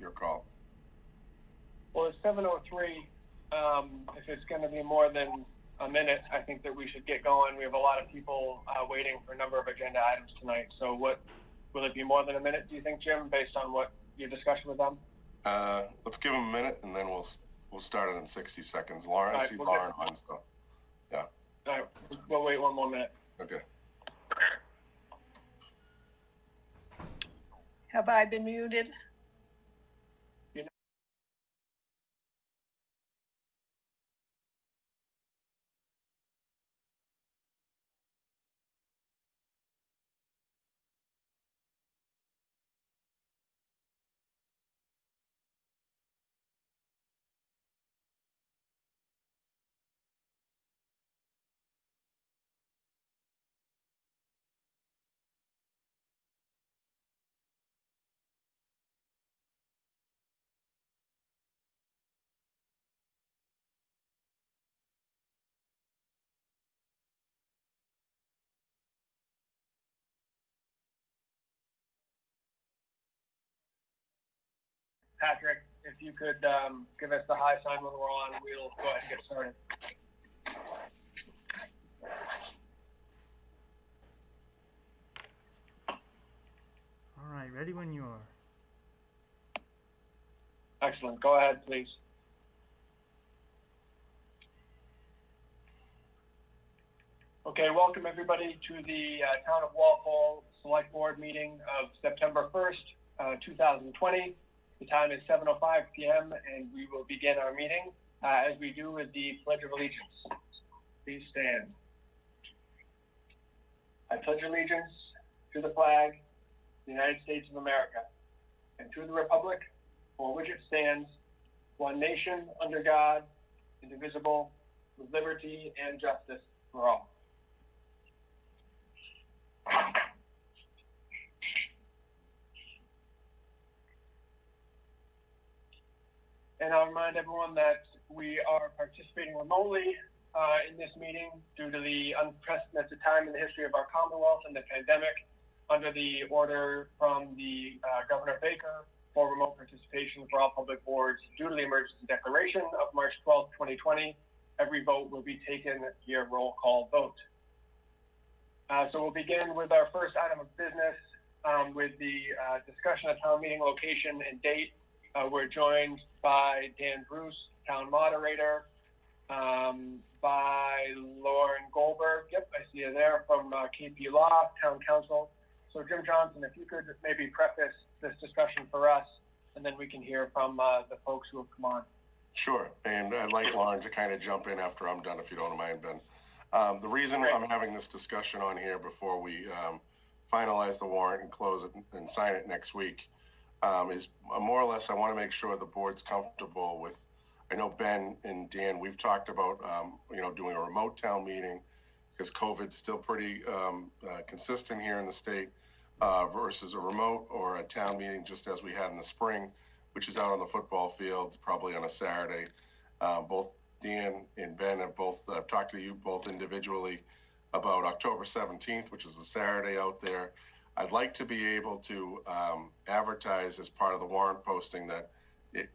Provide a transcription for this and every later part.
your call. Well, it's 7:03. If it's going to be more than a minute, I think that we should get going. We have a lot of people waiting for a number of agenda items tonight. So will it be more than a minute, do you think, Jim, based on what your discussion with them? Let's give them a minute, and then we'll start it in 60 seconds. Lauren, right, I see Lauren on, so yeah. All right, we'll wait one more minute. Okay. Have I been muted? Patrick, if you could give us the high sign when we're on, we'll go ahead and get started. All right, ready when you are. Excellent. Go ahead, please. Okay, welcome everybody to the Town of Walpole Select Board meeting of September 1st, 2020. The time is 7:05 p.m. and we will begin our meeting as we do with the Pledge of Allegiance. Please stand. I pledge allegiance to the flag of the United States of America and to the republic for which it stands, one nation under God, indivisible, with liberty and justice for all. And I'll remind everyone that we are participating remotely in this meeting due to the unprecedented time in the history of our Commonwealth and the pandemic, under the order from the Governor Baker for remote participation for all public boards due to the emergency declaration of March 12, 2020. Every vote will be taken via roll call vote. So we'll begin with our first item of business with the discussion of town meeting location and date. We're joined by Dan Bruce, town moderator, by Lauren Goldberg. Yep, I see you there, from KP Law, town council. So Jim Johnson, if you could maybe preface this discussion for us, and then we can hear from the folks who have come on. Sure, and I'd like Lauren to kind of jump in after I'm done, if you don't mind, Ben. The reason I'm having this discussion on here before we finalize the warrant and close it and sign it next week is more or less I want to make sure the board's comfortable with. I know Ben and Dan, we've talked about doing a remote town meeting because COVID's still pretty consistent here in the state versus a remote or a town meeting just as we had in the spring, which is out on the football field, probably on a Saturday. Both Dan and Ben have both talked to you both individually about October 17th, which is a Saturday out there. I'd like to be able to advertise as part of the warrant posting that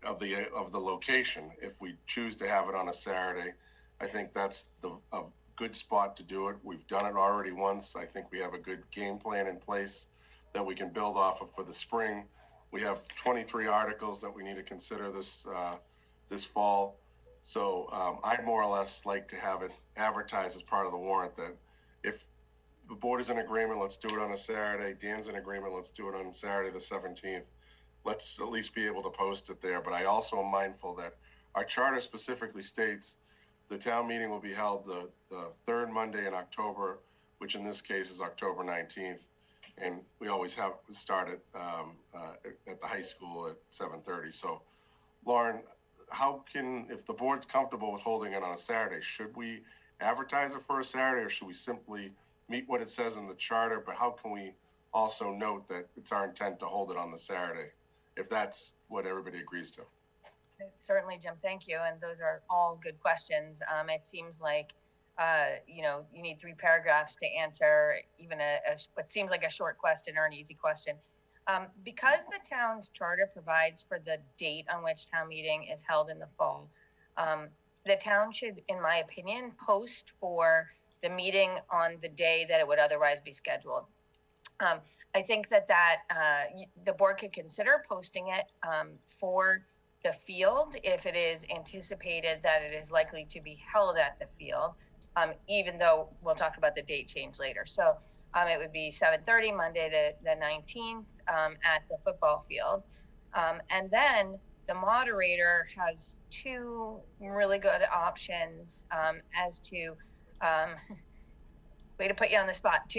of the location. If we choose to have it on a Saturday, I think that's a good spot to do it. We've done it already once. I think we have a good game plan in place that we can build off of for the spring. We have 23 articles that we need to consider this fall. So I'd more or less like to have it advertised as part of the warrant that if the board is in agreement, let's do it on a Saturday. Dan's in agreement, let's do it on Saturday the 17th. Let's at least be able to post it there. But I also am mindful that our charter specifically states the town meeting will be held the third Monday in October, which in this case is October 19th. And we always have started at the high school at 7:30. So Lauren, if the board's comfortable with holding it on a Saturday, should we advertise it for a Saturday or should we simply meet what it says in the charter? But how can we also note that it's our intent to hold it on the Saturday, if that's what everybody agrees to? Certainly, Jim, thank you. And those are all good questions. It seems like, you need 3 paragraphs to answer even what seems like a short question or an easy question. Because the town's charter provides for the date on which town meeting is held in the fall, the town should, in my opinion, post for the meeting on the day that it would otherwise be scheduled. I think that the board could consider posting it for the field if it is anticipated that it is likely to be held at the field, even though we'll talk about the date change later. So it would be 7:30 Monday the 19th at the football field. And then the moderator has two really good options as to, way to put you on the spot,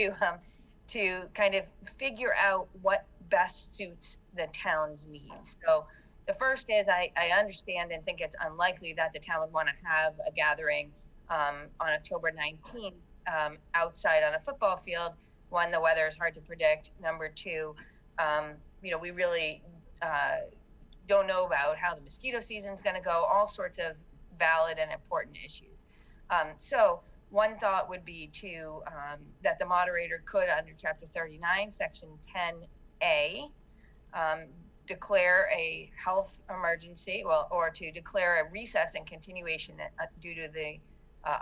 to kind of figure out what best suits the town's needs. So the first is I understand and think it's unlikely that the town would want to have a gathering on October 19th outside on a football field. One, the weather is hard to predict. Number two, we really don't know about how the mosquito season is going to go, all sorts of valid and important issues. So one thought would be that the moderator could, under Chapter 39, Section 10A, declare a health emergency, or to declare a recess and continuation due to the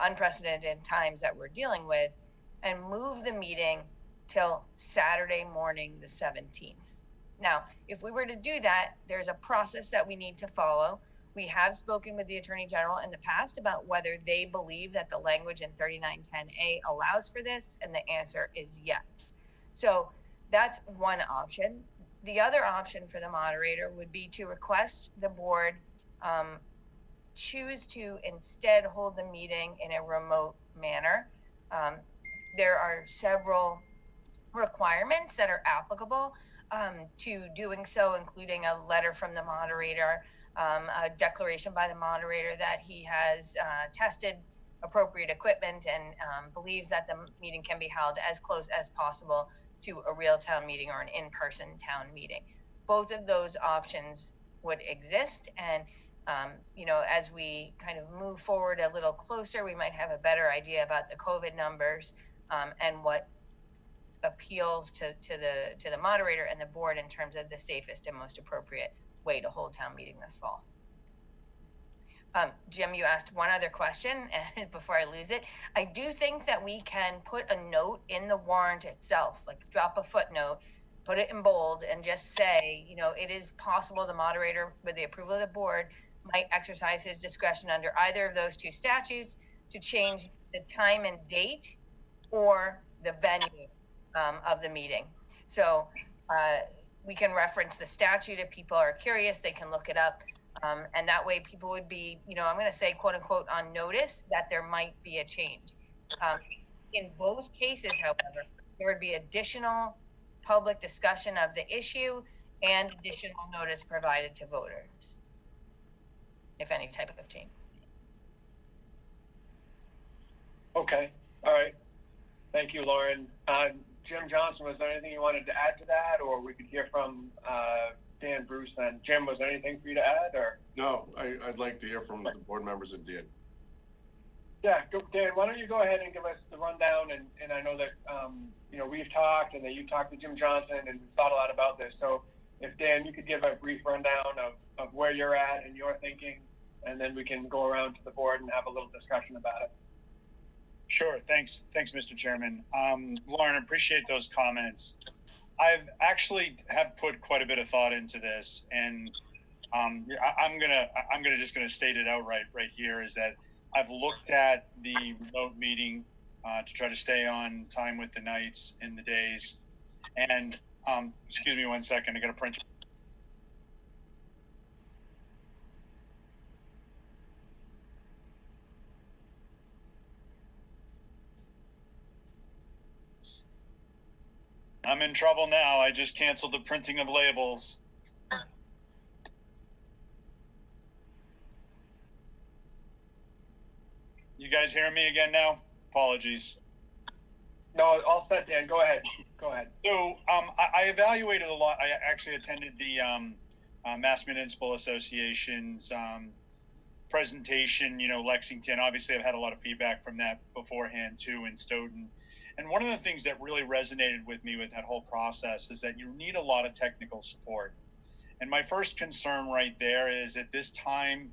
unprecedented times that we're dealing with, and move the meeting till Saturday morning, the 17th. Now, if we were to do that, there's a process that we need to follow. We have spoken with the Attorney General in the past about whether they believe that the language in 3910A allows for this, and the answer is yes. So that's one option. The other option for the moderator would be to request the board choose to instead hold the meeting in a remote manner. There are several requirements that are applicable to doing so, including a letter from the moderator, a declaration by the moderator that he has tested appropriate equipment and believes that the meeting can be held as close as possible to a real town meeting or an in-person town meeting. Both of those options would exist, and as we kind of move forward a little closer, we might have a better idea about the COVID numbers and what appeals to the moderator and the board in terms of the safest and most appropriate way to hold town meeting this fall. Jim, you asked one other question, and before I lose it, I do think that we can put a note in the warrant itself, like drop a footnote, put it in bold, and just say, it is possible the moderator, with the approval of the board, might exercise his discretion under either of those two statutes to change the time and date or the venue of the meeting. So we can reference the statute if people are curious, they can look it up. And that way people would be, I'm going to say, quote unquote, on notice that there might be a change. In both cases, however, there would be additional public discussion of the issue and additional notice provided to voters, if any type of change. Okay. All right. Thank you, Lauren. Jim Johnson, was there anything you wanted to add to that, or we could hear from Dan Bruce then? Jim, was there anything for you to add, or? No, I'd like to hear from the board members and Dan. Yeah, Dan, why don't you go ahead and give us the rundown, and I know that, we've talked and that you talked to Jim Johnson and thought a lot about this. So if Dan, you could give a brief rundown of where you're at and your thinking, and then we can go around to the board and have a little discussion about it. Sure. Thanks, Mr. Chairman. Lauren, appreciate those comments. I've actually have put quite a bit of thought into this, and I'm just gonna state it outright right here, is that I've looked at the remote meeting to try to stay on time with the nights and the days. And excuse me one second, I got to print. I'm in trouble now. I just canceled the printing of labels. You guys hearing me again now? Apologies. No, all set, Dan. Go ahead. Go ahead. So I evaluated a lot. I actually attended the Mass Municipal Association's presentation, Lexington. Obviously, I've had a lot of feedback from that beforehand too in Stoughton. And one of the things that really resonated with me with that whole process is that you need a lot of technical support. And my first concern right there is at this time,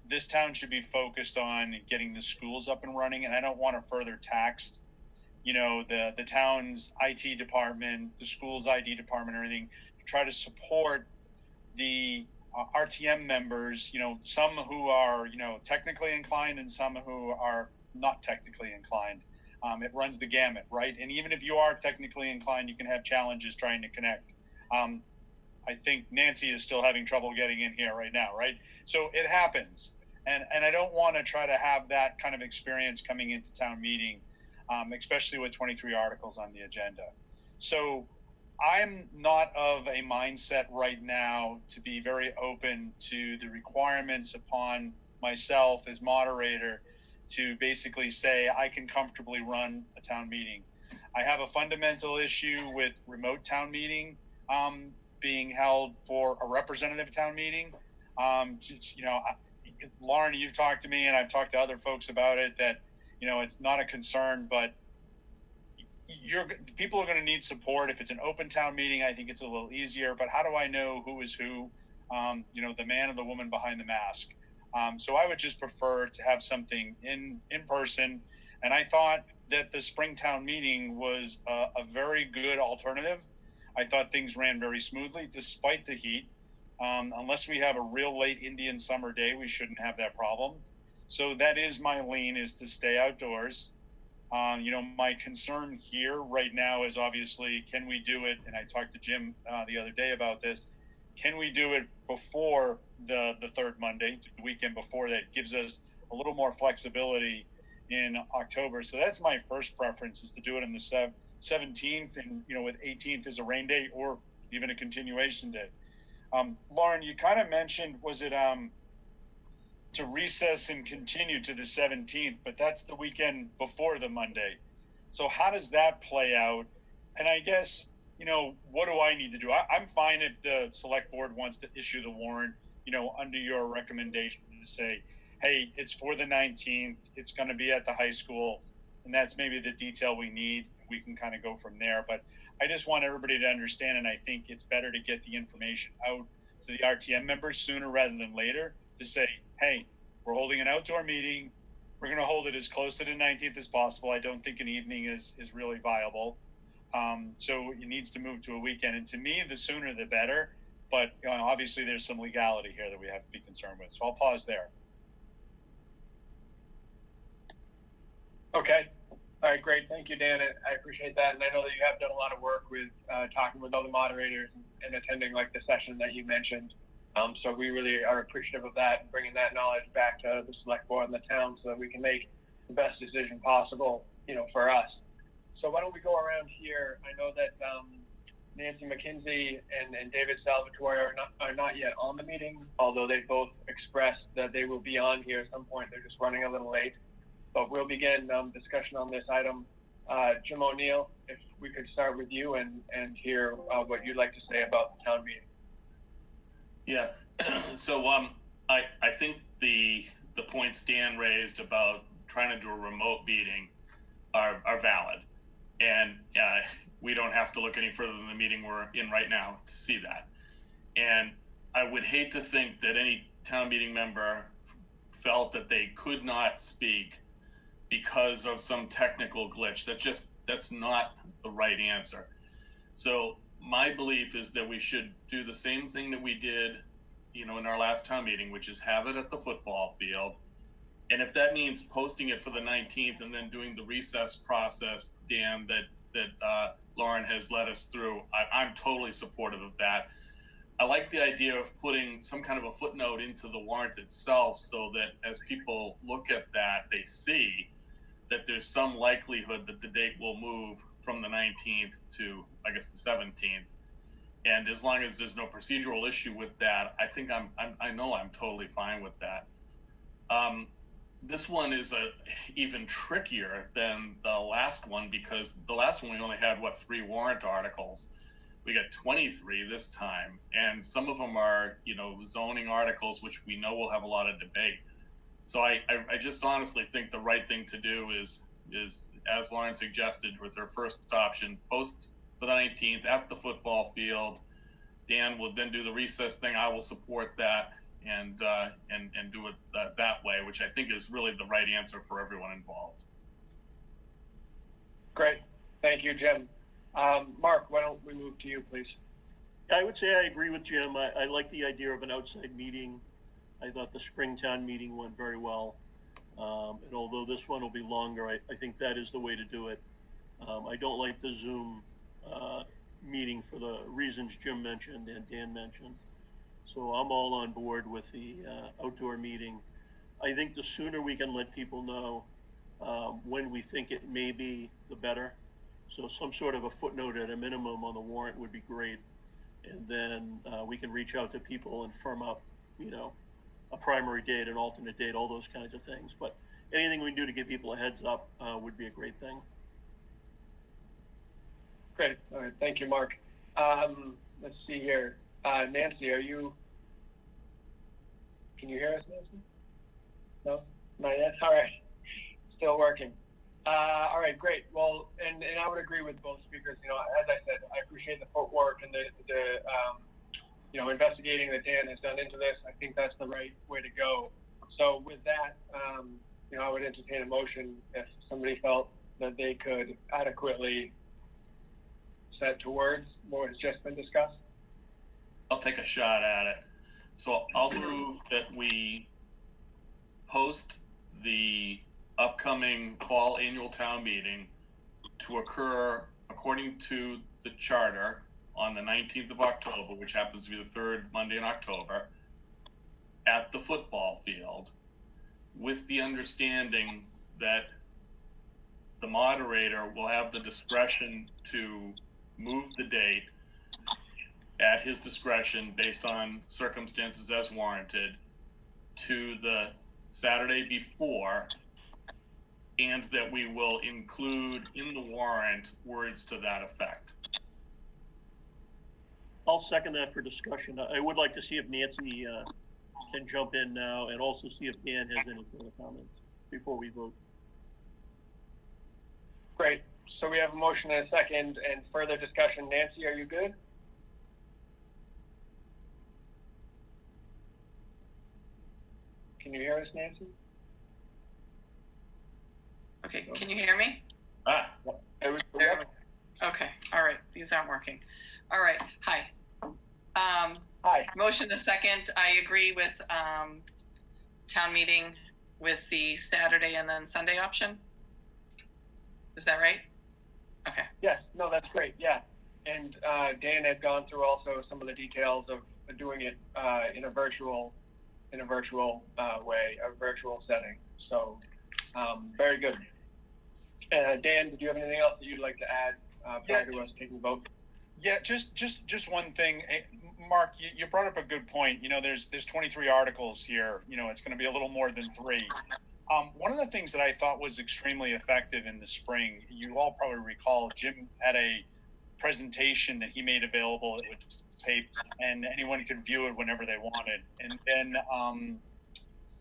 this town should be focused on getting the schools up and running. And I don't want to further tax, the town's IT department, the school's ID department, everything, to try to support the RTM members, some who are, technically inclined and some who are not technically inclined. It runs the gamut, right? And even if you are technically inclined, you can have challenges trying to connect. I think Nancy is still having trouble getting in here right now, right? So it happens. And I don't want to try to have that kind of experience coming into town meeting, especially with 23 articles on the agenda. So I'm not of a mindset right now to be very open to the requirements upon myself as moderator to basically say I can comfortably run a town meeting. I have a fundamental issue with remote town meeting being held for a representative town meeting. Lauren, you've talked to me and I've talked to other folks about it that, it's not a concern, but people are going to need support. If it's an open town meeting, I think it's a little easier, but how do I know who is who, the man or the woman behind the mask? So I would just prefer to have something in person. And I thought that the Springtown meeting was a very good alternative. I thought things ran very smoothly despite the heat. Unless we have a real late Indian summer day, we shouldn't have that problem. So that is my lean, is to stay outdoors. My concern here right now is obviously, can we do it? And I talked to Jim the other day about this. Can we do it before the third Monday, the weekend before that? Gives us a little more flexibility in October. So that's my first preference, is to do it on the 17th, and with 18th as a rain day or even a continuation day. Lauren, you kind of mentioned, was it to recess and continue to the 17th, but that's the weekend before the Monday. So how does that play out? And I guess, what do I need to do? I'm fine if the select board wants to issue the warrant, under your recommendation to say, hey, it's for the 19th, it's going to be at the high school, and that's maybe the detail we need. We can kind of go from there. But I just want everybody to understand, and I think it's better to get the information out to the RTM members sooner rather than later, to say, hey, we're holding an outdoor meeting. We're going to hold it as close to the 19th as possible. I don't think an evening is really viable. So it needs to move to a weekend. And to me, the sooner the better. But obviously there's some legality here that we have to be concerned with. So I'll pause there. Okay. All right, great. Thank you, Dan. I appreciate that. And I know that you have done a lot of work with talking with other moderators and attending the session that you mentioned. So we really are appreciative of that and bringing that knowledge back to the select board and the town so that we can make the best decision possible, for us. So why don't we go around here? I know that Nancy McKinsey and David Salvatore are not yet on the meeting, although they both expressed that they will be on here at some point. They're just running a little late. But we'll begin discussion on this item. Jim O'Neill, if we could start with you and hear what you'd like to say about the town meeting. Yeah, so I think the points Dan raised about trying to do a remote meeting are valid, and we don't have to look any further than the meeting we're in right now to see that. And I would hate to think that any town meeting member felt that they could not speak because of some technical glitch. That's not the right answer. So my belief is that we should do the same thing that we did, in our last town meeting, which is have it at the football field. And if that means posting it for the 19th and then doing the recess process, Dan, that Lauren has led us through, I'm totally supportive of that. I like the idea of putting some kind of a footnote into the warrant itself so that as people look at that, they see that there's some likelihood that the date will move from the 19th to, I guess, the 17th. And as long as there's no procedural issue with that, I think I know I'm totally fine with that. This one is even trickier than the last one, because the last one we only had 3 warrant articles. We got 23 this time, and some of them are zoning articles, which we know will have a lot of debate. So I just honestly think the right thing to do is is, as Lauren suggested, with her first option, post for the 19th at the football field. Dan will then do the recess thing. I will support that and do it that way, which I think is really the right answer for everyone involved. Great. Thank you, Jim. Mark, why don't we move to you, please? I would say I agree with Jim. I like the idea of an outside meeting. I thought the Springtown meeting went very well. And although this one will be longer, I think that is the way to do it. I don't like the Zoom meeting for the reasons Jim mentioned and Dan mentioned. So I'm all on board with the outdoor meeting. I think the sooner we can let people know when we think it may be, the better. So some sort of a footnote at a minimum on the warrant would be great. And then we can reach out to people and firm up, you know, a primary date, an alternate date, all those kinds of things. But anything we can do to give people a heads up would be a great thing. Great. All right. Thank you, Mark. Let's see here. Nancy, can you hear us, Nancy? No? Not yet? All right. Still working. All right, great. Well, and I would agree with both speakers. You know, as I said, I appreciate the footwork and the you know, investigating that Dan has done into this. I think that's the right way to go. So with that, you know, I would entertain a motion if somebody felt that they could adequately set to words what has just been discussed. I'll take a shot at it. So I'll move that we post the upcoming fall annual town meeting to occur according to the charter on the 19th of October, which happens to be the third Monday in October, at the football field, with the understanding that the moderator will have the discretion to move the date at his discretion based on circumstances as warranted to the Saturday before, and that we will include in the warrant words to that effect. I'll second that for discussion. I would like to see if Nancy can jump in now, and also see if Dan has any further comments before we vote. Great. So we have a motion and a second and further discussion. Nancy, are you good? Can you hear us, Nancy? Okay, can you hear me? Okay, all right, these aren't working. All right, hi. Hi. Motion a second. I agree with town meeting with the Saturday and then Sunday option. Is that right? Okay. Yes, no, that's great, yeah. And Dan had gone through also some of the details of doing it in a virtual way, a virtual setting. So very good. Dan, did you have anything else that you'd like to add prior to us taking vote? Yeah, just one thing. Mark, you brought up a good point. You know, there's 23 articles here. You know, it's going to be a little more than 3. One of the things that I thought was extremely effective in the spring, you all probably recall, Jim had a presentation that he made available. It was taped, and anyone could view it whenever they wanted. And then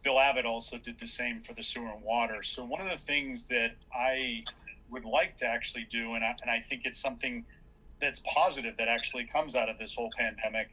Bill Abbott also did the same for the sewer and water. So one of the things that I would like to actually do, and I think it's something that's positive that actually comes out of this whole pandemic,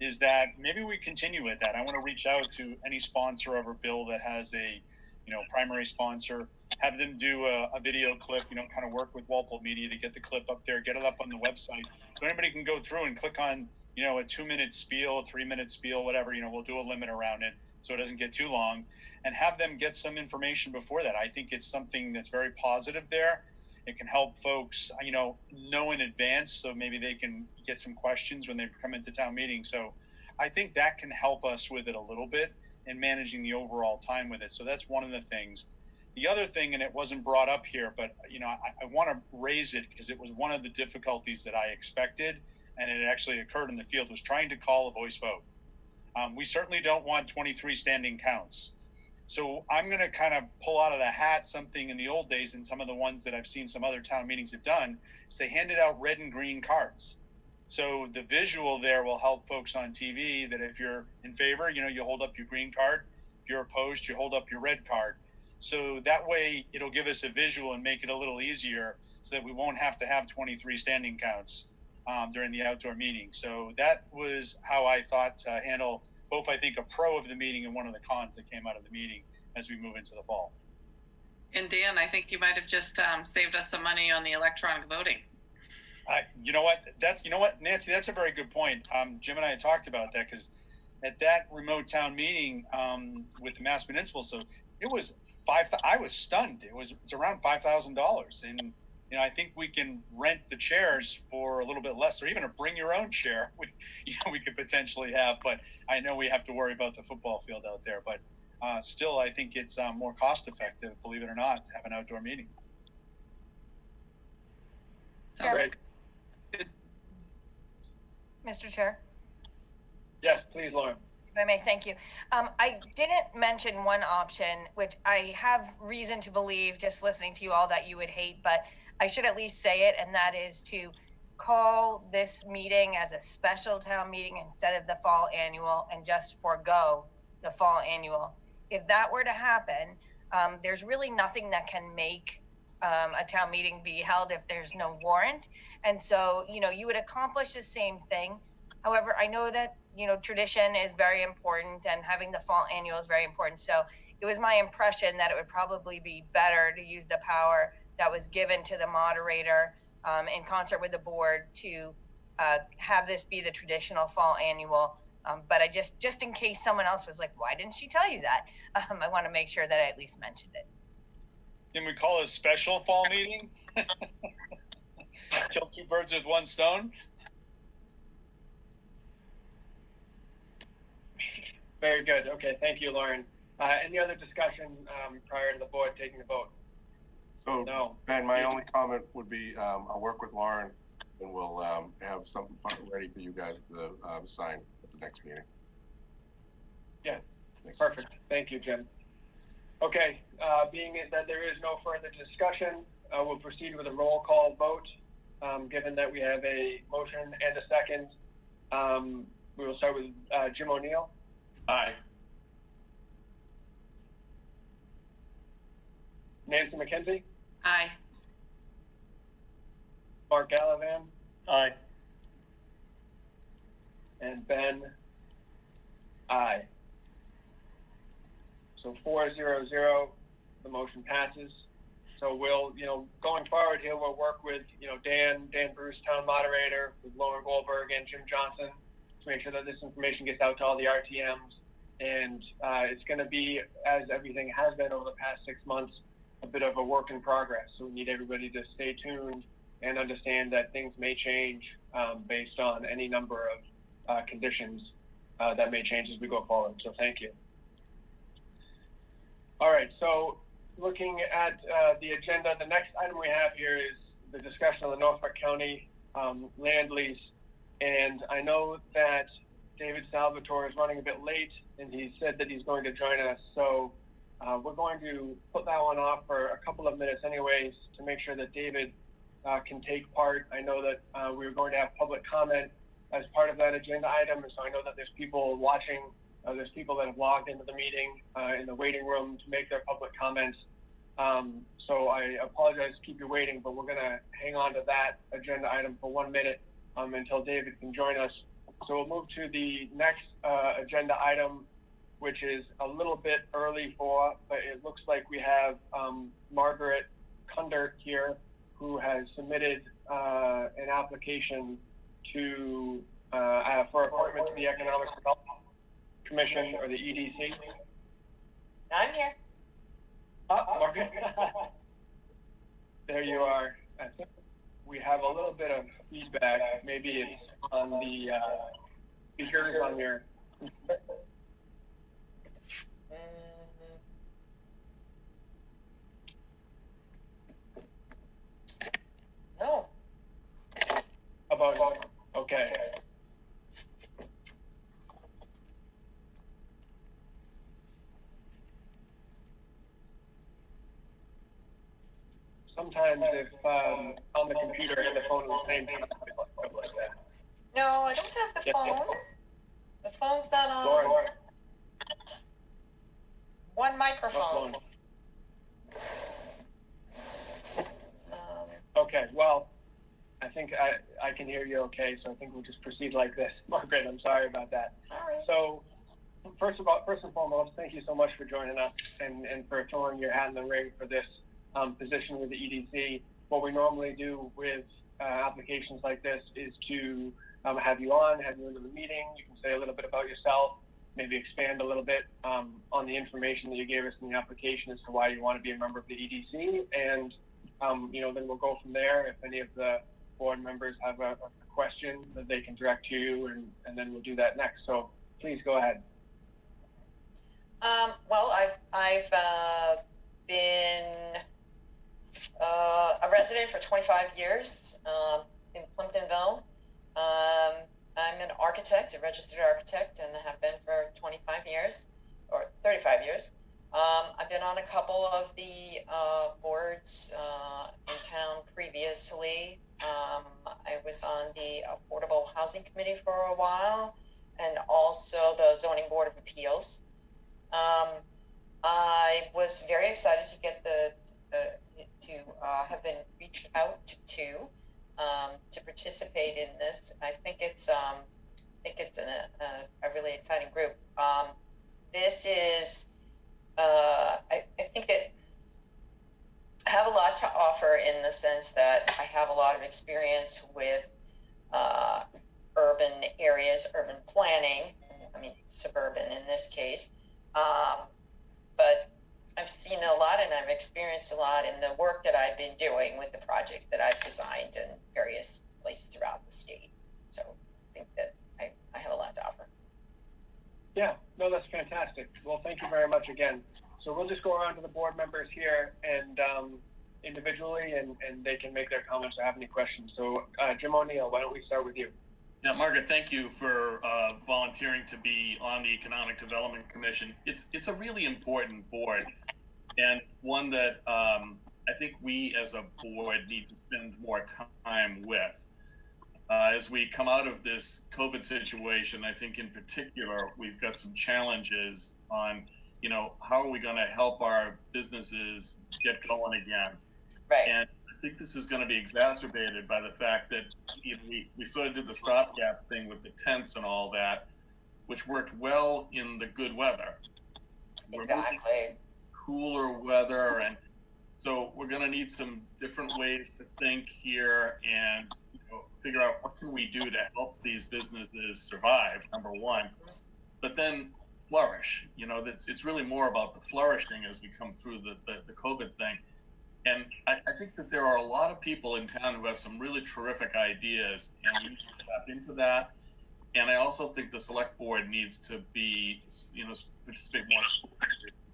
is that maybe we continue with that. I want to reach out to any sponsor of a bill that has a, you know, primary sponsor, have them do a video clip, you know, kind of work with Walpole Media to get the clip up there, get it up on the website, so anybody can go through and click on, you know, a 2-minute spiel, a 3-minute spiel, whatever, you know, we'll do a limit around it so it doesn't get too long, and have them get some information before that. I think it's something that's very positive there. It can help folks, you know in advance, so maybe they can get some questions when they come into town meeting. So I think that can help us with it a little bit in managing the overall time with it. So that's one of the things. The other thing, and it wasn't brought up here, but you know, I want to raise it because it was one of the difficulties that I expected, and it actually occurred in the field, was trying to call a voice vote. We certainly don't want 23 standing counts. So I'm going to kind of pull out of the hat something in the old days, and some of the ones that I've seen some other town meetings have done, is they handed out red and green cards. So the visual there will help folks on TV that if you're in favor, you know, you hold up your green card. If you're opposed, you hold up your red card. So that way it'll give us a visual and make it a little easier so that we won't have to have 23 standing counts during the outdoor meeting. So that was how I thought to handle both, I think, a pro of the meeting and one of the cons that came out of the meeting as we move into the fall. And Dan, I think you might have just saved us some money on the electronic voting. You know what, Nancy, that's a very good point. Jim and I had talked about that, because at that remote town meeting with the Mass Municipal, so it was I was stunned. It's around $5,000, and I think we can rent the chairs for a little bit less, or even a bring your own chair. We could potentially have, but I know we have to worry about the football field out there. But still, I think it's more cost effective, believe it or not, to have an outdoor meeting. Great. Mr. Chair? Yes, please, Lauren. If I may, thank you. I didn't mention one option, which I have reason to believe, just listening to you all, that you would hate, but I should at least say it, and that is to call this meeting as a special town meeting instead of the fall annual, and just forego the fall annual. If that were to happen, there's really nothing that can make a town meeting be held if there's no warrant. And so, you would accomplish the same thing. However, I know that, tradition is very important, and having the fall annual is very important. So it was my impression that it would probably be better to use the power that was given to the moderator in concert with the board to have this be the traditional fall annual. But I just in case someone else was like, why didn't she tell you that? I want to make sure that I at least mentioned it. Can we call it a special fall meeting? Kill two birds with one stone? Very good. Okay, thank you, Lauren. Any other discussion prior to the board taking the vote? So, No. Ben, my only comment would be, I'll work with Lauren, and we'll have something ready for you guys to sign at the next meeting. Yeah, Thanks. perfect. Thank you, Jim. Okay, being that there is no further discussion, we'll proceed with a roll call vote. Given that we have a motion and a second, we will start with Jim O'Neill. Aye. Nancy McKenzie, Aye. Mark Gallivan, Aye. and Ben, aye. So 4-0-0, the motion passes. So we'll, going forward here, we'll work with, Dan Bruce, town moderator, with Lauren Goldberg and Jim Johnson to make sure that this information gets out to all the RTMs. And it's going to be, as everything has been over the past 6 months, a bit of a work in progress. So we need everybody to stay tuned and understand that things may change based on any number of conditions that may change as we go forward. So thank you. All right, so looking at the agenda, the next item we have here is the discussion of the Norfolk County land lease. And I know that David Salvatore is running a bit late, and he said that he's going to join us. So we're going to put that one off for a couple of minutes anyways to make sure that David can take part. I know that we were going to have public comment as part of that agenda item, and so I know that there's people watching. There's people that have logged into the meeting in the waiting room to make their public comments. So I apologize to keep you waiting, but we're going to hang on to that agenda item for 1 minute until David can join us. So we'll move to the next agenda item, which is a little bit early but it looks like we have Margaret Kundert here, who has submitted an application to for appointment to the Economic Development Commission, or the EDC. I'm here. Margaret. There you are. I think we have a little bit of feedback. Maybe it's on the speakers on your. No. About okay. Sometimes if on the computer and the phone at the same time, it's like that. No, I don't have the phone. The phone's not on. Lauren, One what microphone. phone? think I can hear you okay, so I think we'll just proceed like this. Margaret, I'm sorry about that. All right. So first and foremost, thank you so much for joining us and for throwing your hat in the ring for this position with the EDC. What we normally do with applications like this is to have you into the meeting. You can say a little bit about yourself, maybe expand a little bit on the information that you gave us in the application as to why you want to be a member of the EDC. And, then we'll go from there. If any of the board members have a question that they can direct to you, and then we'll do that next. So please go ahead. Well, I've been a resident for 25 years in Plimptonville. I'm an architect, a registered architect, and have been for 25 years, or 35 years. I've been on a couple of the boards in town previously. I was on the Affordable Housing Committee for a while, and also the Zoning Board of Appeals. I was very excited to get have been reached out to participate in this. I think it's a really exciting group. This is I think that I have a lot to offer in the sense that I have a lot of experience with urban areas, urban planning. I mean, suburban in this case. But I've seen a lot and I've experienced a lot in the work that I've been doing with the projects that I've designed in various places throughout the state. So I think that I have a lot to offer. Yeah, no, that's fantastic. Well, thank you very much again. So we'll just go around to the board members here and individually, and they can make their comments or have any questions. So Jim O'Neill, why don't we start with you? Yeah, Margaret, thank you for volunteering to be on the Economic Development Commission. It's a really important board, and one that I think we as a board need to spend more time with. As we come out of this COVID situation, I think in particular, we've got some challenges on, how are we going to help our businesses get going again? Right. And I think this is going to be exacerbated by the fact that we sort of did the stopgap thing with the tents and all that, which worked well in the good weather. Exactly. Cooler weather, and so we're going to need some different ways to think here and figure out what can we do to help these businesses survive, number one, but then flourish. It's really more about the flourishing as we come through the COVID thing. And I think that there are a lot of people in town who have some really terrific ideas, and we need to tap into that. And I also think the select board needs to be, participate more to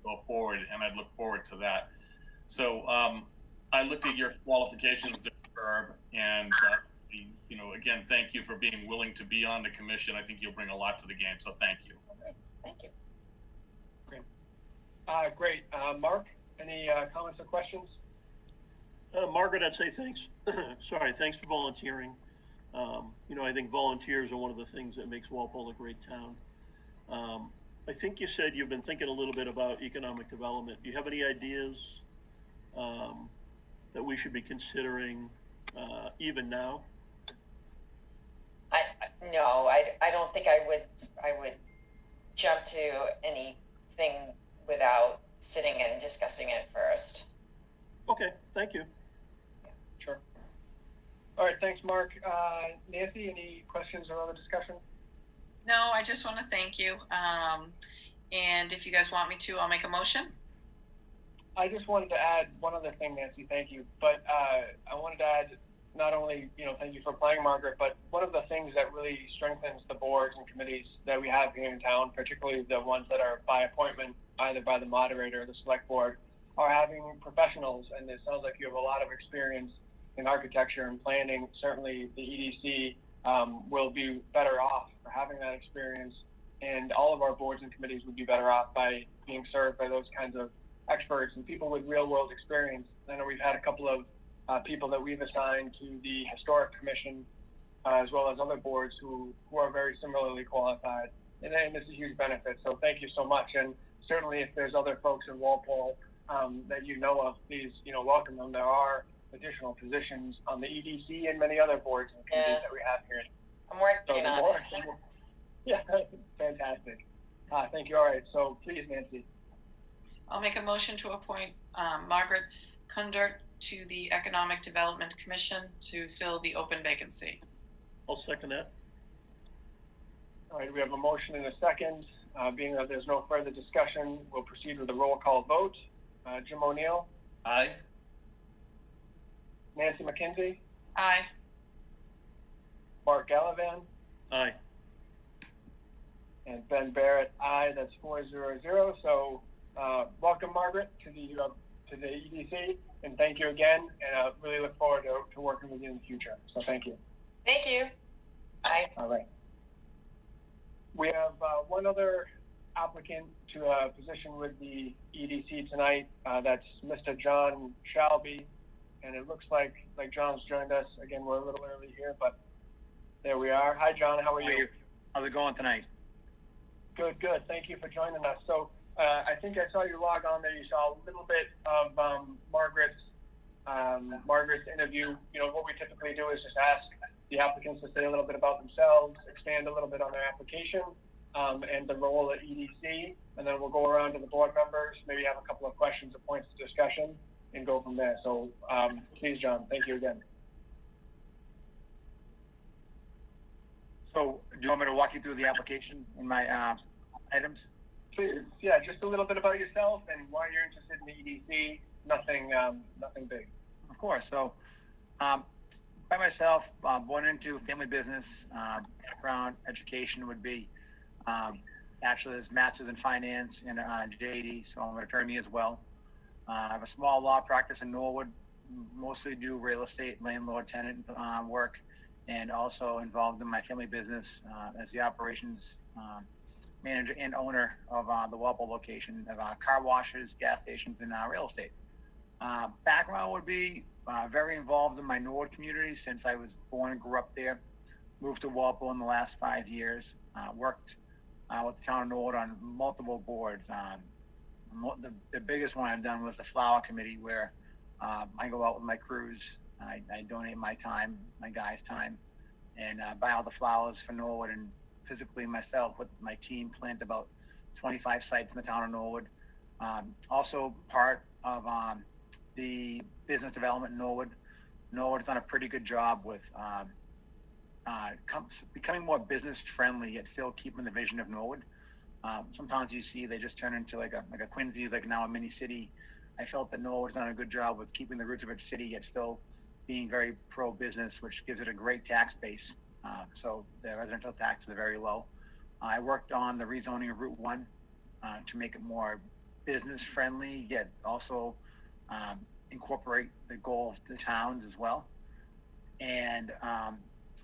go forward, and I'd look forward to that. So I looked at your qualifications, Herb, and again, thank you for being willing to be on the commission. I think you'll bring a lot to the game, so thank you. Okay, thank you. Great. Mark, any comments or questions? Margaret, I'd say thanks. Sorry, thanks for volunteering. I think volunteers are one of the things that makes Walpole a great town. I think you said you've been thinking a little bit about economic development. Do you have any ideas that we should be considering even now? No, I don't think I would jump to anything without sitting and discussing it first. Okay, thank you. Sure. All right, thanks, Mark. Nancy, any questions or other discussion? No, I just want to thank you. And if you guys want me to, I'll make a motion. I just wanted to add one other thing, Nancy, thank you. But I wanted to add not only, thank you for playing, Margaret, but one of the things that really strengthens the boards and committees that we have here in town, particularly the ones that are by appointment, either by the moderator or the select board, are having professionals. And it sounds like you have a lot of experience in architecture and planning. Certainly the EDC will be better off for having that experience. And all of our boards and committees would be better off by being served by those kinds of experts and people with real world experience. I know we've had a couple of people that we've assigned to the Historic Commission, as well as other boards who are very similarly qualified. And it's a huge benefit. So thank you so much. And certainly if there's other folks in Walpole that of, please, welcome them. There are additional positions on the EDC and many other boards and committees Yeah. that we have here. I'm working the on more- it. Yeah, fantastic. Thank you. All right, so please, Nancy. I'll make a motion to appoint Margaret Kundert to the Economic Development Commission to fill the open vacancy. I'll second that. All right, we have a motion and a second. Being that there's no further discussion, we'll proceed with a roll call vote. Jim O'Neill, Aye. Nancy McKenzie, Aye. Mark Gallivan, Aye. and Ben Barrett. Aye. That's 4-0-0. So, welcome, Margaret, to the EDC, and thank you again. And I really look forward to working with you in the future. So, thank you. Thank you. Bye. All right. We have one other applicant to a position with the EDC tonight. That's Mr. John Shalby, and it looks like John's joined us. Again, we're a little early here, but there we are. Hi, John. How are you? How's it going tonight? Good, good. Thank you for joining us. So I think I saw you log on there. You saw a little bit of Margaret's interview. You know, what we typically do is just ask the applicants to say a little bit about themselves, expand a little bit on their application, and the role at EDC, and then we'll go around to the board members, maybe have a couple of questions or points of discussion, and go from there. So please, John, thank you again. So, do you want me to walk you through the application and my items? Please, yeah, just a little bit about yourself and why you're interested in the EDC. Nothing big. Of course. So, by myself, born into family business, background, education would be bachelor's, master's in finance, and JD, so I'm an attorney as well. I have a small law practice in Norwood, mostly do real estate, landlord, tenant work, and also involved in my family business as the operations manager and owner of the Walpole location of car washes, gas stations, and real estate. Background would be very involved in my Norwood community since I was born and grew up there. Moved to Walpole in the last 5 years. Worked with the town of Norwood on multiple boards. The biggest one I've done was the flower committee, where I go out with my crews. I donate my time, my guys' time, and buy all the flowers for Norwood, and physically myself with my team plant about 25 sites in the town of Norwood. Also part of the business development in Norwood. Norwood's done a pretty good job with becoming more business friendly, yet still keeping the vision of Norwood. Sometimes you see they just turn into like a Quincy, like now a mini city. I felt that Norwood's done a good job with keeping the roots of its city, yet still being very pro-business, which gives it a great tax base. So the residential taxes are very low. I worked on the rezoning of Route 1 to make it more business friendly, yet also incorporate the goal of the towns as well. And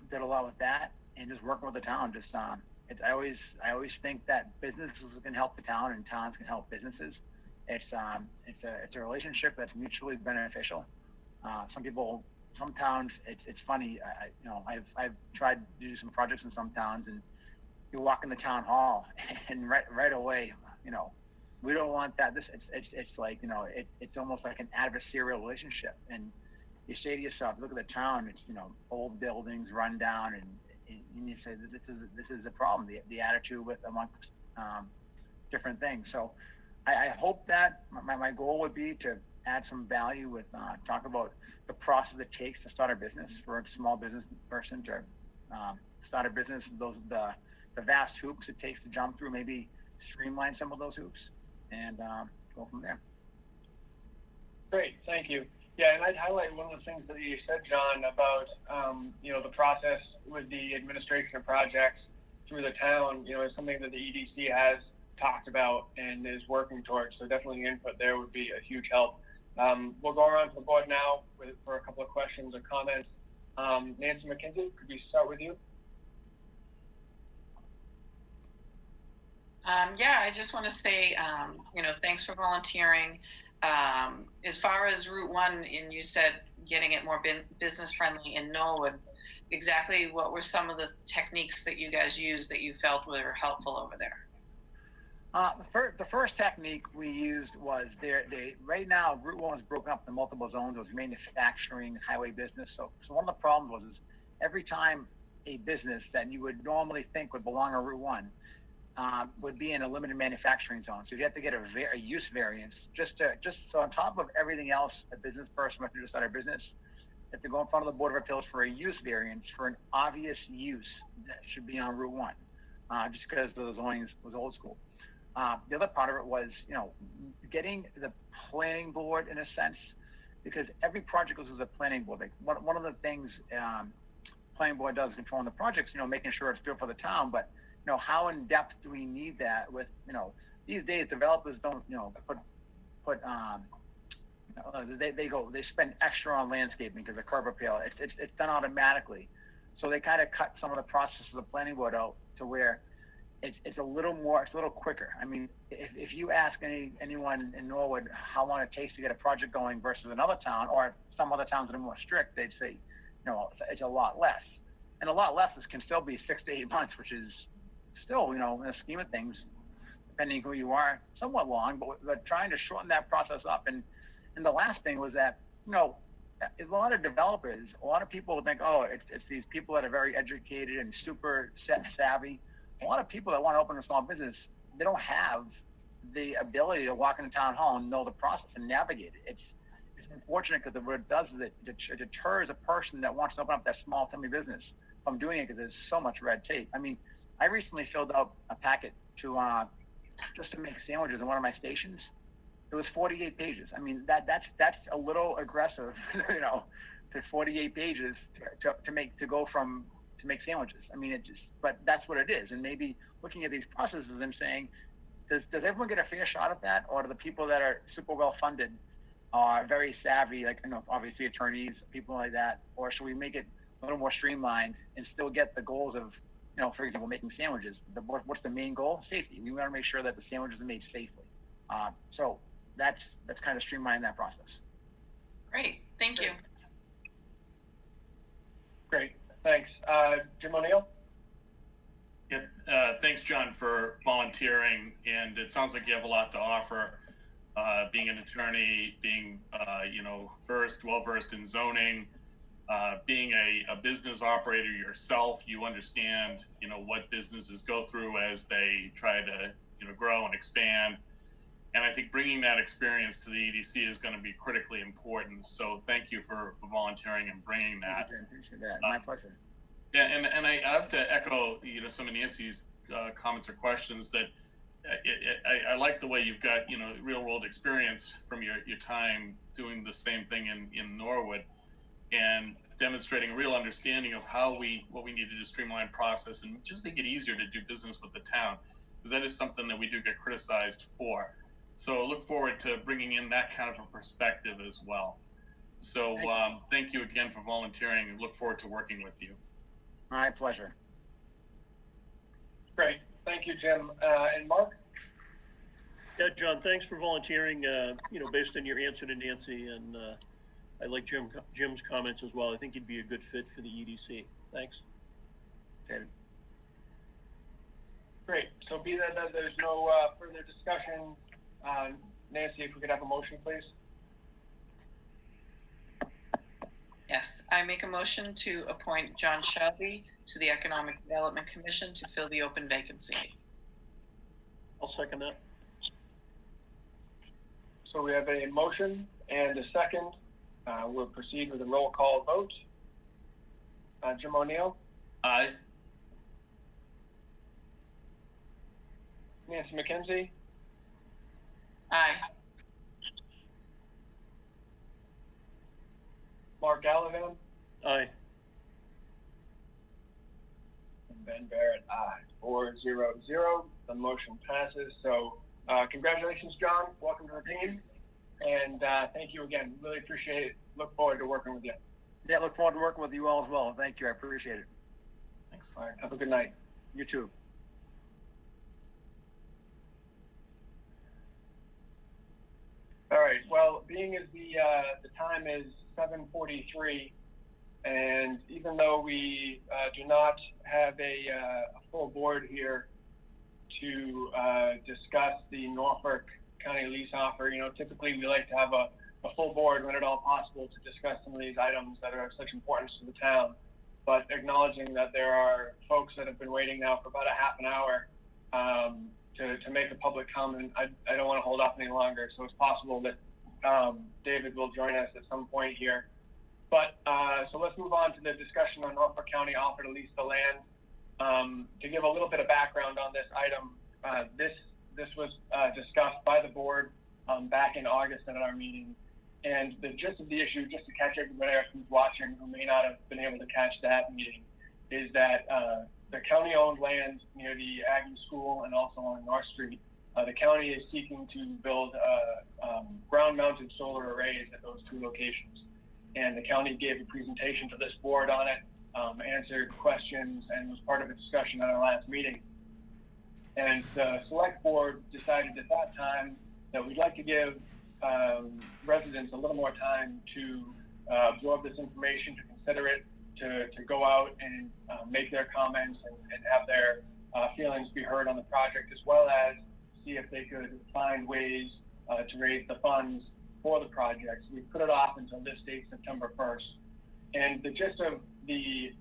did a lot with that, and just working with the town. Just I always think that businesses can help the town and towns can help businesses. It's a relationship that's mutually beneficial. Some towns, it's funny. I've tried to do some projects in some towns, and you walk in the town hall, and right away, we don't want that. It's like, it's almost like an adversarial relationship, and you say to yourself, look at the town. It's old buildings, run down, and you say this is the problem. The attitude with amongst different things. So I hope that my goal would be to add some value with talk about the process it takes to start a business for a small business person to start a business. The vast hoops it takes to jump through, maybe streamline some of those hoops, and go from there. Great, thank you. Yeah, and I'd highlight one of the things that you said, John, about the process with the administration of projects through the town. Is something that the EDC has talked about and is working towards. So definitely input there would be a huge help. We'll go around to the board now for a couple of questions or comments. Nancy McKenzie, could we start with you? I just want to say, thanks for volunteering. As far as Route 1, and you said getting it more business friendly in Norwood, exactly what were some of the techniques that you guys used that you felt were helpful over there? The first technique we used was right now Route 1 is broken up into multiple zones. It was manufacturing, highway business. So one of the problems was every time a business that you would normally think would belong on Route 1 would be in a limited manufacturing zone. So you have to get a use variance just so on top of everything else a business person must do to start a business, you have to go in front of the Board of Appeals for a use variance for an obvious use that should be on Route 1, just because the zoning was old school. The other part of it was, getting the planning board in a sense, because every project goes to the planning board. Like one of the things planning board does controlling the projects, making sure it's good for the town, but how in depth do we need that with, these days developers don't, they spend extra on landscaping because of curb appeal. It's done automatically. So they kind of cut some of the process of the planning board out to where it's a little quicker. I mean, if you ask anyone in Norwood how long it takes to get a project going versus another town or some other towns that are more strict, they'd say, it's a lot less. And a lot less can still be 6 to 8 months, which is still, in the scheme of things, depending who you are, somewhat long, but trying to shorten that process up. And the last thing was that, a lot of developers, a lot of people would think, oh, it's these people that are very educated and super savvy. A lot of people that want to open a small business, they don't have the ability to walk into town hall and know the process and navigate it. It's unfortunate because what it does is it deters a person that wants to open up that small family business from doing it because there's so much red tape. I mean, I recently filled out a packet to just to make sandwiches in one of my stations. It was 48 pages. I mean, that's a little aggressive, to 48 pages to make sandwiches. I mean, but that's what it is. And maybe looking at these processes and saying, does everyone get a fair shot at that, or do the people that are super well funded are very savvy, like obviously attorneys, people like that, or should we make it a little more streamlined and still get the goals of, for example, making sandwiches? What's the main goal? Safety. We want to make sure that the sandwiches are made safely. So that's kind of streamlining that process. Great, thank you. Great, thanks. Jim O'Neill? Yep. Thanks, John, for volunteering. And it sounds like you have a lot to offer. Being an attorney, being, well-versed in zoning, being a business operator yourself, you understand, what businesses go through as they try to, grow and expand. And I think bringing that experience to the EDC is going to be critically important. So thank you for volunteering and bringing that. Appreciate that. My pleasure. Yeah, and I have to echo, some of Nancy's comments or questions that I like the way you've got, real world experience from your time doing the same thing in Norwood and demonstrating a real understanding of what we need to do to streamline process and just make it easier to do business with the town, because that is something that we do get criticized for. So look forward to bringing in that kind of a perspective as well. So thank you again for volunteering and look forward to working with you. My pleasure. Great. Thank you, Jim. And Mark? Yeah, John, thanks for volunteering, based on your answer to Nancy, and I like Jim's comments as well. I think you'd be a good fit for the EDC. Thanks. Okay. Great. So be that there's no further discussion. Nancy, if we could have a motion, please. Yes, I make a motion to appoint John Shelby to the Economic Development Commission to fill the open vacancy. I'll second that. So we have a motion and a second. We'll proceed with a roll call vote. Jim O'Neill? Aye. Nancy McKenzie? Aye. Mark Gallivan? Aye. And Ben Barrett, aye. 4-0-0. The motion passes. So congratulations, John. Welcome to the team. And thank you again. Really appreciate it. Look forward to working with you. Yeah, look forward to working with you all as well. Thank you. I appreciate it. Thanks. All right. Have a good night. You too. All right. Well, being as the time is 7:43, and even though we do not have a full board here to discuss the Norfolk County lease offer. You know, typically we like to have a full board when at all possible to discuss some of these items that are of such importance to the town. But acknowledging that there are folks that have been waiting now for about a half an hour to make a public comment, I don't want to hold off any longer. So it's possible that David will join us at some point here. But so let's move on to the discussion on Norfolk County offer to lease the land. To give a little bit of background on this item, this was discussed by the board back in August at our meeting. And the gist of the issue, just to catch everybody else who's watching who may not have been able to catch that meeting, is that the county-owned land near the Aggie School and also on North Street, the county is seeking to build ground-mounted solar arrays at those two locations. And the county gave a presentation to this board on it, answered questions, and was part of a discussion at our last meeting. And the select board decided at that time that we'd like to give residents a little more time to absorb this information, to consider it, to go out and make their comments and have their feelings be heard on the project, as well as see if they could find ways to raise the funds for the project. So we put it off until this date, September 1st. And the gist of the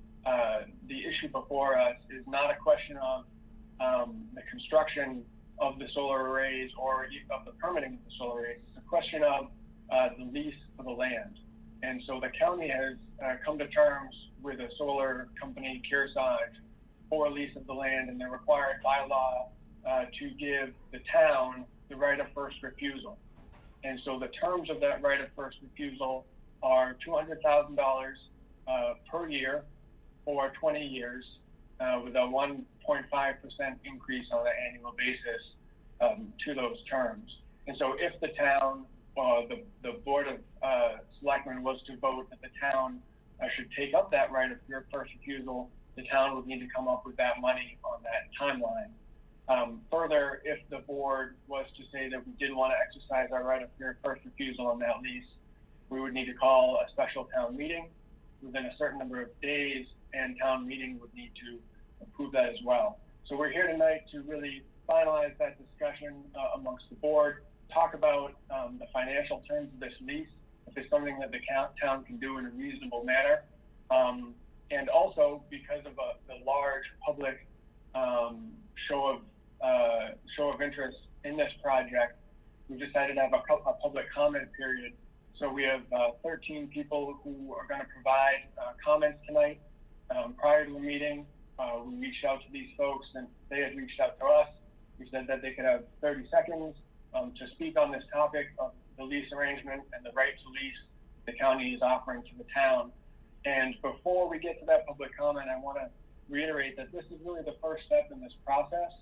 issue before us is not a question of the construction of the solar arrays or of the permitting of the solar arrays. It's a question of the lease of the land. And so the county has come to terms with a solar company, Kearsarge, for a lease of the land, and they're required by law to give the town the right of first refusal. And so the terms of that right of first refusal are $200,000 per year for 20 years with a 1.5% increase on an annual basis to those terms. And so if the town, the Board of Selectmen was to vote that the town should take up that right of first refusal, the town would need to come up with that money on that timeline. Further, if the board was to say that we didn't want to exercise our right of first refusal on that lease, we would need to call a special town meeting within a certain number of days, and town meeting would need to approve that as well. So we're here tonight to really finalize that discussion amongst the board, talk about the financial terms of this lease, if it's something that the town can do in a reasonable manner, and also because of the large public show of interest in this project, we decided to have a public comment period. So we have 13 people who are going to provide comments tonight. Prior to the meeting, we reached out to these folks, and they had reached out to us. We said that they could have 30 seconds to speak on this topic of the lease arrangement and the right to lease the county is offering to the town. And before we get to that public comment, I want to reiterate that this is really the first step in this process.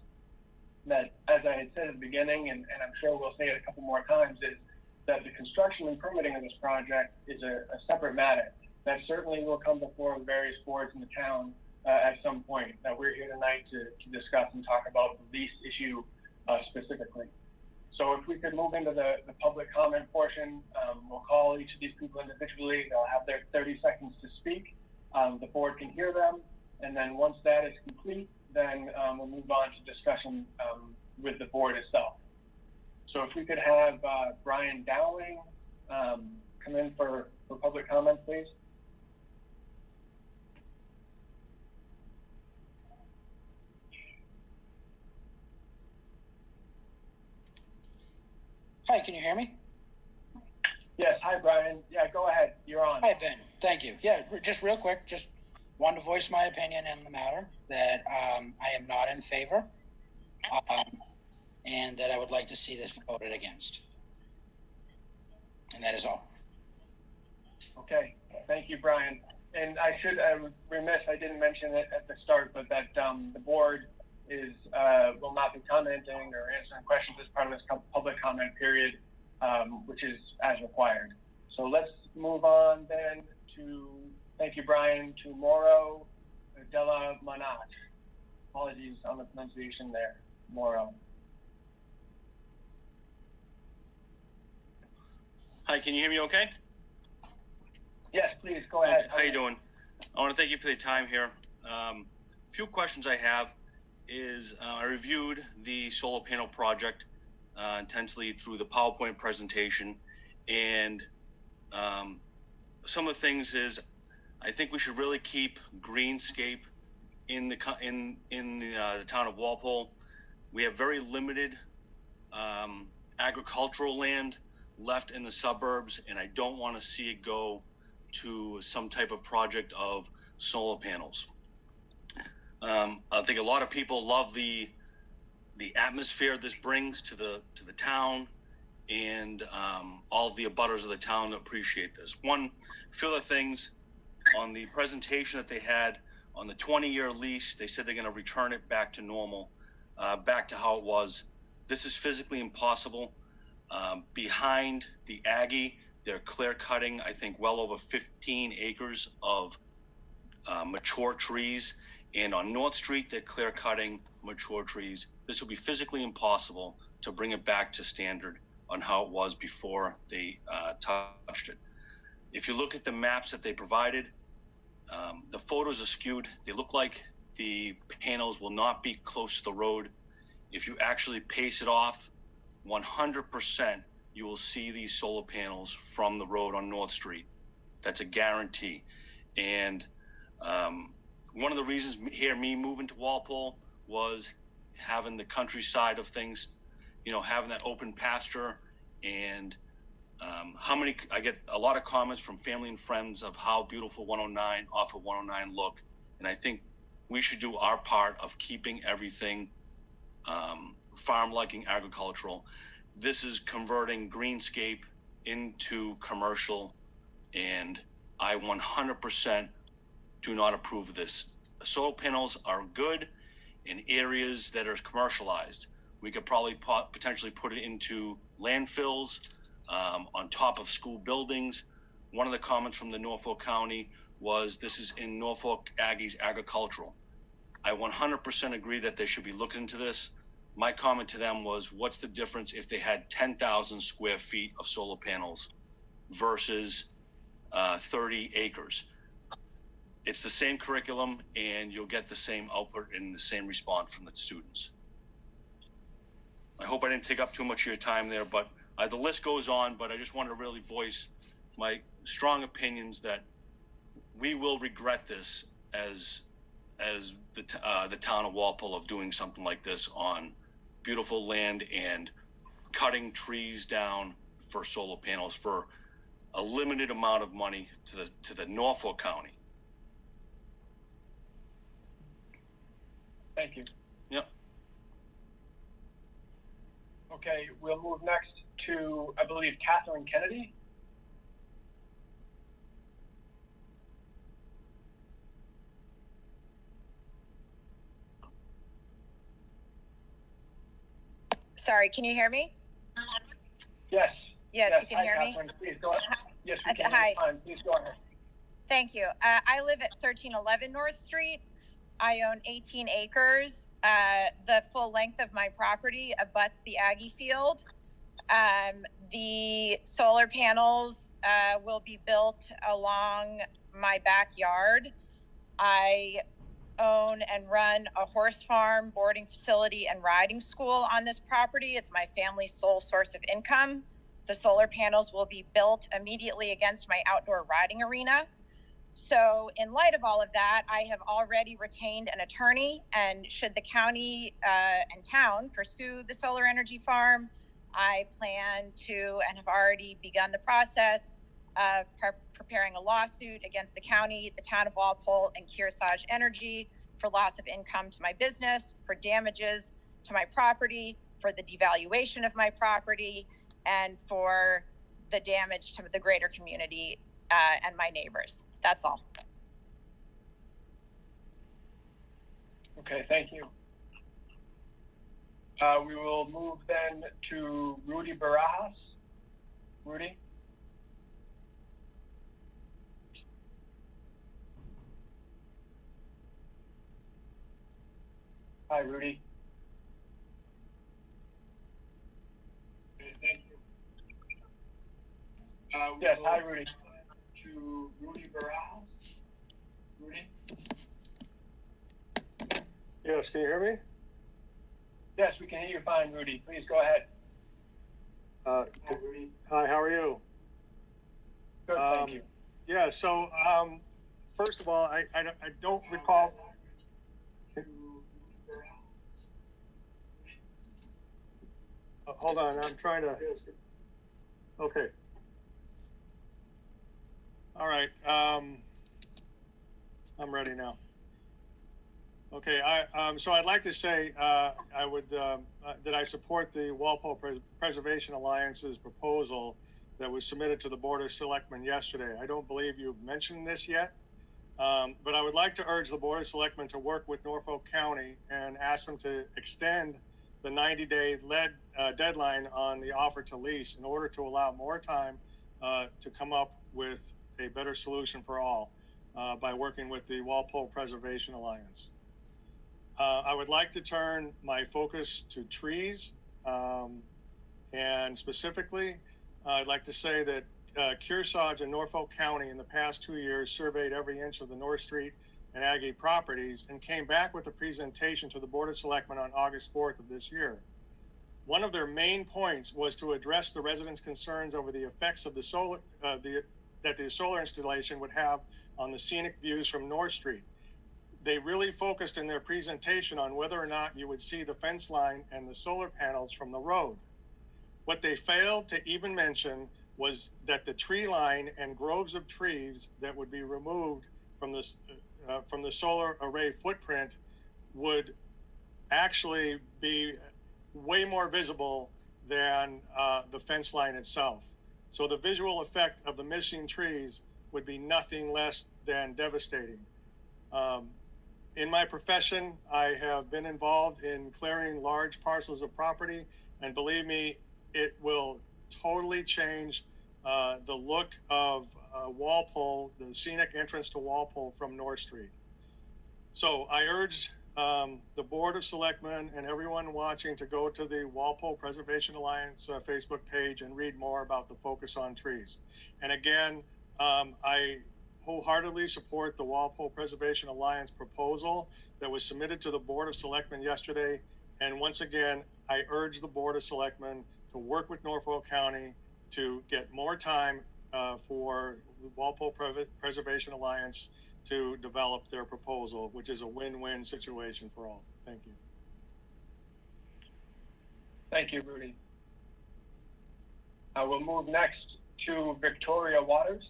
That, as I had said at the beginning, and I'm sure we'll say it a couple more times, is that the construction and permitting of this project is a separate matter. That certainly will come before the various boards in the town at some point. That we're here tonight to discuss and talk about the lease issue specifically. So if we could move into the public comment portion, we'll call each of these people individually. They'll have their 30 seconds to speak. The board can hear them. And then once that is complete, then we'll move on to discussion with the board itself. So if we could have Brian Dowling come in for public comment, please. Hi, can you hear me? Yes, hi Brian. Yeah, go ahead. You're on. Hi, Ben. Thank you. Yeah, just real quick, just wanted to voice my opinion in the matter that I am not in favor and that I would like to see this voted against. And that is all. Okay, thank you, Brian. And I was remiss, I didn't mention it at the start, but that the board will not be commenting or answering questions as part of this public comment period, which is as required. So let's move on then to, thank you, Brian, to Mauro Della Manat. Apologies on the pronunciation there, Mauro. Hi, can you hear me okay? Yes, please, go ahead. Okay. How you doing? I want to thank you for the time here. Few questions I have. is I reviewed the solar panel project intensely through the PowerPoint presentation, and some of the things is I think we should really keep greenscape in the town of Walpole. We have very limited agricultural land left in the suburbs, and I don't want to see it go to some type of project of solar panels. I think a lot of people love the atmosphere this brings to the town, and all of the abutters of the town appreciate this. One few other things on the presentation that they had on the 20-year lease, they said they're going to return it back to normal, back to how it was. This is physically impossible. Behind the Aggie, they're clear cutting, I think, well over 15 acres of mature trees. And on North Street, they're clear cutting mature trees. This will be physically impossible to bring it back to standard on how it was before they touched it. If you look at the maps that they provided, the photos are skewed. They look like the panels will not be close to the road. If you actually pace it off, 100% you will see these solar panels from the road on North Street. That's a guarantee. And one of the reasons here, me moving to Walpole, was having the countryside of things, you know, having that open pasture. And I get a lot of comments from family and friends of how beautiful 109 off of 109 look. And I think we should do our part of keeping everything farm-like and agricultural. This is converting greenscape into commercial, and I 100% do not approve of this. Solar panels are good in areas that are commercialized. We could probably potentially put it into landfills, on top of school buildings. One of the comments from the Norfolk County was this is in Norfolk Aggie's agricultural. I 100% agree that they should be looking into this. My comment to them was, what's the difference if they had 10,000 square feet of solar panels versus 30 acres? It's the same curriculum, and you'll get the same output and the same response from the students. I hope I didn't take up too much of your time there, but the list goes on, but I just wanted to really voice my strong opinions that we will regret this as the town of Walpole of doing something like this on beautiful land and cutting trees down for solar panels for a limited amount of money to the Norfolk County. Thank you. Yep. Okay, we'll move next to, I believe, Catherine Kennedy. Sorry, can you hear me? Yes. Yes, you can hi, hear Catherine. me? Please go ahead. Yes, we can. Hi. Fine. Please go ahead. Thank you. I live at 1311 North Street. I own 18 acres. The full length of my property abuts the Aggie field. The solar panels will be built along my backyard. I own and run a horse farm, boarding facility, and riding school on this property. It's my family's sole source of income. The solar panels will be built immediately against my outdoor riding arena. So in light of all of that, I have already retained an attorney, and should the county and town pursue the solar energy farm, I plan to and have already begun the process of preparing a lawsuit against the county, the town of Walpole, and Kearsarge Energy for loss of income to my business, for damages to my property, for the devaluation of my property, and for the damage to the greater community and my neighbors. That's all. Okay, thank you. We will move then to Rudy Barajas. Rudy? Hi, Rudy. Okay, thank you. Yes, hi, Rudy. To Rudy Barajas. Rudy? Yes, can you hear me? Yes, we can hear you fine, Rudy. Please go ahead. Hi, how are you? Good, thank you. Yeah, so first of all, I don't recall. Hold on, I'm trying to. Okay. All right. I'm ready now. Okay. So I'd like to say I would that I support the Walpole Preservation Alliance's proposal that was submitted to the Board of Selectmen yesterday. I don't believe you've mentioned this yet, but I would like to urge the Board of Selectmen to work with Norfolk County and ask them to extend the 90-day deadline on the offer to lease in order to allow more time to come up with a better solution for all by working with the Walpole Preservation Alliance. I would like to turn my focus to trees, and specifically, I'd like to say that Kearsarge and Norfolk County in the past 2 years surveyed every inch of the North Street and Aggie properties and came back with a presentation to the Board of Selectmen on August 4th of this year. One of their main points was to address the residents' concerns over the effects of the solar that the solar installation would have on the scenic views from North Street. They really focused in their presentation on whether or not you would see the fence line and the solar panels from the road. What they failed to even mention was that the tree line and groves of trees that would be removed from the solar array footprint would actually be way more visible than the fence line itself. So the visual effect of the missing trees would be nothing less than devastating. In my profession, I have been involved in clearing large parcels of property, and believe me, it will totally change the look of Walpole, the scenic entrance to Walpole from North Street. So I urge the Board of Selectmen and everyone watching to go to the Walpole Preservation Alliance Facebook page and read more about the focus on trees. And again, I wholeheartedly support the Walpole Preservation Alliance proposal that was submitted to the Board of Selectmen yesterday. And once again, I urge the Board of Selectmen to work with Norfolk County to get more time for the Walpole Preservation Alliance to develop their proposal, which is a win-win situation for all. Thank you. Thank you, Rudy. We'll move next to Victoria Waters.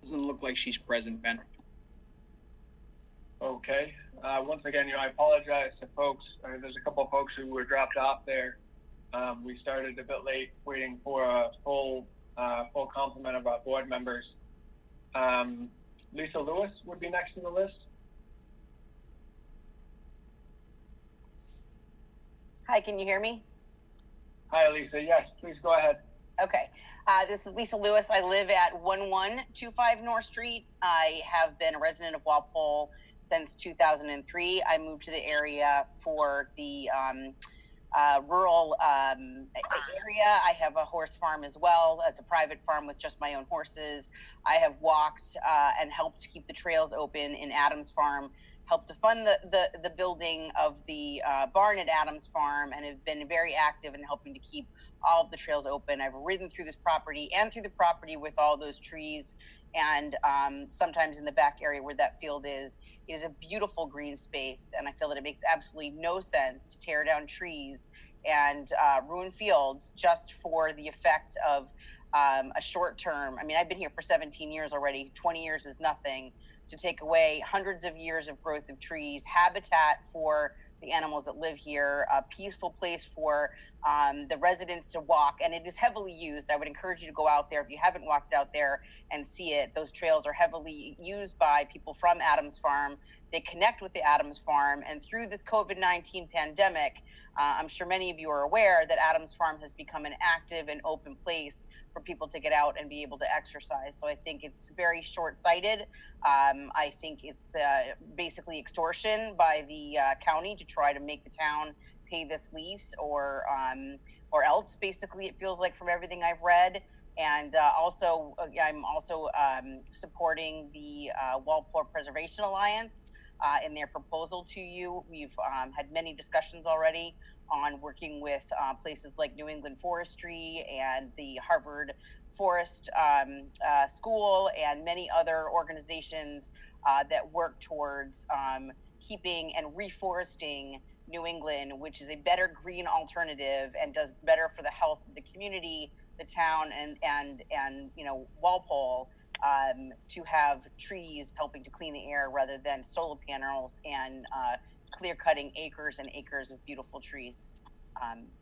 Doesn't look like she's present, Ben. Okay. Once again, I apologize to folks. There's a couple of folks who were dropped off there. We started a bit late, waiting for a full complement of our board members. Lisa Lewis would be next in the list. Hi, can you hear me? Hi, Lisa. Yes, please go ahead. Okay. This is Lisa Lewis. I live at 1125 North Street. I have been a resident of Walpole since 2003. I moved to the area for the rural area. I have a horse farm as well. It's a private farm with just my own horses. I have walked and helped keep the trails open in Adams Farm, helped to fund the building of the barn at Adams Farm, and have been very active in helping to keep all of the trails open. I've ridden through this property and through the property with all those trees, and sometimes in the back area where that field is, it is a beautiful green space, and I feel that it makes absolutely no sense to tear down trees and ruin fields just for the effect of a short term. I mean, I've been here for 17 years already. 20 years is nothing to take away hundreds of years of growth of trees, habitat for the animals that live here, a peaceful place for the residents to walk, and it is heavily used. I would encourage you to go out there if you haven't walked out there and see it. Those trails are heavily used by people from Adams Farm. They connect with the Adams Farm, and through this COVID-19 pandemic, I'm sure many of you are aware that Adams Farm has become an active and open place for people to get out and be able to exercise. So I think it's very short-sighted. I think it's basically extortion by the county to try to make the town pay this lease, or else, basically, it feels like from everything I've read. And also, I'm also supporting the Walpole Preservation Alliance in their proposal to you. We've had many discussions already on working with places like New England Forestry and the Harvard Forest School and many other organizations that work towards keeping and reforesting New England, which is a better green alternative and does better for the health of the community, the town, and you know, Walpole, to have trees helping to clean the air rather than solar panels and clear cutting acres and acres of beautiful trees.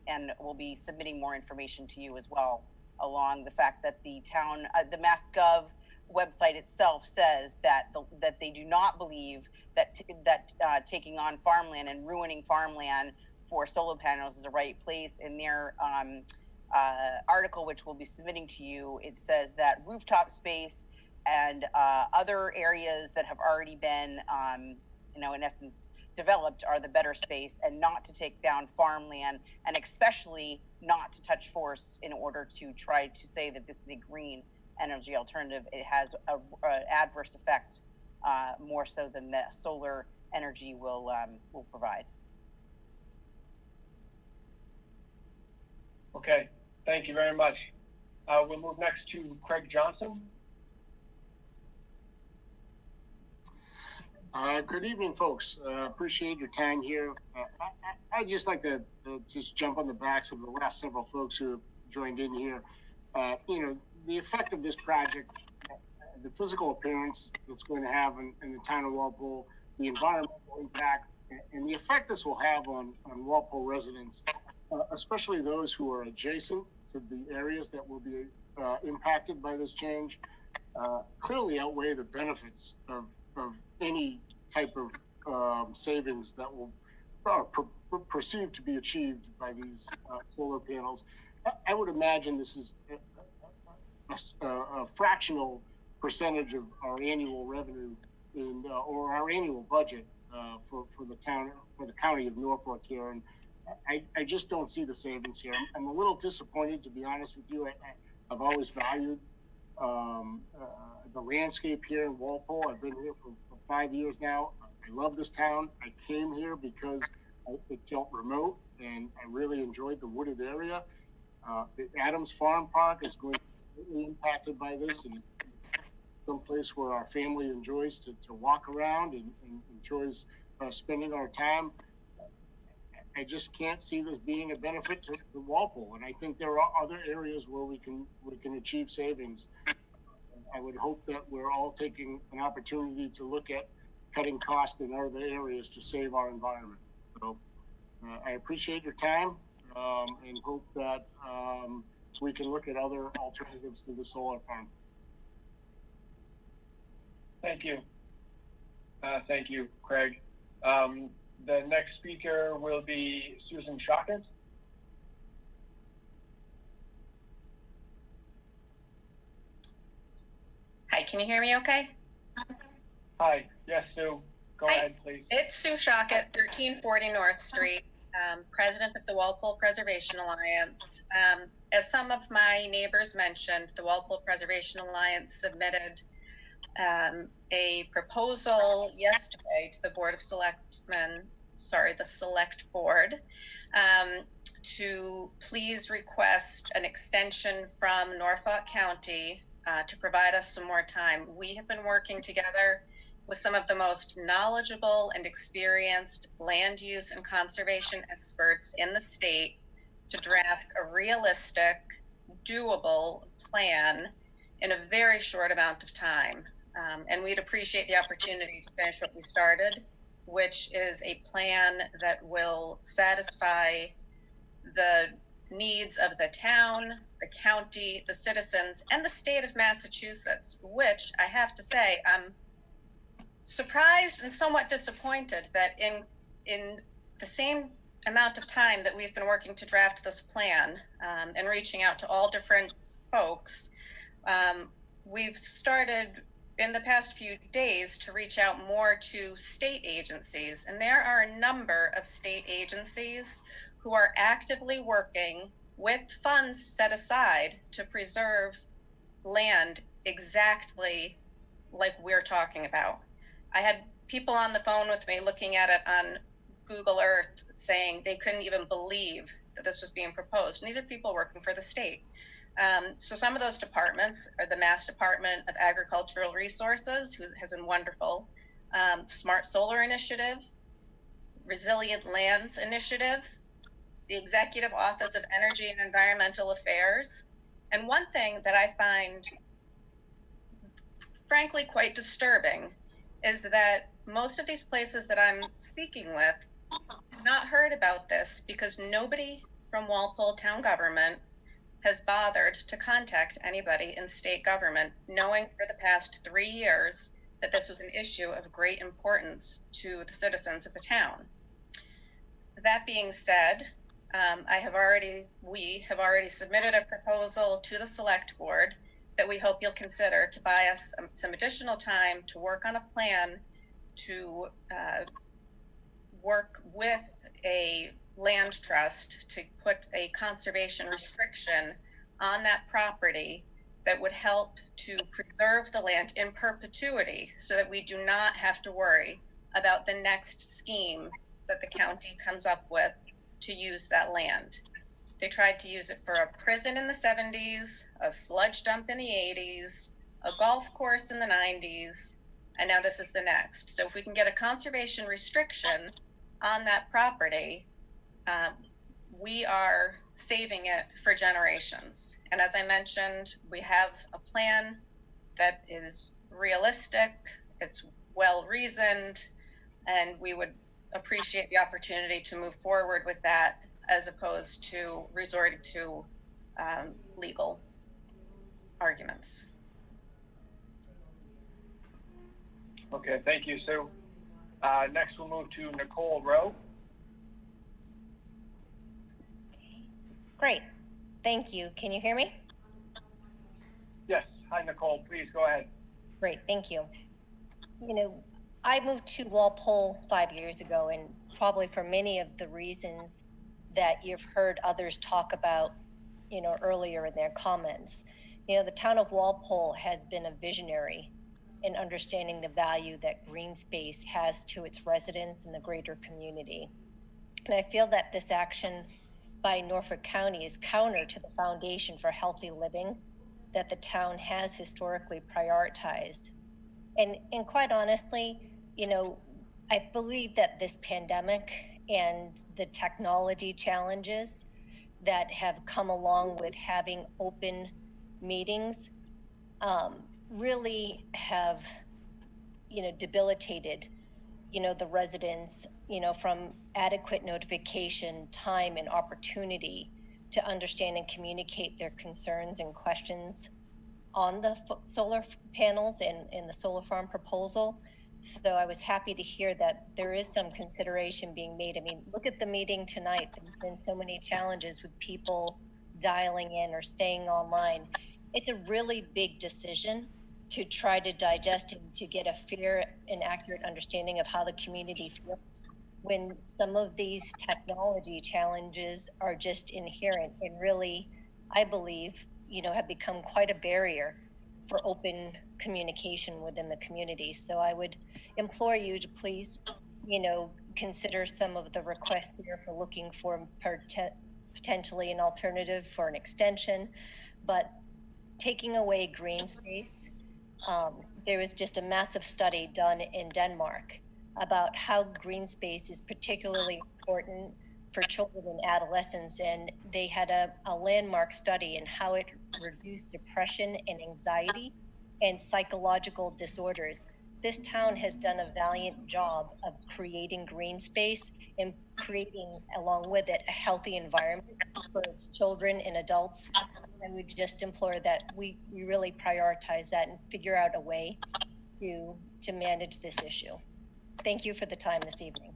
And we'll be submitting more information to you as well, along the fact that the town, the MassGov website itself says that that they do not believe that taking on farmland and ruining farmland for solar panels is the right place. In their article, which we'll be submitting to you, it says that rooftop space and other areas that have already been, you know, in essence, developed are the better space, and not to take down farmland, and especially not to touch forests in order to try to say that this is a green energy alternative. It has a adverse effect, more so than the solar energy will provide. Okay, thank you very much. We'll move next to Craig Johnson. Good evening, folks. Appreciate your time here. I'd just like to just jump on the backs of the last several folks who have joined in here. You know, the effect of this project, the physical appearance it's going to have in the town of Walpole, the environmental impact, and the effect this will have on Walpole residents, especially those who are adjacent to the areas that will be impacted by this change, clearly outweigh the benefits of any type of savings that will perceived to be achieved by these solar panels. I would imagine this is a fractional percentage of our annual revenue in, or our annual budget for the town, for the county of Norfolk here. And I just don't see the savings here. I'm a little disappointed, to be honest with you. I've always valued the landscape here in Walpole. I've been here for 5 years now. I love this town. I came here because it felt remote, and I really enjoyed the wooded area. The Adams Farm Park is going to be impacted by this, and it's someplace where our family enjoys to walk around and enjoys spending our time. I just can't see this being a benefit to Walpole, and I think there are other areas where we can achieve savings. I would hope that we're all taking an opportunity to look at cutting costs in other areas to save our environment. So I appreciate your time and hope that we can look at other alternatives to the solar farm. Thank you. Thank you, Craig. The next speaker will be Susan Shockett. Hi, can you hear me okay? Hi, yes, Sue. Go ahead, please. It's Sue Shockett, 1340 North Street, president of the Walpole Preservation Alliance. As some of my neighbors mentioned, the Walpole Preservation Alliance submitted a proposal yesterday to the Board of Selectmen, the Select Board, to please request an extension from Norfolk County to provide us some more time. We have been working together with some of the most knowledgeable and experienced land use and conservation experts in the state to draft a realistic, doable plan in a very short amount of time. And we'd appreciate the opportunity to finish what we started, which is a plan that will satisfy the needs of the town, the county, the citizens, and the state of Massachusetts, which I have to say, I'm surprised and somewhat disappointed that in the same amount of time that we've been working to draft this plan and reaching out to all different folks, we've started in the past few days to reach out more to state agencies. And there are a number of state agencies who are actively working with funds set aside to preserve land exactly like we're talking about. I had people on the phone with me looking at it on Google Earth saying they couldn't even believe that this was being proposed. And these are people working for the state. So some of those departments are the Mass Department of Agricultural Resources, who has been wonderful, Smart Solar Initiative, Resilient Lands Initiative, the Executive Office of Energy and Environmental Affairs. And one thing that I find frankly quite disturbing is that most of these places that I'm speaking with have not heard about this because nobody from Walpole town government has bothered to contact anybody in state government, knowing for the past 3 years that this was an issue of great importance to the citizens of the town. That being said, we have already submitted a proposal to the select board that we hope you'll consider to buy us some additional time to work on a plan to work with a land trust to put a conservation restriction on that property that would help to preserve the land in perpetuity so that we do not have to worry about the next scheme that the county comes up with to use that land. They tried to use it for a prison in the 70s, a sludge dump in the 80s, a golf course in the 90s, and now this is the next. So if we can get a conservation restriction on that property, we are saving it for generations. And as I mentioned, we have a plan that is realistic, it's well reasoned, and we would appreciate the opportunity to move forward with that as opposed to resorting to legal arguments. Okay, thank you, Sue. Next we'll move to Nicole Rowe. Great. Thank you. Can you hear me? Yes. Hi, Nicole. Please go ahead. Great. Thank you. You know, I moved to Walpole 5 years ago, and probably for many of the reasons that you've heard others talk about, you know, earlier in their comments. You know, the town of Walpole has been a visionary in understanding the value that green space has to its residents and the greater community. And I feel that this action by Norfolk County is counter to the foundation for healthy living that the town has historically prioritized. And quite honestly, you know, I believe that this pandemic and the technology challenges that have come along with having open meetings really have, you know, debilitated, you know, the residents, you know, from adequate notification, time, and opportunity to understand and communicate their concerns and questions on the solar panels and the solar farm proposal. So I was happy to hear that there is some consideration being made. I mean, look at the meeting tonight. There's been so many challenges with people dialing in or staying online. It's a really big decision to try to digest and to get a fair and accurate understanding of how the community feels when some of these technology challenges are just inherent and really, I believe, you know, have become quite a barrier for open communication within the community. So I would implore you to please, you know, consider some of the requests here for looking for potentially an alternative for an extension, but taking away green space. There was just a massive study done in Denmark about how green space is particularly important for children and adolescents. And they had a landmark study in how it reduced depression and anxiety and psychological disorders. This town has done a valiant job of creating green space and creating, along with it, a healthy environment for its children and adults. And we just implore that we really prioritize that and figure out a way to manage this issue. Thank you for the time this evening.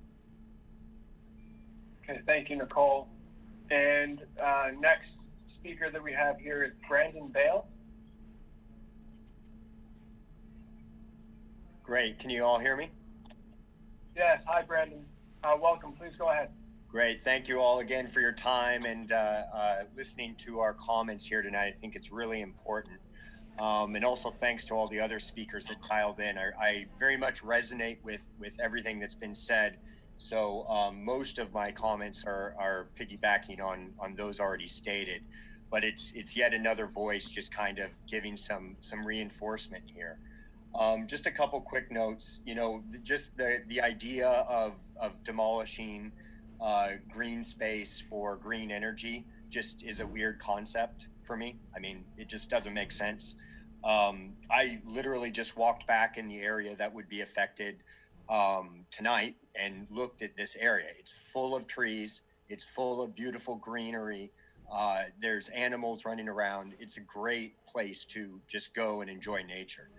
Okay, thank you, Nicole. And next speaker that we have here is Brandon Bale. Great. Can you all hear me? Yes. Hi, Brandon. Welcome. Please go ahead. Great. Thank you all again for your time and listening to our comments here tonight. I think it's really important. And also thanks to all the other speakers that dialed in. I very much resonate with everything that's been said. So most of my comments are piggybacking on those already stated, but it's yet another voice just kind of giving some reinforcement here. Just a couple quick notes, you know, just the idea of demolishing green space for green energy just is a weird concept for me. I mean, it just doesn't make sense. I literally just walked back in the area that would be affected tonight and looked at this area. It's full of trees. It's full of beautiful greenery. There's animals running around. It's a great place to just go and enjoy nature.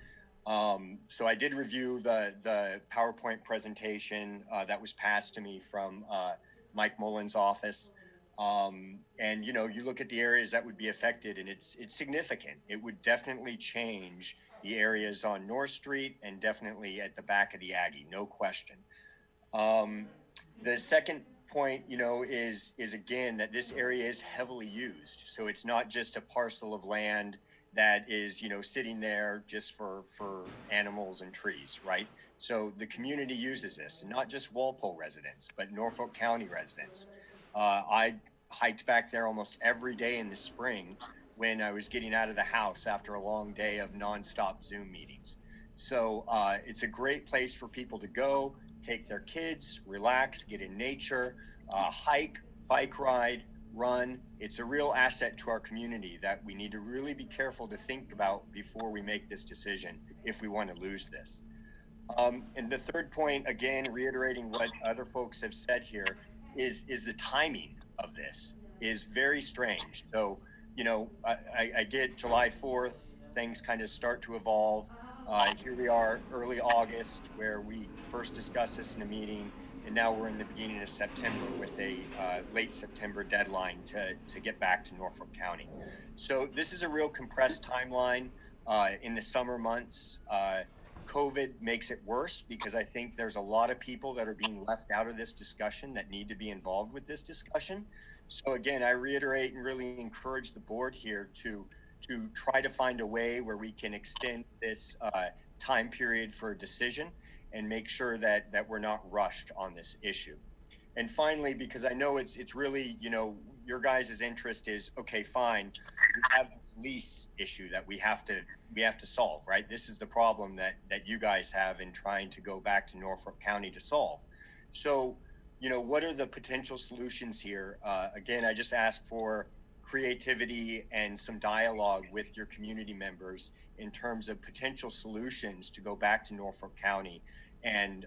So I did review the PowerPoint presentation that was passed to me from Mike Mullen's office. And, you know, you look at the areas that would be affected and it's significant. It would definitely change the areas on North Street and definitely at the back of the Aggie, no question. The second point, you know, is again, that this area is heavily used. So it's not just a parcel of land that is, you know, sitting there just for animals and trees, right? So the community uses this, and not just Walpole residents, but Norfolk County residents. I hiked back there almost every day in the spring when I was getting out of the house after a long day of nonstop Zoom meetings. So it's a great place for people to go, take their kids, relax, get in nature, hike, bike ride, run. It's a real asset to our community that we need to really be careful to think about before we make this decision if we want to lose this. And the third point, again, reiterating what other folks have said here, is the timing of this is very strange. So, you know, I get July 4th, things kind of start to evolve. Here we are, early August, where we first discussed this in a meeting, and now we're in the beginning of September with a late September deadline to get back to Norfolk County. So this is a real compressed timeline in the summer months. COVID makes it worse because I think there's a lot of people that are being left out of this discussion that need to be involved with this discussion. So again, I reiterate and really encourage the board here to try to find a way where we can extend this time period for a decision and make sure that we're not rushed on this issue. And finally, because I know it's really, you know, your guys' interest is, okay, fine, we have this lease issue that we have to solve, right? This is the problem that you guys have in trying to go back to Norfolk County to solve. So, you know, what are the potential solutions here? Again, I just ask for creativity and some dialogue with your community members in terms of potential solutions to go back to Norfolk County and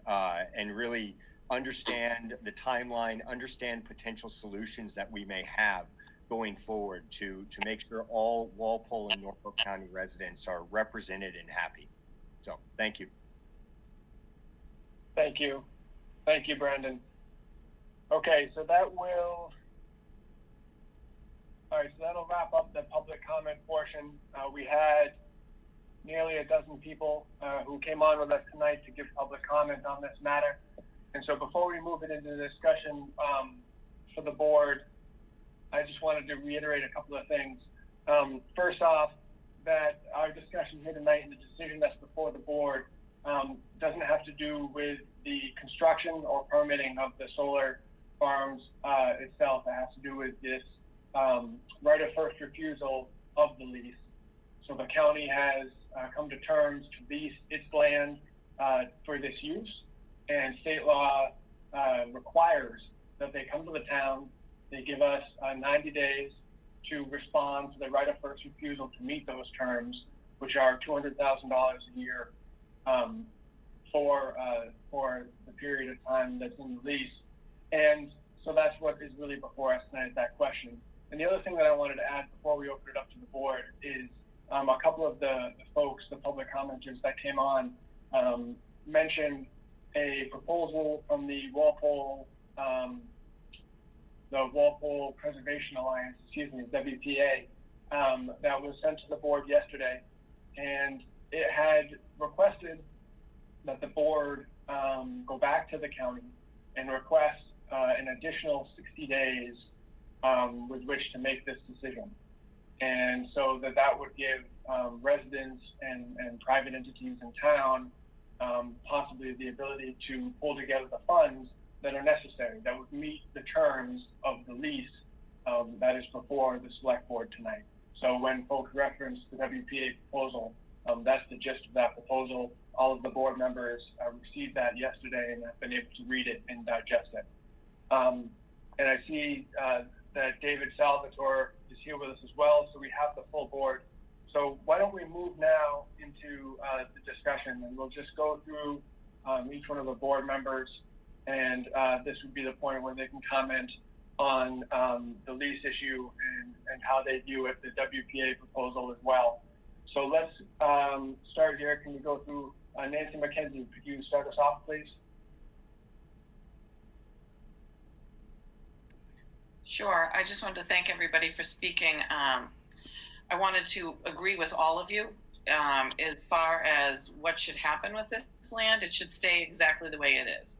really understand the timeline, understand potential solutions that we may have going forward to make sure all Walpole and Norfolk County residents are represented and happy. So thank you. Thank you. Thank you, Brandon. Okay, so that will, all right, so that'll wrap up the public comment portion. We had nearly a dozen people who came on with us tonight to give public comment on this matter. And so before we move it into the discussion for the board, I just wanted to reiterate a couple of things. First off, that our discussion here tonight and the decision that's before the board doesn't have to do with the construction or permitting of the solar farms itself. It has to do with this right of first refusal of the lease. So the county has come to terms to lease its land for this use, and state law requires that they come to the town, they give us 90 days to respond to the right of first refusal to meet those terms, which are $200,000 a year for the period of time that's in the lease. And so that's what is really before us tonight, that question. And the other thing that I wanted to add before we open it up to the board is a couple of the folks, the public commenters that came on, mentioned a proposal from the Walpole Preservation Alliance, WPA, that was sent to the board yesterday. And it had requested that the board go back to the county and request an additional 60 days with which to make this decision. And so that would give residents and private entities in town possibly the ability to pull together the funds that are necessary, that would meet the terms of the lease that is before the select board tonight. So when folks reference the WPA proposal, that's the gist of that proposal. All of the board members received that yesterday and have been able to read it and digest it. And I see that David Salvatore is here with us as well, so we have the full board. So why don't we move now into the discussion, and we'll just go through each one of the board members, and this would be the point where they can comment on the lease issue and how they view it, the WPA proposal as well. So let's start here. Can we go through Nancy McKenzie? Could you start us off, please? Sure. I just wanted to thank everybody for speaking. I wanted to agree with all of you as far as what should happen with this land. It should stay exactly the way it is.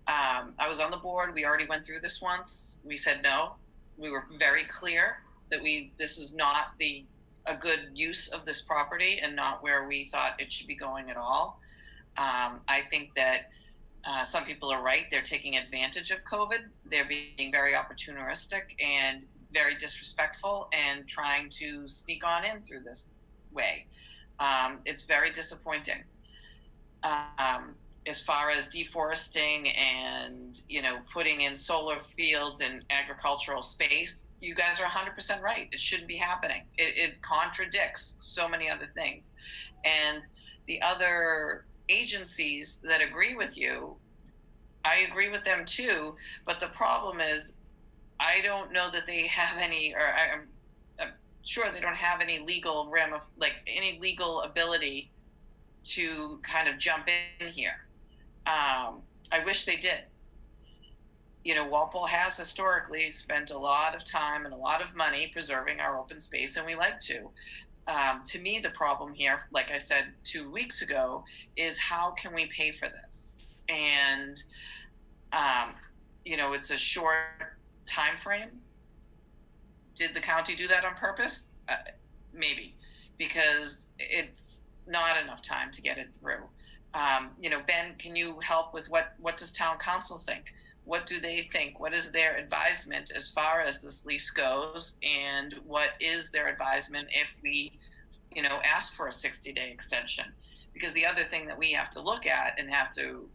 I was on the board. We already went through this once. We said no. We were very clear that this is not a good use of this property and not where we thought it should be going at all. I think that some people are right. They're taking advantage of COVID. They're being very opportunistic and very disrespectful and trying to sneak on in through this way. It's very disappointing. As far as deforesting and, putting in solar fields and agricultural space, you guys are 100% right. It shouldn't be happening. It contradicts so many other things. And the other agencies that agree with you, I agree with them too, but the problem is I don't know that they have any, or I'm sure they don't have any legal any legal ability to kind of jump in here. I wish they did. Walpole has historically spent a lot of time and a lot of money preserving our open space, and we like to. To me, the problem here, like I said 2 weeks ago, is how can we pay for this? And, it's a short time frame. Did the county do that on purpose? Maybe, because it's not enough time to get it through. Ben, can you help with what does town council think? What do they think? What is their advisement as far as this lease goes? And what is their advisement if we, ask for a 60-day extension? Because the other thing that we have to look at and have to,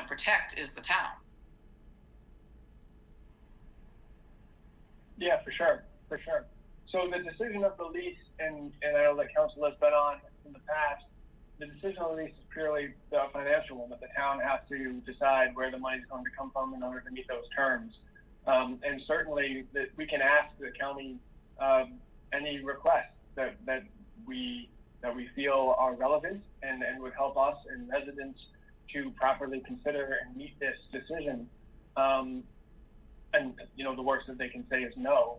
protect is the town. Yeah, for sure. So the decision of the lease, and I know that council has been on in the past, the decision on the lease is purely the financial one, that the town has to decide where the money is going to come from in order to meet those terms. And certainly that we can ask the county any requests that we feel are relevant and would help us and residents to properly consider and meet this decision. And the worst that they can say is no.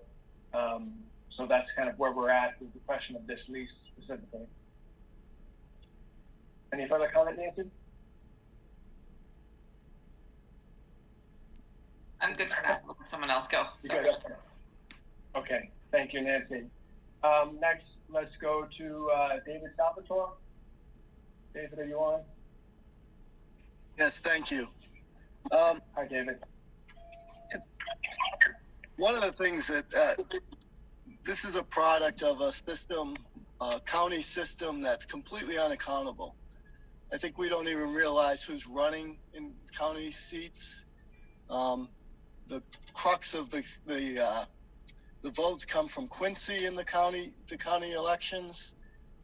So that's kind of where we're at with the question of this lease specifically. Any further comment, Nancy? I'm good for now. Let someone else go. Sorry. Okay, thank you, Nancy. Next, let's go to David Salvatore. David, are you on? Yes, thank you. Hi, David. One of the things that this is a product of a system, a county system that's completely unaccountable. I think we don't even realize who's running in county seats. The crux of the votes come from Quincy in the county elections.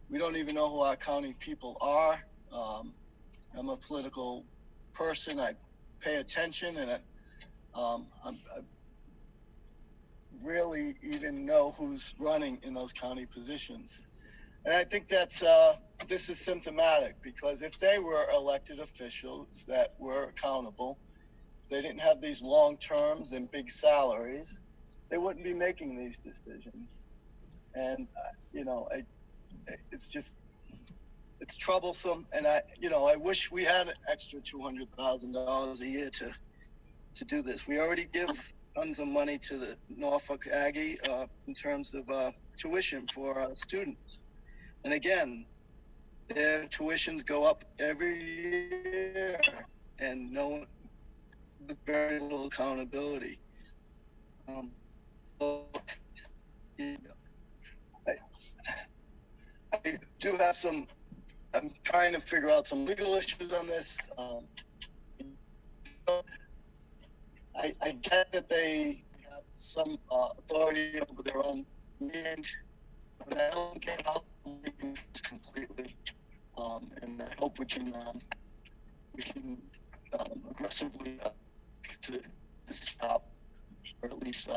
We don't even know who our county people are. I'm a political person. I pay attention, and I really even know who's running in those county positions. And I think that's this is symptomatic, because if they were elected officials that were accountable, if they didn't have these long terms and big salaries, they wouldn't be making these decisions. And it's troublesome. And I wish we had an extra $200,000 a year to to do this. We already give tons of money to the Norfolk Aggie in terms of tuition for students. And again, their tuitions go up every year, and with very little accountability. I do have some. I'm trying to figure out some legal issues on this. I get that they have some authority over their own land, but I don't get how we can do this completely. And I hope we can aggressively to stop, or at least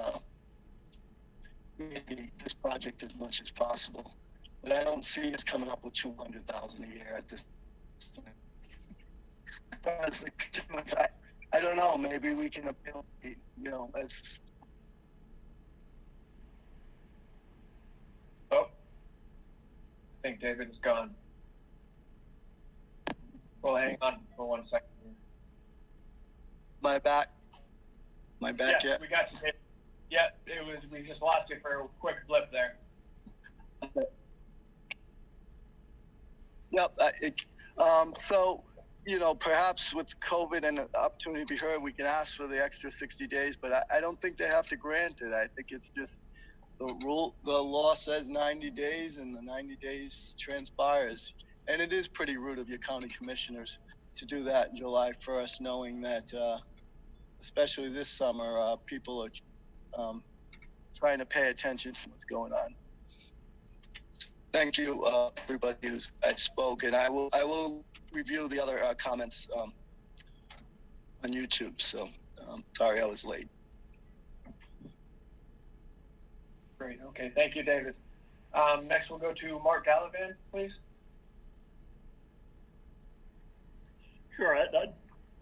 this project as much as possible. But I don't see us coming up with $200,000 a year at this point. I don't know. Maybe we can appeal, as. Oh, I think David is gone. Well, hang on for 1 second. My back Yeah, yet? we got you, David. Yeah, we just lost you for a quick blip there. Yep. So, perhaps with COVID and the opportunity to be heard, we can ask for the extra 60 days, but I don't think they have to grant it. I think it's just the law says 90 days and the 90 days transpires. And it is pretty rude of your county commissioners to do that July 1st, knowing that, especially this summer, people are trying to pay attention to what's going on. Thank you, everybody who's spoke, and I will review the other comments on YouTube. So sorry I was late. Great. Okay. Thank you, David. Next, we'll go to Mark Gallivan, please. Sure.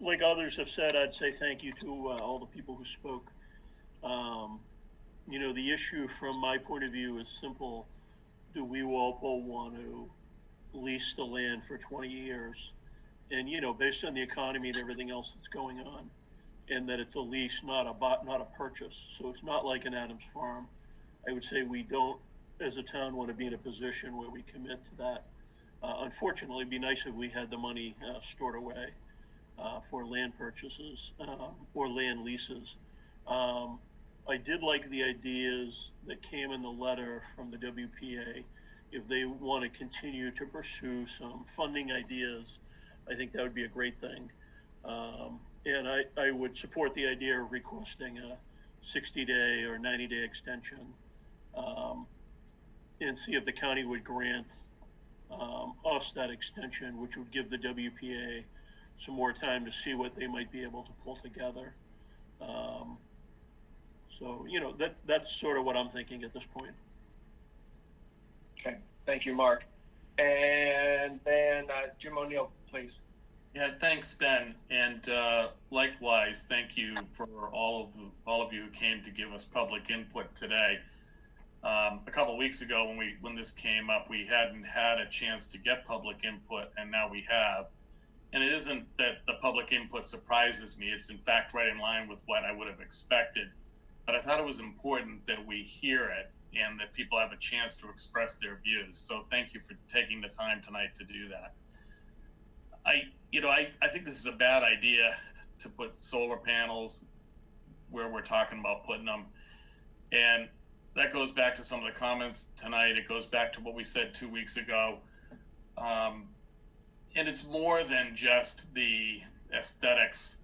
Like others have said, I'd say thank you to all the people who spoke. The issue from my point of view is simple. Do we, Walpole, want to lease the land for 20 years? And, based on the economy and everything else that's going on, and that it's a lease, not a purchase. So it's not like an Adams Farm. I would say we don't, as a town, want to be in a position where we commit to that. Unfortunately, it'd be nice if we had the money stored away for land purchases or land leases. I did like the ideas that came in the letter from the WPA. If they want to continue to pursue some funding ideas, I think that would be a great thing. And I would support the idea of requesting a 60-day or 90-day extension and see if the county would grant us that extension, which would give the WPA some more time to see what they might be able to pull together. So, that's sort of what I'm thinking at this point. Okay. Thank you, Mark. And then Jim O'Neill, please. Yeah, thanks, Ben. And likewise, thank you for all of you who came to give us public input today. A couple of weeks ago, when this came up, we hadn't had a chance to get public input, and now we have. And it isn't that the public input surprises me. It's in fact right in line with what I would have expected. But I thought it was important that we hear it and that people have a chance to express their views. So thank you for taking the time tonight to do that. I think this is a bad idea to put solar panels where we're talking about putting them. And that goes back to some of the comments tonight. It goes back to what we said 2 weeks ago. And it's more than just the aesthetics.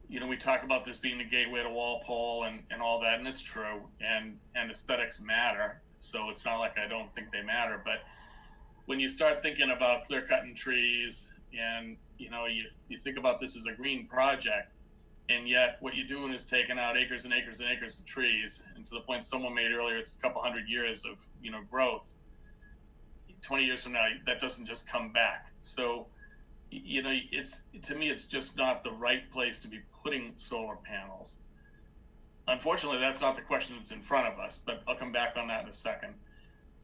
We talk about this being the gateway to Walpole and all that, and it's true, and aesthetics matter. So it's not like I don't think they matter, but when you start thinking about clear cutting trees and, you think about this as a green project, and yet what you're doing is taking out acres and acres and acres of trees. And to the point someone made earlier, it's a couple hundred years of, growth. 20 years from now, that doesn't just come back. So, to me, it's just not the right place to be putting solar panels. Unfortunately, that's not the question that's in front of us, but I'll come back on that in a second.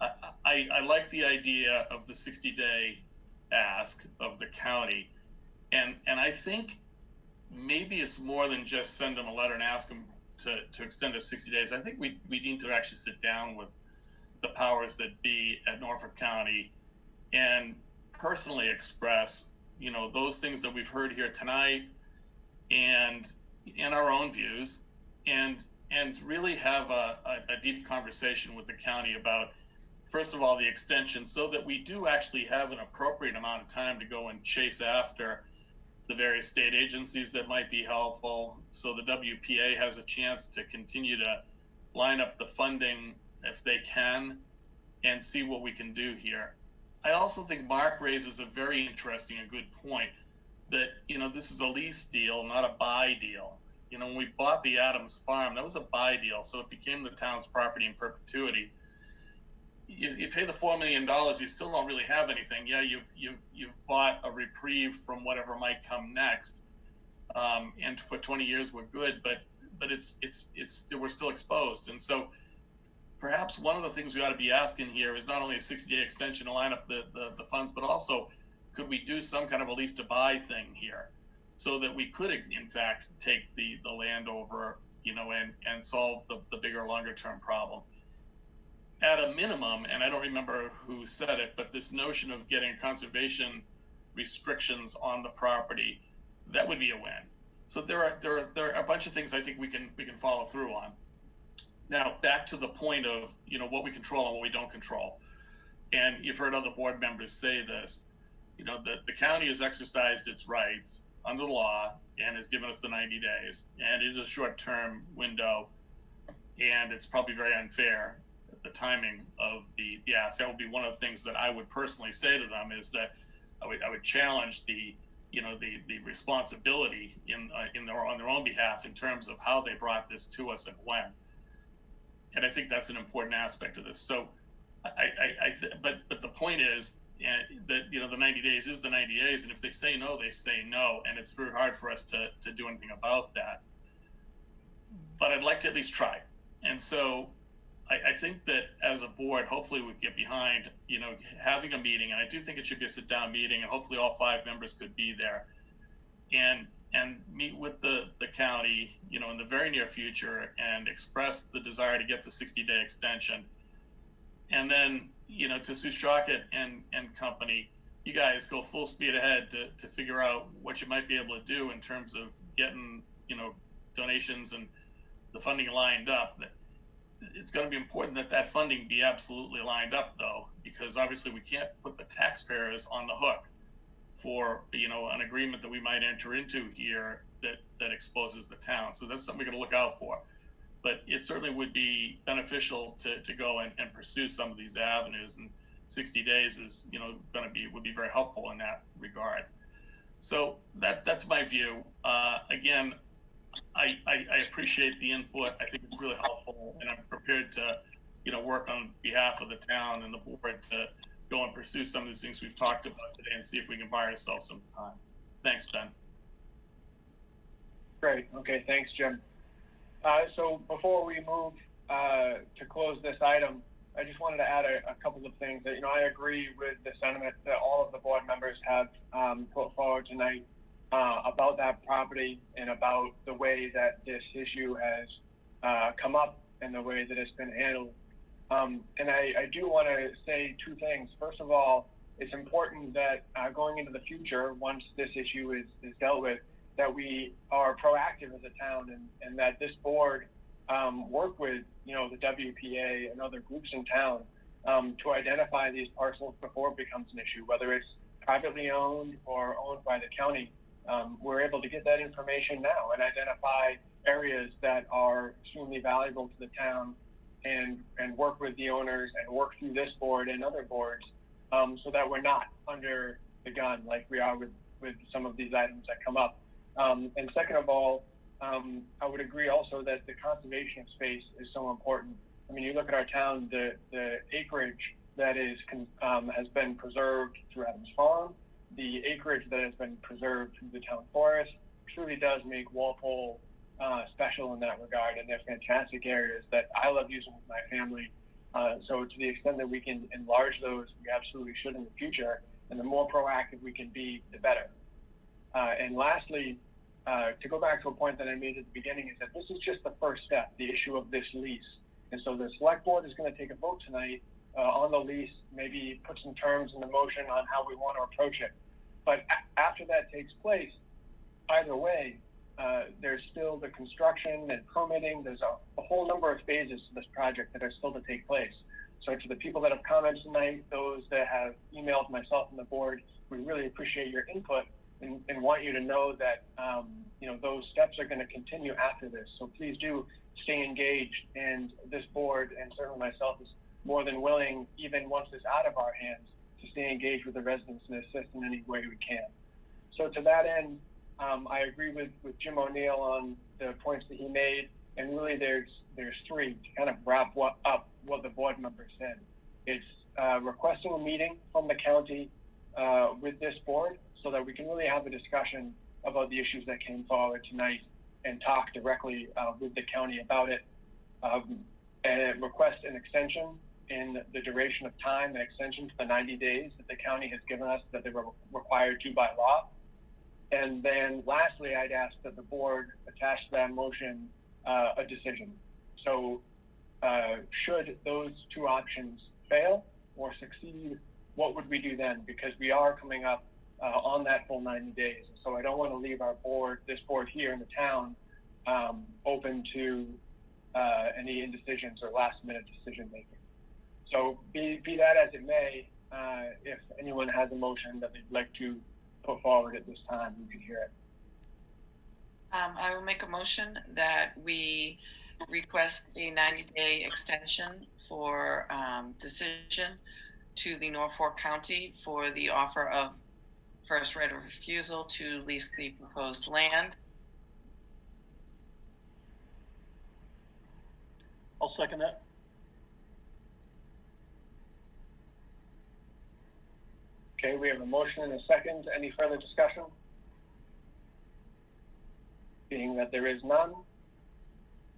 I like the idea of the 60-day ask of the county. And I think maybe it's more than just send them a letter and ask them to extend it 60 days. I think we need to actually sit down with the powers that be at Norfolk County and personally express, you know, those things that we've heard here tonight and our own views, and really have a deep conversation with the county about, first of all, the extension, so that we do actually have an appropriate amount of time to go and chase after the various state agencies that might be helpful, so the WPA has a chance to continue to line up the funding if they can, and see what we can do here. I also think Mark raises a very interesting and good point that, you know, this is a lease deal, not a buy deal. You know, when we bought the Adams Farm, that was a buy deal, so it became the town's property in perpetuity. You pay the $4 million, you still don't really have anything. Yeah, you've bought a reprieve from whatever might come next, and for 20 years we're good, but it's we're still exposed. And so perhaps one of the things we ought to be asking here is not only a 60-day extension to line up the funds, but also could we do some kind of a lease to buy thing here, so that we could in fact take the land over, you know, and solve the bigger, longer term problem. At a minimum, and I don't remember who said it, but this notion of getting conservation restrictions on the property, that would be a win. So there are a bunch of things I think we can follow through on. Now, back to the point of, you know, what we control and what we don't control. And you've heard other board members say this, you know, the county has exercised its rights under the law and has given us the 90 days. And it is a short-term window, and it's probably very unfair, the timing of the ask. That would be one of the things that I would personally say to them, is that I would challenge the responsibility on their own behalf in terms of how they brought this to us and when. And I think that's an important aspect of this. So but the point is that, you know, the 90 days is the 90 days, and if they say no, they say no, and it's very hard for us to do anything about that. But I'd like to at least try. And so I think that as a board, hopefully we get behind, you know, having a meeting, and I do think it should be a sit-down meeting, and hopefully all 5 members could be there, and meet with the county, you know, in the very near future, and express the desire to get the 60-day extension. And then, you know, to Sue Shockett and company, you guys go full speed ahead to figure out what you might be able to do in terms of getting, you know, donations and the funding lined up. It's going to be important that funding be absolutely lined up, though, because obviously we can't put the taxpayers on the hook for, you know, an agreement that we might enter into here that exposes the town. So that's something we're going to look out for. But it certainly would be beneficial to go and pursue some of these avenues, and 60 days is, you know, would be very helpful in that regard. So that's my view. Again, I appreciate the input. I think it's really helpful, and I'm prepared to, you know, work on behalf of the town and the board to go and pursue some of these things we've talked about today and see if we can buy ourselves some time. Thanks, Ben. Great. Okay. Thanks, Jim. So before we move to close this item, I just wanted to add a couple of things. That, you know, I agree with the sentiment that all of the board members have put forward tonight about that property and about the way that this issue has come up and the way that it's been handled. And I do want to say 2 things. First of all, it's important that going into the future, once this issue is dealt with, that we are proactive as a town, and that this board work with, you know, the WPA and other groups in town to identify these parcels before it becomes an issue, whether it's privately owned or owned by the county. We're able to get that information now and identify areas that are extremely valuable to the town, and work with the owners and work through this board and other boards, so that we're not under the gun like we are with some of these items that come up. And second of all, I would agree also that the conservation of space is so important. I mean, you look at our town, the acreage that has been preserved through Adams Farm, the acreage that has been preserved through the town forest, truly does make Walpole special in that regard, and they're fantastic areas that I love using with my family. So to the extent that we can enlarge those, we absolutely should in the future, and the more proactive we can be, the better. And lastly, to go back to a point that I made at the beginning, is that this is just the first step, the issue of this lease. And so the select board is going to take a vote tonight on the lease, maybe put some terms in the motion on how we want to approach it. But after that takes place, either way, there's still the construction and permitting. There's a whole number of phases to this project that are still to take place. So to the people that have commented tonight, those that have emailed myself and the board, we really appreciate your input and want you to know that those steps are going to continue after this. So please do stay engaged, and this board and certainly myself is more than willing, even once it's out of our hands, to stay engaged with the residents and assist in any way we can. So to that end, I agree with Jim O'Neill on the points that he made, and really there's three to kind of wrap up what the board members said. It's requesting a meeting from the county with this board so that we can really have a discussion about the issues that came forward tonight and talk directly with the county about it, and request an extension in the duration of time, an extension to the 90 days that the county has given us that they were required to by law. And then lastly, I'd ask that the board attach to that motion a decision. So should those two options fail or succeed, what would we do then? Because we are coming up on that full 90 days. So I don't want to leave our board, this board here in the town, open to any indecisions or last minute decision making. So be that as it may, if anyone has a motion that they'd like to put forward at this time, we can hear it. I will make a motion that we request a 90-day extension for decision to the Norfolk County for the offer of first right of refusal to lease the proposed land. I'll second that. Okay, we have a motion and a second. Any further discussion? Being that there is none,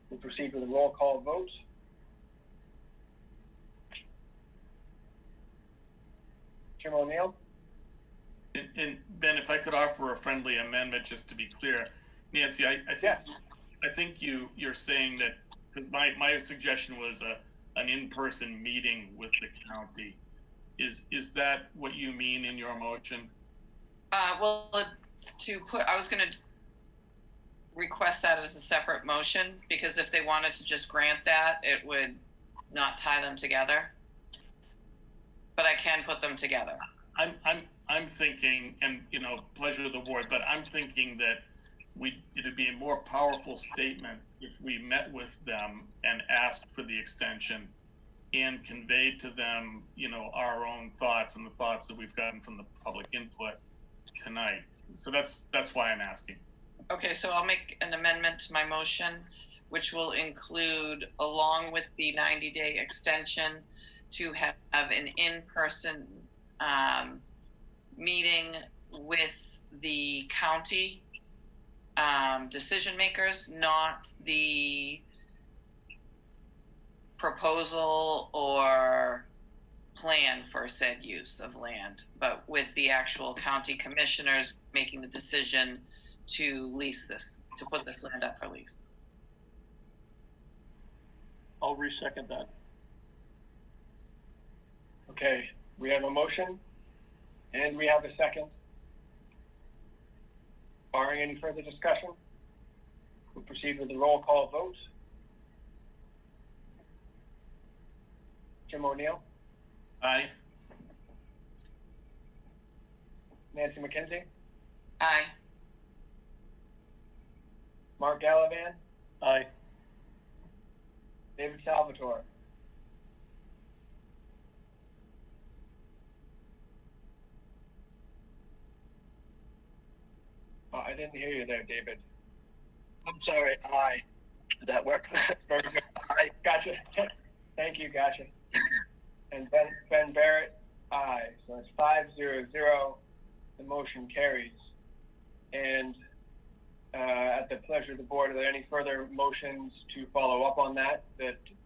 we'll proceed with a roll call vote. Jim O'Neill? And Ben, if I could offer a friendly amendment, just to be clear, Nancy, I think you're saying that, because my suggestion was an in-person meeting with the county. Is that what you mean in your motion? Well, it's to put, I was going to request that as a separate motion, because if they wanted to just grant that, it would not tie them together. But I can put them together. I'm thinking, and pleasure to the board, but I'm thinking that it'd be a more powerful statement if we met with them and asked for the extension and conveyed to them, our own thoughts and the thoughts that we've gotten from the public input tonight. So that's why I'm asking. Okay, so I'll make an amendment to my motion, which will include, along with the 90-day extension, to have an in-person meeting with the county decision makers, not the proposal or plan for said use of land, but with the actual county commissioners making the decision to lease this, to put this land up for lease. I'll resecond that. Okay, we have a motion and we have a second. Barring any further discussion, we'll proceed with the roll call vote. Jim O'Neill? Aye. Nancy McKenzie? Aye. Mark Gallivan? Aye. David Salvatore? Oh, I didn't hear you there, David. I'm sorry. Aye. Did that work? Very good. Aye. Gotcha. Thank you. Gotcha. And Ben Barrett, aye. So it's 5-0-0. The motion carries. And at the pleasure of the board, are there any further motions to follow up on that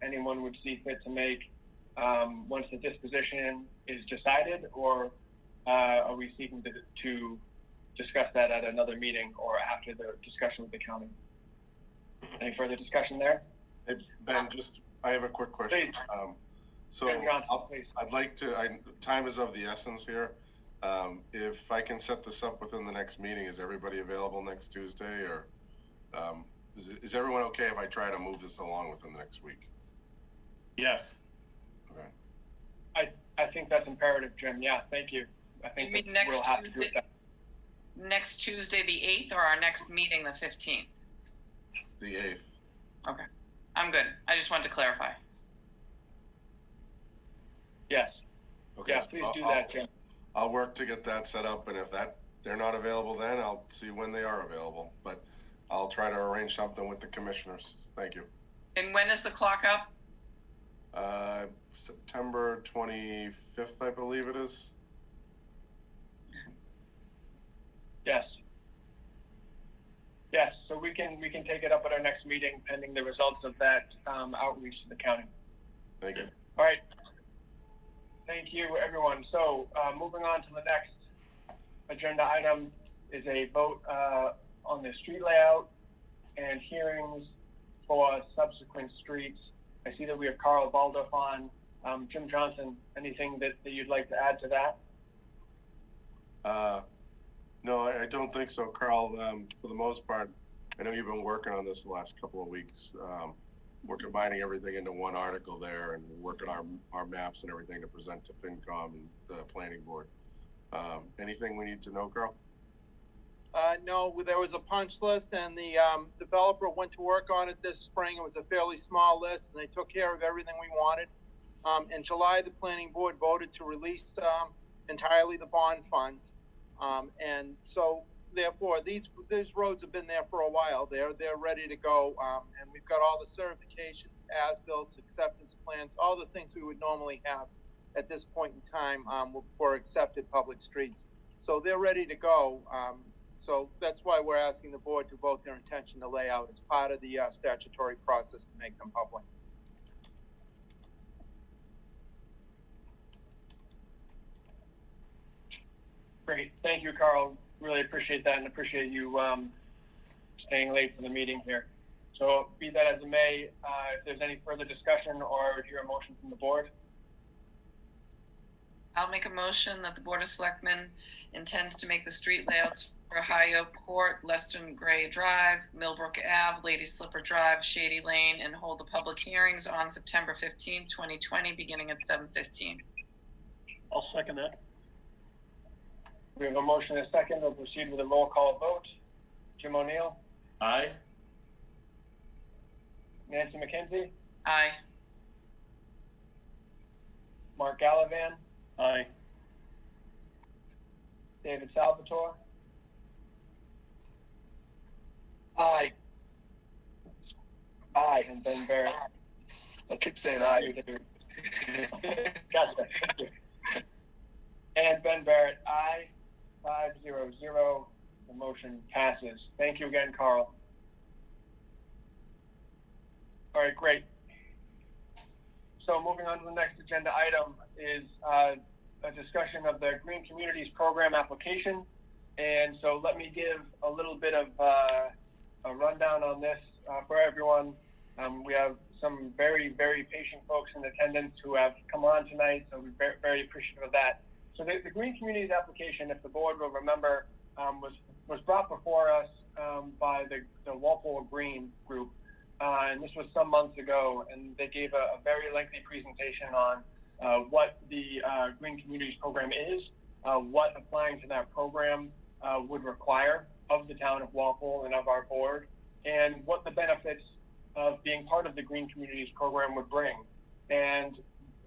anyone would see fit to make once the disposition is decided, or are we seeking to discuss that at another meeting or after the discussion with the county. Any further discussion there? Hey, Ben, I have a quick question. So I'd like to, time is of the essence here. If I can set this up within the next meeting, is everybody available next Tuesday, or is everyone okay if I try to move this along within the next week? Yes. Okay. I think that's imperative, Jim. Yeah, thank you. I think You mean next we'll have to do Tuesday? that. Next Tuesday, the 8th, or our next meeting, the 15th? The 8th. Okay, I'm good. I just wanted to clarify. Yes. Okay. Yeah, so please do that, Jim. I'll work to get that set up, and if they're not available then, I'll see when they are available. But I'll try to arrange something with the commissioners. Thank you. And when is the clock up? September 25th, I believe it is. Yes. Yes, so we can take it up at our next meeting pending the results of that outreach to the county. Thank you. All right. Thank you, everyone. So moving on to the next agenda item is a vote on the street layout and hearings for subsequent streets. I see that we have Carl Baldoff on. Jim Johnson, anything that you'd like to add to that? No, I don't think so, Carl. For the most part, I know you've been working on this the last couple of weeks. We're combining everything into one article there and working our maps and everything to present to FinCom and the planning board. Anything we need to know, Carl? No, there was a punch list, and the developer went to work on it this spring. It was a fairly small list, and they took care of everything we wanted. In July, the planning board voted to release entirely the bond funds. And so therefore these roads have been there for a while. They're ready to go. And we've got all the certifications, as-built, acceptance plans, all the things we would normally have at this point in time for accepted public streets. So they're ready to go. So that's why we're asking the board to vote their intention to lay out as part of the statutory process to make them public. Great. Thank you, Carl. Really appreciate that and appreciate you staying late for the meeting here. So be that as it may, if there's any further discussion or hear a motion from the board. I'll make a motion that the Board of Selectmen intends to make the street layouts for High Oak Court, Leston Gray Drive, Millbrook Ave, Lady Slipper Drive, Shady Lane, and hold the public hearings on September 15, 2020, beginning at 7:15. I'll second that. We have a motion and a second. We'll proceed with a roll call vote. Jim O'Neill? Aye. Nancy McKenzie? Aye. Mark Gallivan? Aye. David Salvatore? Aye. Aye. And Ben Barrett? I'll keep saying aye. Gotcha. And Ben Barrett, aye. 5-0-0. The motion passes. Thank you again, Carl. All right, great. So moving on to the next agenda item is a discussion of the Green Communities Program application. And so let me give a little bit of a rundown on this for everyone. We have some very, very patient folks in attendance who have come on tonight, so we're very, very appreciative of that. So the Green Communities application, if the board will remember, was brought before us by the Walpole Green Group. And this was some months ago, and they gave a very lengthy presentation on what the Green Communities Program is, what applying to that program would require of the town of Walpole and of our board, and what the benefits of being part of the Green Communities Program would bring. And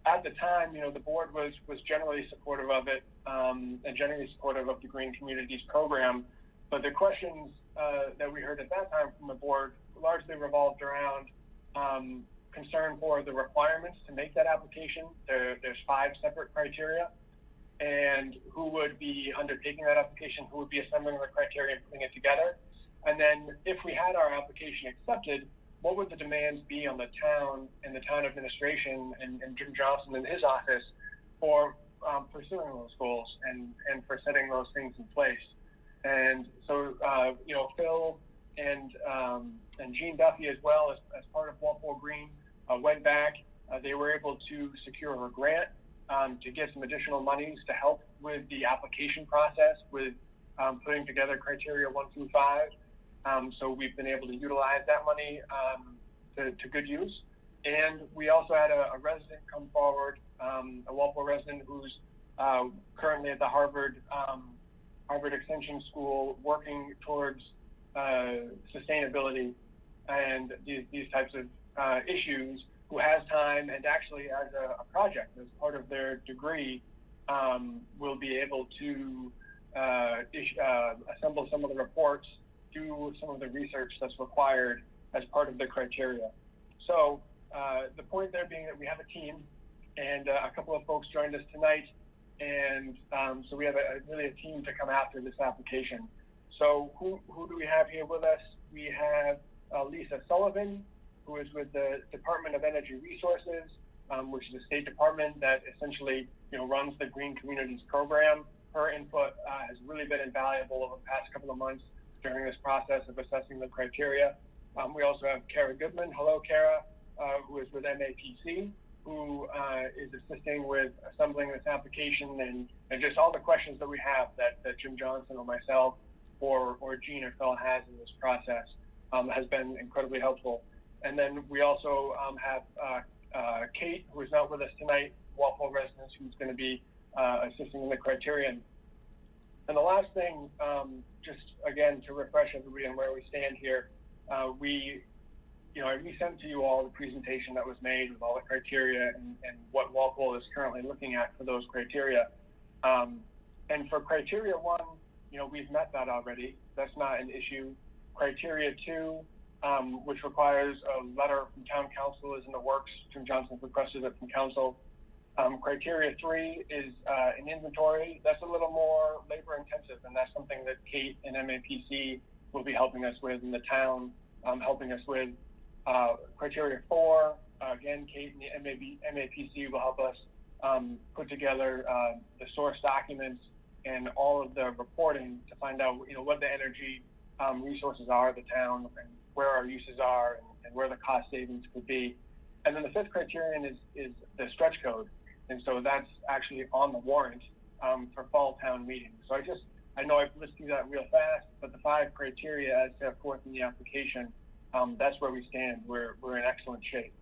at the time, the board was generally supportive of it and generally supportive of the Green Communities Program. But the questions that we heard at that time from the board largely revolved around concern for the requirements to make that application. There's 5 separate criteria, and who would be undertaking that application, who would be assembling the criteria and putting it together. And then if we had our application accepted, what would the demands be on the town and the town administration and Jim Johnson and his office for pursuing those goals and for setting those things in place? And so, Phil and Gene Duffy, as well as part of Walpole Green, went back. They were able to secure a grant to get some additional monies to help with the application process with putting together criteria 1 through 5. So we've been able to utilize that money to good use. And we also had a resident come forward, a Walpole resident who's currently at the Harvard Extension School working towards sustainability and these types of issues, who has time and actually as a project, as part of their degree, will be able to assemble some of the reports, do some of the research that's required as part of the criteria. So the point there being that we have a team, and a couple of folks joined us tonight, and so we have really a team to come after this application. So who do we have here with us? We have Lisa Sullivan, who is with the Department of Energy Resources, which is a state department that essentially runs the Green Communities program. Her input has really been invaluable over the past couple of months during this process of assessing the criteria. We also have Kara Goodman. Hello, Kara, who is with MAPC, who is assisting with assembling this application and just all the questions that we have that Jim Johnson or myself or Gene or Phil has in this process has been incredibly helpful. And then we also have Kate, who is not with us tonight, Walpole resident, who's going to be assisting in the criterion. And the last thing, just again to refresh everybody on where we stand here, I resent to you all the presentation that was made with all the criteria and what Walpole is currently looking at for those criteria. And for criteria 1, we've met that already. That's not an issue. Criteria 2, which requires a letter from town council, is in the works. Jim Johnson requested it from council. Criteria 3 is an inventory. That's a little more labor intensive, and that's something that Kate and MAPC will be helping us with in the town, helping us with. Criteria 4, again, Kate and the MAPC will help us put together the source documents and all of the reporting to find out, what the energy resources are of the town and where our uses are and where the cost savings could be. And then the 5th criterion is the stretch code. And so that's actually on the warrant for fall town meeting. So I know I've listed through that real fast, but the 5 criteria as set forth in the application, that's where we stand. We're in excellent shape.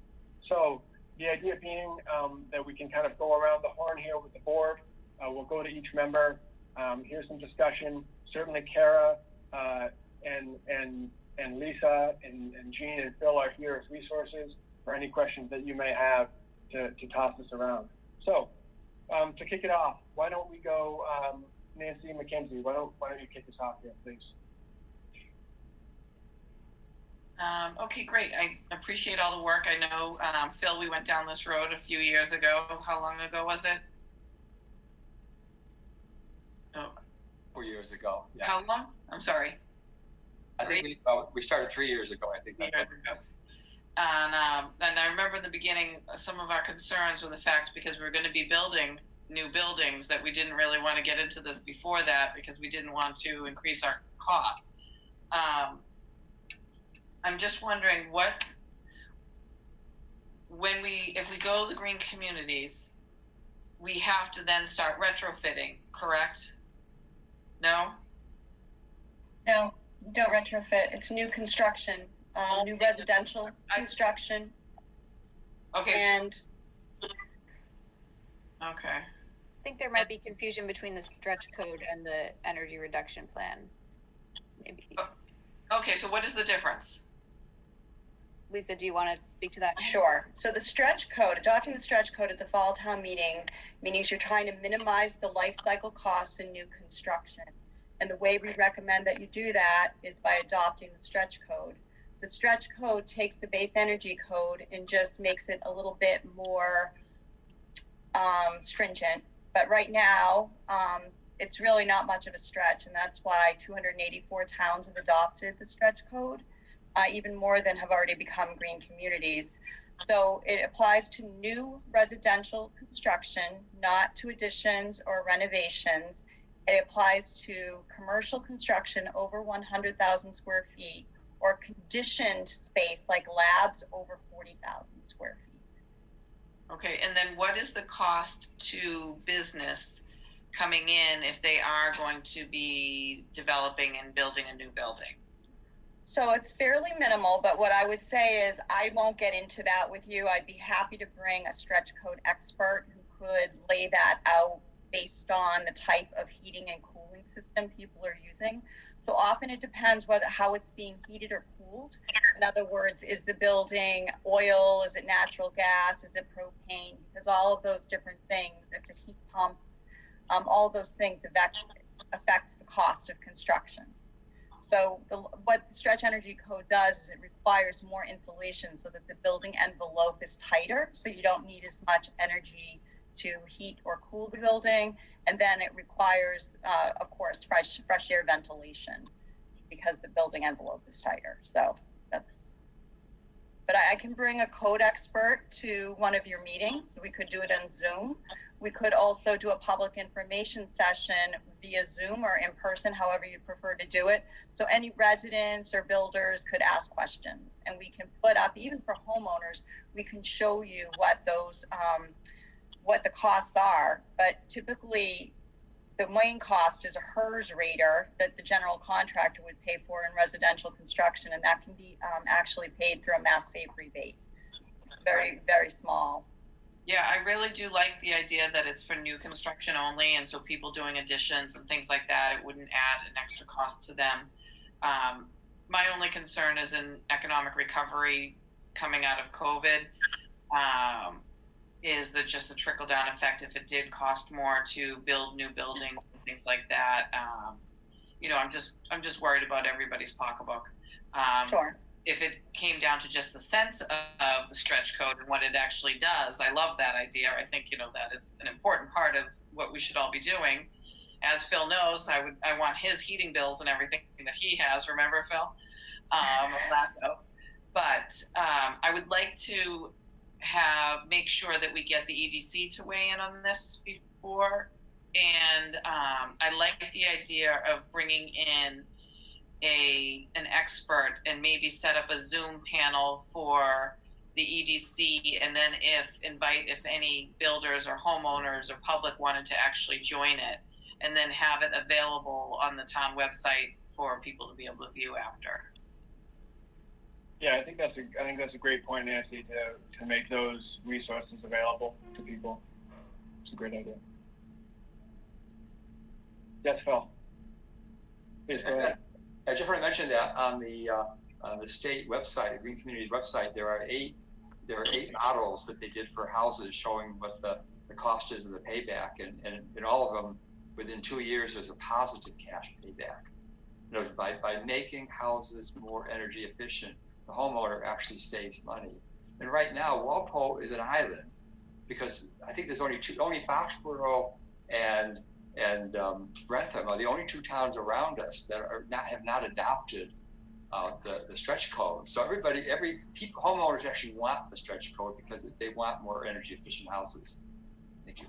So the idea being that we can kind of go around the horn here with the board. We'll go to each member, hear some discussion. Certainly Kara and Lisa and Gene and Phil are here as resources for any questions that you may have to toss this around. So to kick it off, why don't we go, Nancy McKenzie, why don't you kick us off here, please? Okay, great. I appreciate all the work. I know, Phil, we went down this road a few years ago. How long ago was it? Oh. 4 years ago. Yeah. How long? I'm sorry. I think we started 3 years ago. I think that's and I remember in the beginning, some of our concerns were the fact, because we were going to be building new buildings, that we didn't really want to get into this before that because we didn't want to increase our costs. I'm just wondering if we go to the green communities, we have to then start retrofitting, correct? No? No, don't retrofit. It's new construction, new residential construction. Okay. And okay. I think there might be confusion between the stretch code and the energy reduction plan. Maybe. Okay, so what is the difference? Lisa, do you want to speak to that? Sure. So the stretch code, adopting the stretch code at the fall town meeting means you're trying to minimize the life cycle costs in new construction. And the way we recommend that you do that is by adopting the stretch code. The stretch code takes the base energy code and just makes it a little bit more stringent. But right now, it's really not much of a stretch, and that's why 284 towns have adopted the stretch code. Even more than have already become green communities. So it applies to new residential construction, not to additions or renovations. It applies to commercial construction over 100,000 square feet or conditioned space like labs over 40,000 square feet. Okay, and then what is the cost to business coming in if they are going to be developing and building a new building? So it's fairly minimal, but what I would say is I won't get into that with you. I'd be happy to bring a stretch code expert who could lay that out based on the type of heating and cooling system people are using. So often it depends how it's being heated or cooled. In other words, is the building oil? Is it natural gas? Is it propane? Because all of those different things, is it heat pumps? All of those things affect the cost of construction. So what the Stretch Energy Code does is it requires more insulation so that the building envelope is tighter, so you don't need as much energy to heat or cool the building. And then it requires, of course, fresh air ventilation because the building envelope is tighter. So but I can bring a code expert to one of your meetings. We could do it on Zoom. We could also do a public information session via Zoom or in person, however you prefer to do it. So any residents or builders could ask questions, and we can put up, even for homeowners, we can show you what those, what the costs are. But typically the main cost is a HERS rater that the general contractor would pay for in residential construction, and that can be actually paid through a Mass Save rebate. It's very, very small. Yeah, I really do like the idea that it's for new construction only, and so people doing additions and things like that, it wouldn't add an extra cost to them. My only concern is in economic recovery coming out of COVID, is that just a trickle down effect if it did cost more to build new buildings and things like that. You know, I'm just worried about everybody's pocketbook. Sure. If it came down to just the sense of the stretch code and what it actually does, I love that idea. I think, you know, that is an important part of what we should all be doing. As Phil knows, I want his heating bills and everything that he has. Remember, Phil? But I would like to make sure that we get the EDC to weigh in on this before. And I like the idea of bringing in an expert and maybe set up a Zoom panel for the EDC, and then if any builders or homeowners or public wanted to actually join it, and then have it available on the town website for people to be able to view after. Yeah, I think that's a great point, Nancy, to make those resources available to people. It's a great idea. Yes, Phil. Please go ahead. I just want to mention that on the state website, the Green Communities website, there are eight models that they did for houses showing what the cost is of the payback, and in all of them, within 2 years, there's a positive cash payback. You know, by making houses more energy efficient, the homeowner actually saves money. And right now, Walpole is an island because I think there's only Foxborough and Grentham are the only two towns around us that have not adopted the stretch code. So homeowners actually want the stretch code because they want more energy efficient houses. Thank you.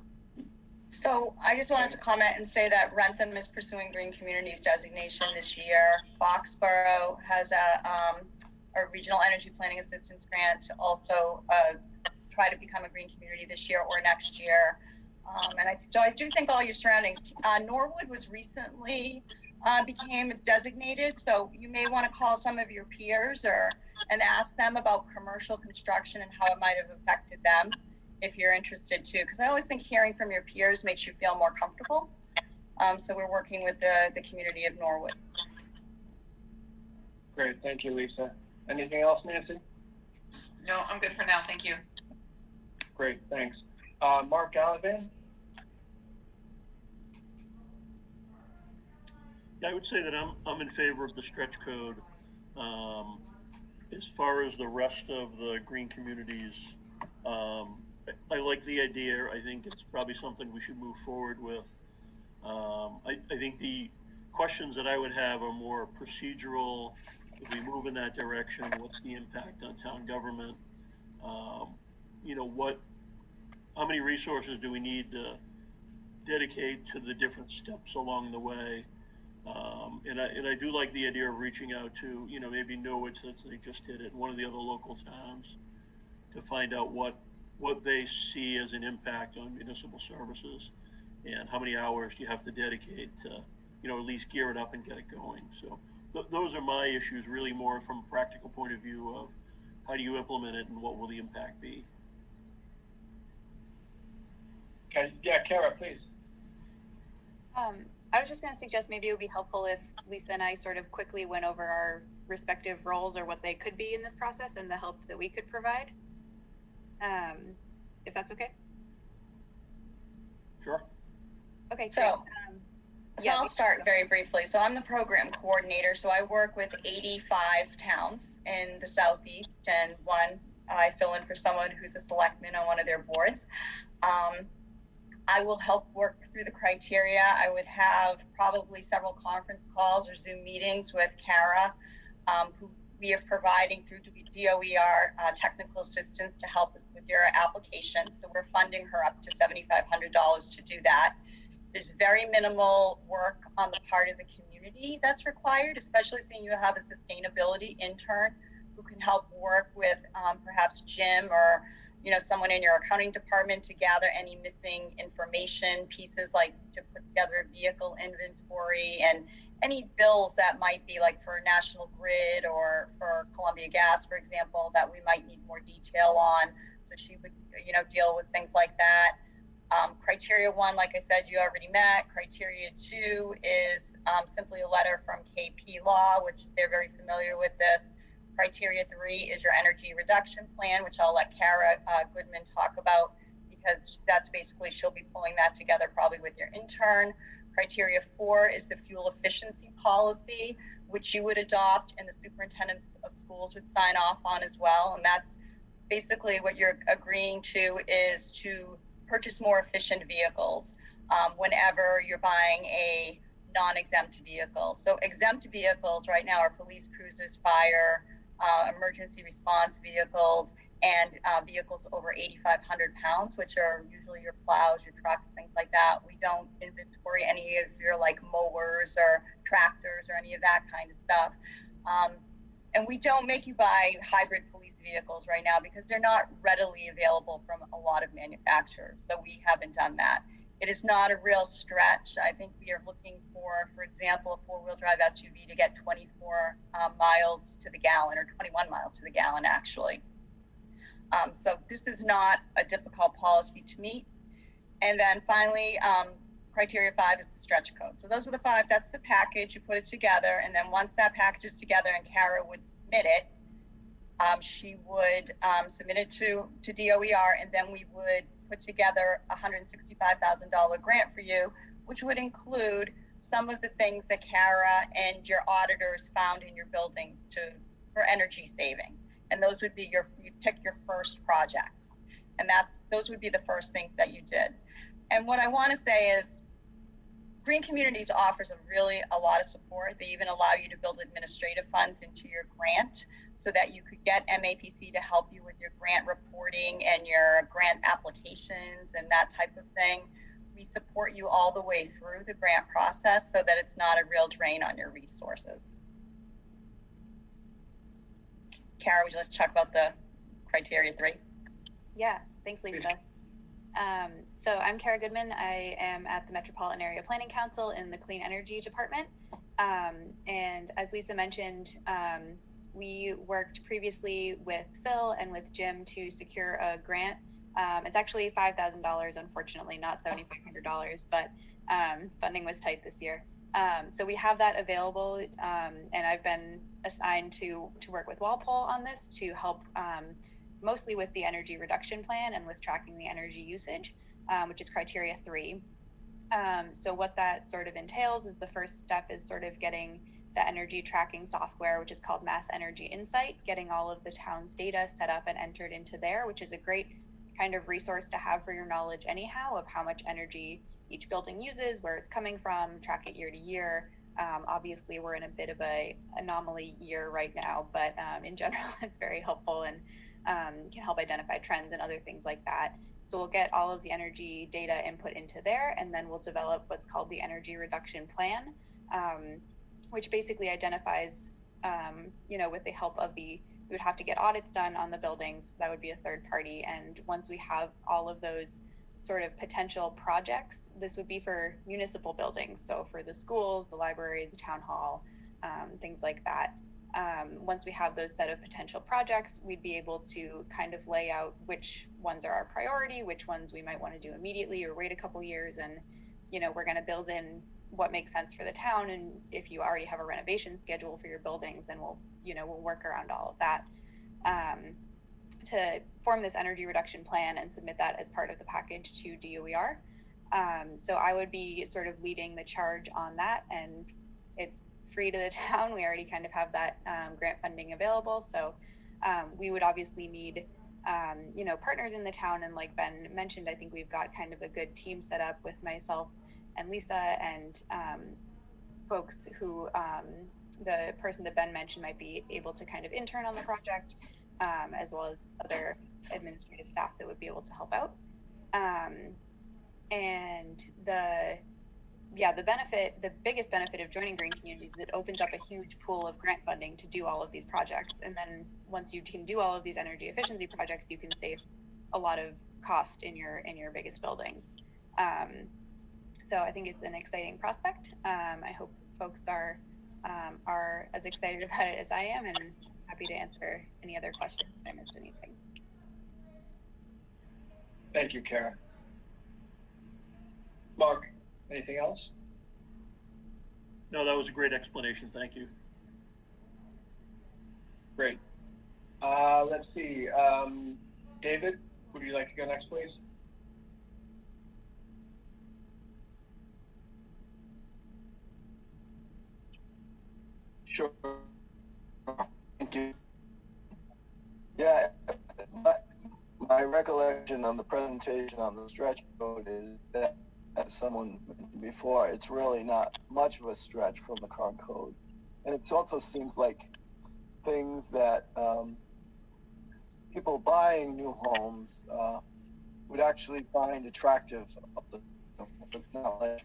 So I just wanted to comment and say that Rentham is pursuing Green Communities designation this year. Foxborough has a regional energy planning assistance grant to also try to become a green community this year or next year. So I do think all your surroundings. Norwood was recently became designated, so you may want to call some of your peers and ask them about commercial construction and how it might have affected them, if you're interested too. Because I always think hearing from your peers makes you feel more comfortable. So we're working with the community of Norwood. Great, thank you, Lisa. Anything else, Nancy? No, I'm good for now. Thank you. Great, thanks. Mark Gallivan? Yeah, I would say that I'm in favor of the stretch code. As far as the rest of the green communities, I like the idea. I think it's probably something we should move forward with. I think the questions that I would have are more procedural. If we move in that direction, what's the impact on town government? You know, how many resources do we need to dedicate to the different steps along the way. And I do like the idea of reaching out to, you know, maybe Norwood, since they just did it, one of the other local towns, to find out what they see as an impact on municipal services and how many hours you have to dedicate to, you know, at least gear it up and get it going. So those are my issues, really more from a practical point of view of how do you implement it and what will the impact be. Okay, yeah, Kara, please. I was just going to suggest maybe it would be helpful if Lisa and I sort of quickly went over our respective roles or what they could be in this process and the help that we could provide. If that's okay. Sure. Okay, so I'll start very briefly. So I'm the program coordinator. So I work with 85 towns in the Southeast, and I fill in for someone who's a selectman on one of their boards. I will help work through the criteria. I would have probably several conference calls or Zoom meetings with Kara, who we are providing through DOER technical assistance to help us with your application. So we're funding her up to $7,500 to do that. There's very minimal work on the part of the community that's required, especially seeing you have a sustainability intern who can help work with perhaps Jim or someone in your accounting department to gather any missing information pieces, like to put together a vehicle inventory and any bills that might be like for National Grid or for Columbia Gas, for example, that we might need more detail on. So she would, deal with things like that. Criteria 1, like I said, you already met. Criteria 2 is simply a letter from KP Law, which they're very familiar with this. Criteria 3 is your energy reduction plan, which I'll let Kara Goodman talk about, because that's basically, she'll be pulling that together probably with your intern. Criteria 4 is the fuel efficiency policy, which you would adopt and the superintendents of schools would sign off on as well. And that's basically what you're agreeing to, is to purchase more efficient vehicles whenever you're buying a non-exempt vehicle. So exempt vehicles right now are police cruisers, fire, emergency response vehicles, and vehicles over 8,500 pounds, which are usually your plows, your trucks, things like that. We don't inventory any of your like mowers or tractors or any of that kind of stuff. And we don't make you buy hybrid police vehicles right now because they're not readily available from a lot of manufacturers. So we haven't done that. It is not a real stretch. I think we are looking for example, a 4-wheel drive SUV to get 24 miles to the gallon, or 21 miles to the gallon, actually. So this is not a difficult policy to meet. And then finally, criteria 5 is the stretch code. So those are the 5, that's the package, you put it together. And then once that package is together and Kara would submit it, she would submit it to DOER, and then we would put together a $165,000 grant for you, which would include some of the things that Kara and your auditors found in your buildings for energy savings. And those would be you pick your first projects. And those would be the first things that you did. And what I want to say is Green Communities offers a lot of support. They even allow you to build administrative funds into your grant so that you could get MAPC to help you with your grant reporting and your grant applications and that type of thing. We support you all the way through the grant process so that it's not a real drain on your resources. Kara, would you like to talk about the criteria 3? Yeah, thanks, Lisa. So I'm Kara Goodman. I am at the Metropolitan Area Planning Council in the Clean Energy Department. And as Lisa mentioned, we worked previously with Phil and with Jim to secure a grant. It's actually $5,000, unfortunately, not $7,500, but funding was tight this year. So we have that available, and I've been assigned to work with Walpole on this to help mostly with the energy reduction plan and with tracking the energy usage, which is criteria 3. So what that sort of entails is the first step is sort of getting the energy tracking software, which is called Mass Energy Insight, getting all of the town's data set up and entered into there, which is a great kind of resource to have for your knowledge anyhow of how much energy each building uses, where it's coming from, track it year to year. Obviously, we're in a bit of a anomaly year right now, but in general, it's very helpful and can help identify trends and other things like that. So we'll get all of the energy data input into there, and then we'll develop what's called the energy reduction plan, which basically identifies, with the help of we would have to get audits done on the buildings. That would be a third party. And once we have all of those sort of potential projects, this would be for municipal buildings. So for the schools, the library, the town hall, things like that. Once we have those set of potential projects, we'd be able to kind of lay out which ones are our priority, which ones we might want to do immediately or wait a couple years. And, we're going to build in what makes sense for the town. And if you already have a renovation schedule for your buildings, then we'll work around all of that to form this energy reduction plan and submit that as part of the package to DOER. So I would be sort of leading the charge on that, and it's free to the town. We already kind of have that grant funding available. So we would obviously need, partners in the town. And like Ben mentioned, I think we've got kind of a good team set up with myself and Lisa and folks who, the person that Ben mentioned might be able to kind of intern on the project, as well as other administrative staff that would be able to help out. And the biggest benefit of joining Green Communities is it opens up a huge pool of grant funding to do all of these projects. And then once you can do all of these energy efficiency projects, you can save a lot of cost in your biggest buildings. So I think it's an exciting prospect. I hope folks are as excited about it as I am, and happy to answer any other questions if I missed anything. Thank you, Kara. Mark, anything else? No, that was a great explanation. Thank you. Great. Let's see. David, would you like to go next, please? Sure. Thank you. Yeah, my recollection on the presentation on the stretch code is that, as someone mentioned before, it's really not much of a stretch from the current code. And it also seems like things that people buying new homes would actually find attractive. It's not like,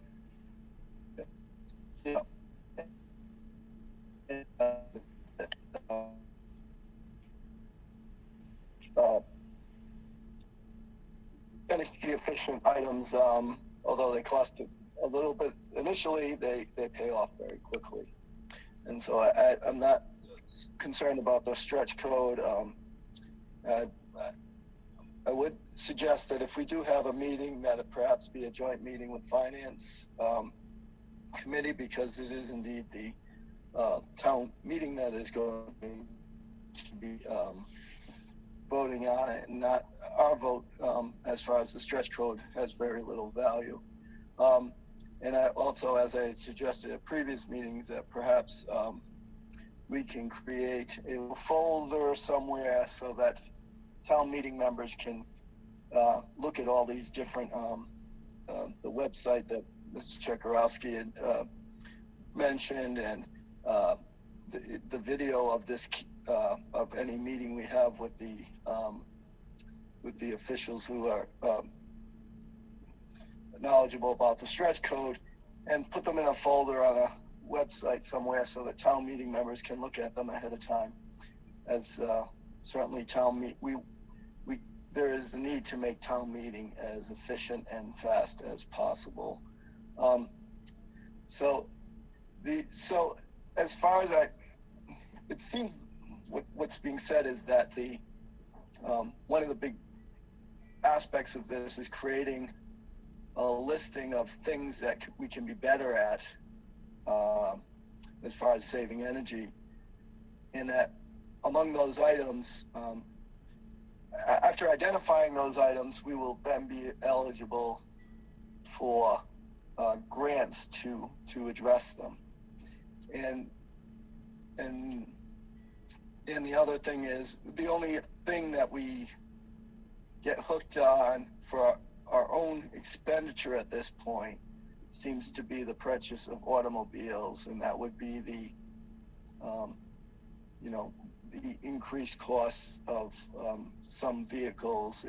energy efficient items, although they cost a little bit initially, they pay off very quickly. And so I'm not concerned about the stretch code. I would suggest that if we do have a meeting, that it perhaps be a joint meeting with Finance Committee, because it is indeed the town meeting that is going to be voting on it, and not our vote. As far as the stretch code has very little value. And I also, as I suggested at previous meetings, that perhaps we can create a folder somewhere so that town meeting members can look at all these different, the website that Mr. Chekarowski had mentioned, and the video of this of any meeting we have with the officials who are knowledgeable about the stretch code, and put them in a folder on a website somewhere so that town meeting members can look at them ahead of time. As certainly there is a need to make town meeting as efficient and fast as possible. So as far as it seems what's being said is that one of the big aspects of this is creating a listing of things that we can be better at as far as saving energy, and that among those items, after identifying those items, we will then be eligible for grants to address them. And the other thing is, the only thing that we get hooked on for our own expenditure at this point seems to be the purchase of automobiles, and that would be the increased costs of some vehicles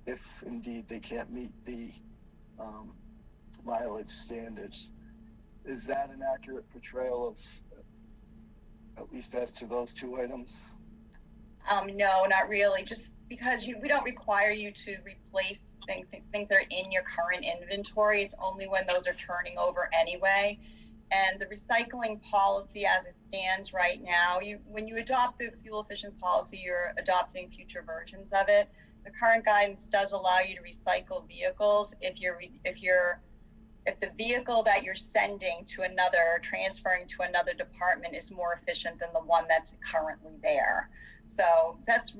if indeed they can't meet the mileage standards. Is that an accurate portrayal of, at least as to those two items? No, not really. Just because we don't require you to replace things that are in your current inventory. It's only when those are turning over anyway. And the recycling policy as it stands right now, when you adopt the fuel efficient policy, you're adopting future versions of it. The current guidance does allow you to recycle vehicles if the vehicle that you're sending to another, or transferring to another department, is more efficient than the one that's currently there. So that's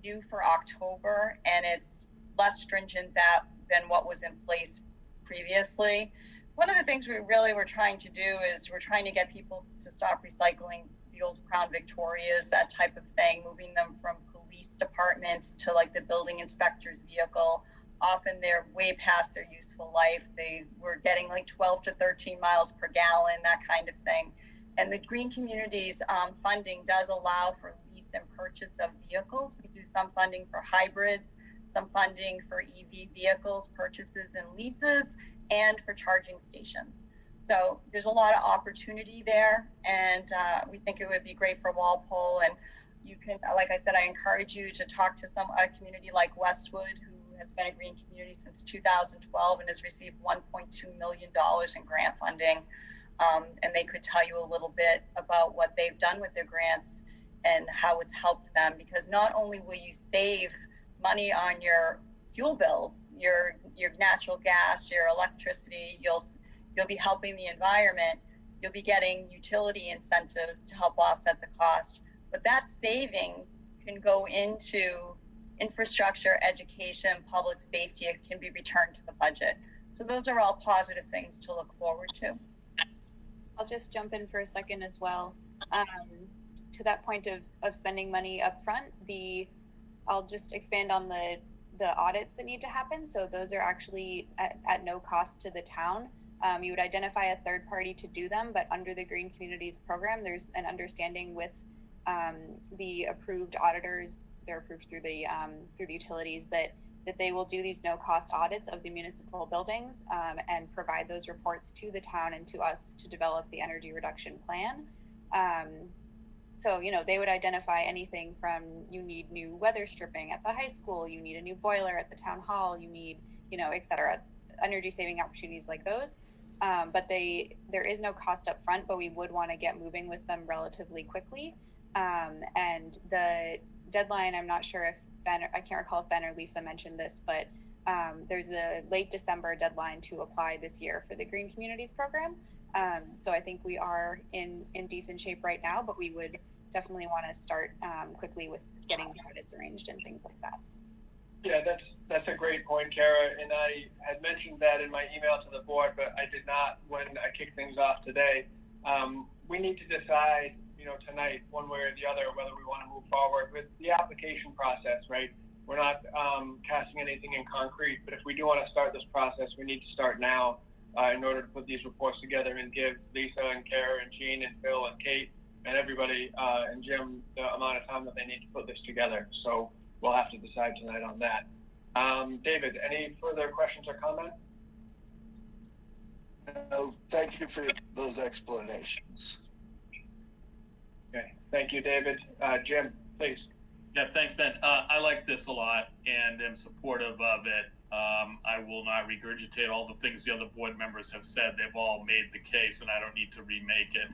new for October, and it's less stringent than what was in place previously. One of the things we really were trying to do is we're trying to get people to stop recycling the old Crown Victorias, that type of thing, moving them from police departments to like the building inspector's vehicle. Often they're way past their useful life. They were getting like 12 to 13 miles per gallon, that kind of thing. And the Green Communities funding does allow for lease and purchase of vehicles. We do some funding for hybrids, some funding for EV vehicles, purchases and leases, and for charging stations. So there's a lot of opportunity there, and we think it would be great for Walpole. And you can, like I said, I encourage you to talk to a community like Westwood, who has been a green community since 2012 and has received $1.2 million in grant funding. And they could tell you a little bit about what they've done with their grants and how it's helped them, because not only will you save money on your fuel bills, your natural gas, your electricity, you'll be helping the environment, you'll be getting utility incentives to help offset the cost, but that savings can go into infrastructure, education, public safety. It can be returned to the budget. So those are all positive things to look forward to. I'll just jump in for a second as well. To that point of spending money up front, I'll just expand on the audits that need to happen. So those are actually at no cost to the town. You would identify a third party to do them, but under the Green Communities program, there's an understanding with the approved auditors. They're approved through the utilities that they will do these no-cost audits of the municipal buildings and provide those reports to the town and to us to develop the energy reduction plan. So, they would identify anything from you need new weather stripping at the high school, you need a new boiler at the town hall, you need, et cetera, energy saving opportunities like those. But there is no cost up front, but we would want to get moving with them relatively quickly. And the deadline, I'm not sure if I can't recall if Ben or Lisa mentioned this, but there's a late December deadline to apply this year for the Green Communities program. So I think we are in decent shape right now, but we would definitely want to start quickly with getting the audits arranged and things like that. Yeah, that's a great point, Kara. And I had mentioned that in my email to the board, but I did not when I kicked things off today. We need to decide, tonight, one way or the other, whether we want to move forward with the application process, right? We're not casting anything in concrete, but if we do want to start this process, we need to start now in order to put these reports together and give Lisa and Kara and Jean and Phil and Kate and everybody and Jim the amount of time that they need to put this together. So we'll have to decide tonight on that. David, any further questions or comments? No, thank you for those explanations. Okay, thank you, David. Jim, please. Yeah, thanks, Ben. I like this a lot and am supportive of it. I will not regurgitate all the things the other board members have said. They've all made the case, and I don't need to remake it.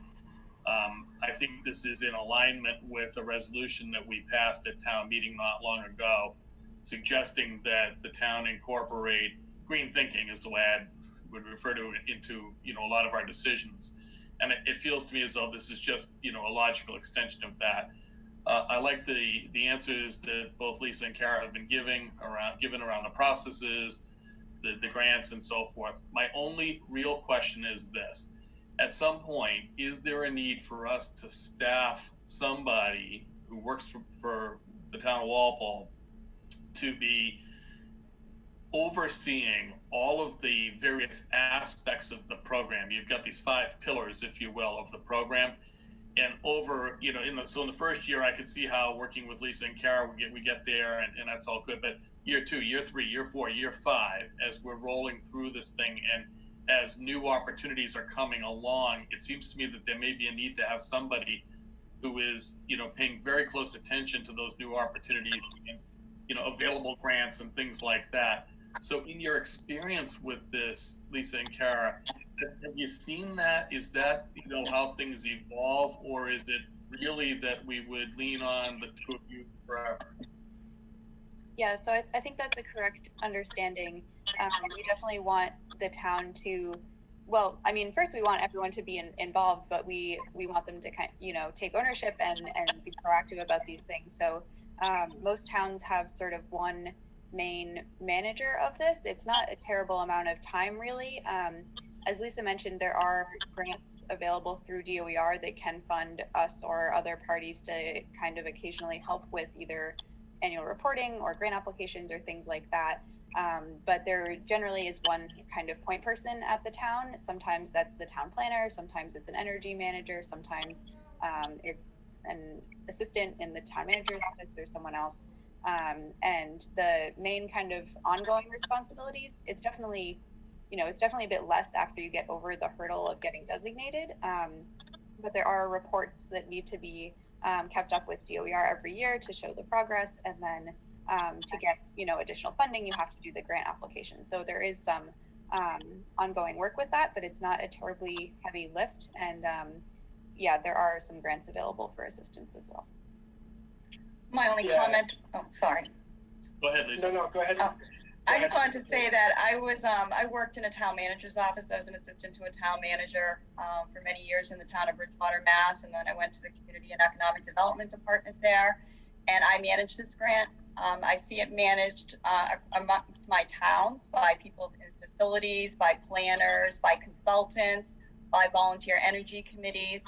I think this is in alignment with a resolution that we passed at town meeting not long ago, suggesting that the town incorporate green thinking, is the way I would refer to it, into a lot of our decisions. And it feels to me as though this is just a logical extension of that. I like the answers that both Lisa and Kara have been given around the processes, the grants, and so forth. My only real question is this: at some point, is there a need for us to staff somebody who works for the town of Walpole to be overseeing all of the various aspects of the program? You've got these 5 pillars, if you will, of the program. And over, you know, in the first year, I could see how working with Lisa and Kara, we get there, and that's all good. But year 2, year 3, year 4, year 5, as we're rolling through this thing, and as new opportunities are coming along, it seems to me that there may be a need to have somebody who is, you know, paying very close attention to those new opportunities and, you know, available grants and things like that. So in your experience with this, Lisa and Kara, have you seen that? Is that, you know, how things evolve, or is it really that we would lean on the two of you forever? Yeah, so I think that's a correct understanding. We definitely want the town to, well, I mean, first we want everyone to be involved, but we want them to take ownership and be proactive about these things. So most towns have sort of one main manager of this. It's not a terrible amount of time, really. As Lisa mentioned, there are grants available through DOER that can fund us or other parties to kind of occasionally help with either annual reporting or grant applications or things like that. But there generally is one kind of point person at the town. Sometimes that's the town planner, sometimes it's an energy manager, sometimes it's an assistant in the town manager's office or someone else. And the main kind of ongoing responsibilities, it's definitely a bit less after you get over the hurdle of getting designated. But there are reports that need to be kept up with DOER every year to show the progress. And then to get, additional funding, you have to do the grant application. So there is some ongoing work with that, but it's not a terribly heavy lift. And there are some grants available for assistance as well. My only comment, sorry. Go ahead, Lisa. No, go ahead. I just wanted to say that I worked in a town manager's office. I was an assistant to a town manager for many years in the town of Bridgewater, Mass. And then I went to the Community and Economic Development Department there, and I managed this grant. I see it managed amongst my towns by people in facilities, by planners, by consultants, by volunteer energy committees.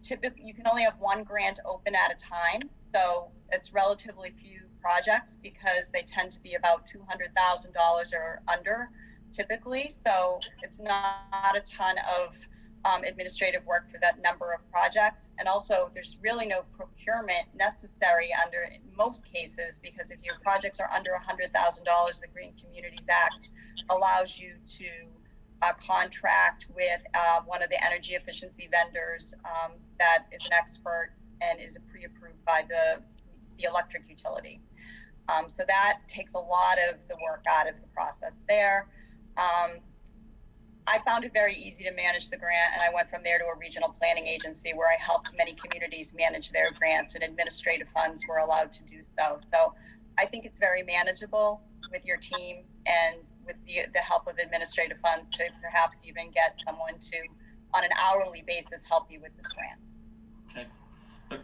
Typically, you can only have one grant open at a time. So it's relatively few projects because they tend to be about $200,000 or under typically. So it's not a ton of administrative work for that number of projects. And also there's really no procurement necessary in most cases, because if your projects are under $100,000, the Green Communities Act allows you to contract with one of the energy efficiency vendors that is an expert and is pre-approved by the electric utility. So that takes a lot of the work out of the process there. I found it very easy to manage the grant, and I went from there to a regional planning agency where I helped many communities manage their grants, and administrative funds were allowed to do so. So I think it's very manageable with your team and with the help of administrative funds to perhaps even get someone to, on an hourly basis, help you with this grant. Okay,